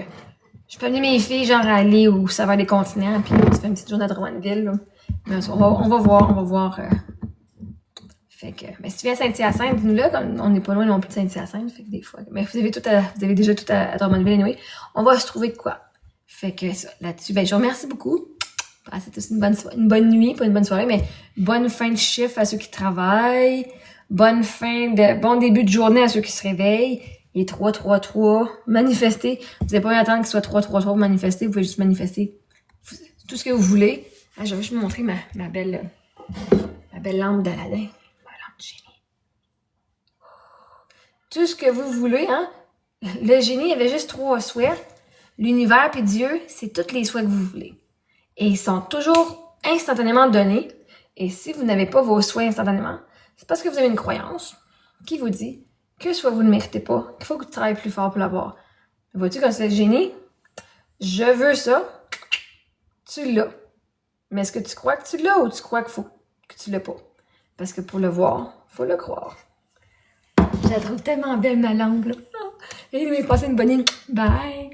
je peux amener mes filles, genre, à aller où ça va les continents, puis on se fait une petite journée à Drummondville, là. Mais on va voir. Fait que, mais si tu viens à Saint-Hyacinthe, nous là, comme on n'est pas loin non plus de Saint-Hyacinthe, fait que des fois, mais vous avez déjà tout à Drummondville, anyway. On va se trouver de quoi. Fait que ça, là-dessus, ben, je vous remercie beaucoup. Passez tous une bonne nuit, pas une bonne soirée, mais bonne fin de chiffre à ceux qui travaillent. Bon début de journée à ceux qui se réveillent. Et 3-3-3, manifester. Vous n'avez pas à attendre qu'il soit 3-3-3 pour manifester. Vous pouvez juste manifester. tout ce que vous voulez. Ah, je vais juste vous montrer ma belle lampe d'Aladin. Ma lampe de génie. Tout ce que vous voulez, hein. Le génie, il avait juste 3 souhaits. L'univers puis Dieu, c'est tous les souhaits que vous voulez. Et ils sont toujours instantanément donnés. Et si vous n'avez pas vos souhaits instantanément, c'est parce que vous avez une croyance qui vous dit que soit vous ne méritez pas, qu'il faut que tu travailles plus fort pour l'avoir. Vois-tu, quand c'est le génie, je veux ça, tu l'as. Mais est-ce que tu crois que tu l'as ou tu crois qu'il faut que tu l'as pas? Parce que pour le voir, il faut le croire. Je la trouve tellement belle, ma langue, là. Et il m'a passé une bonne nuit. Bye!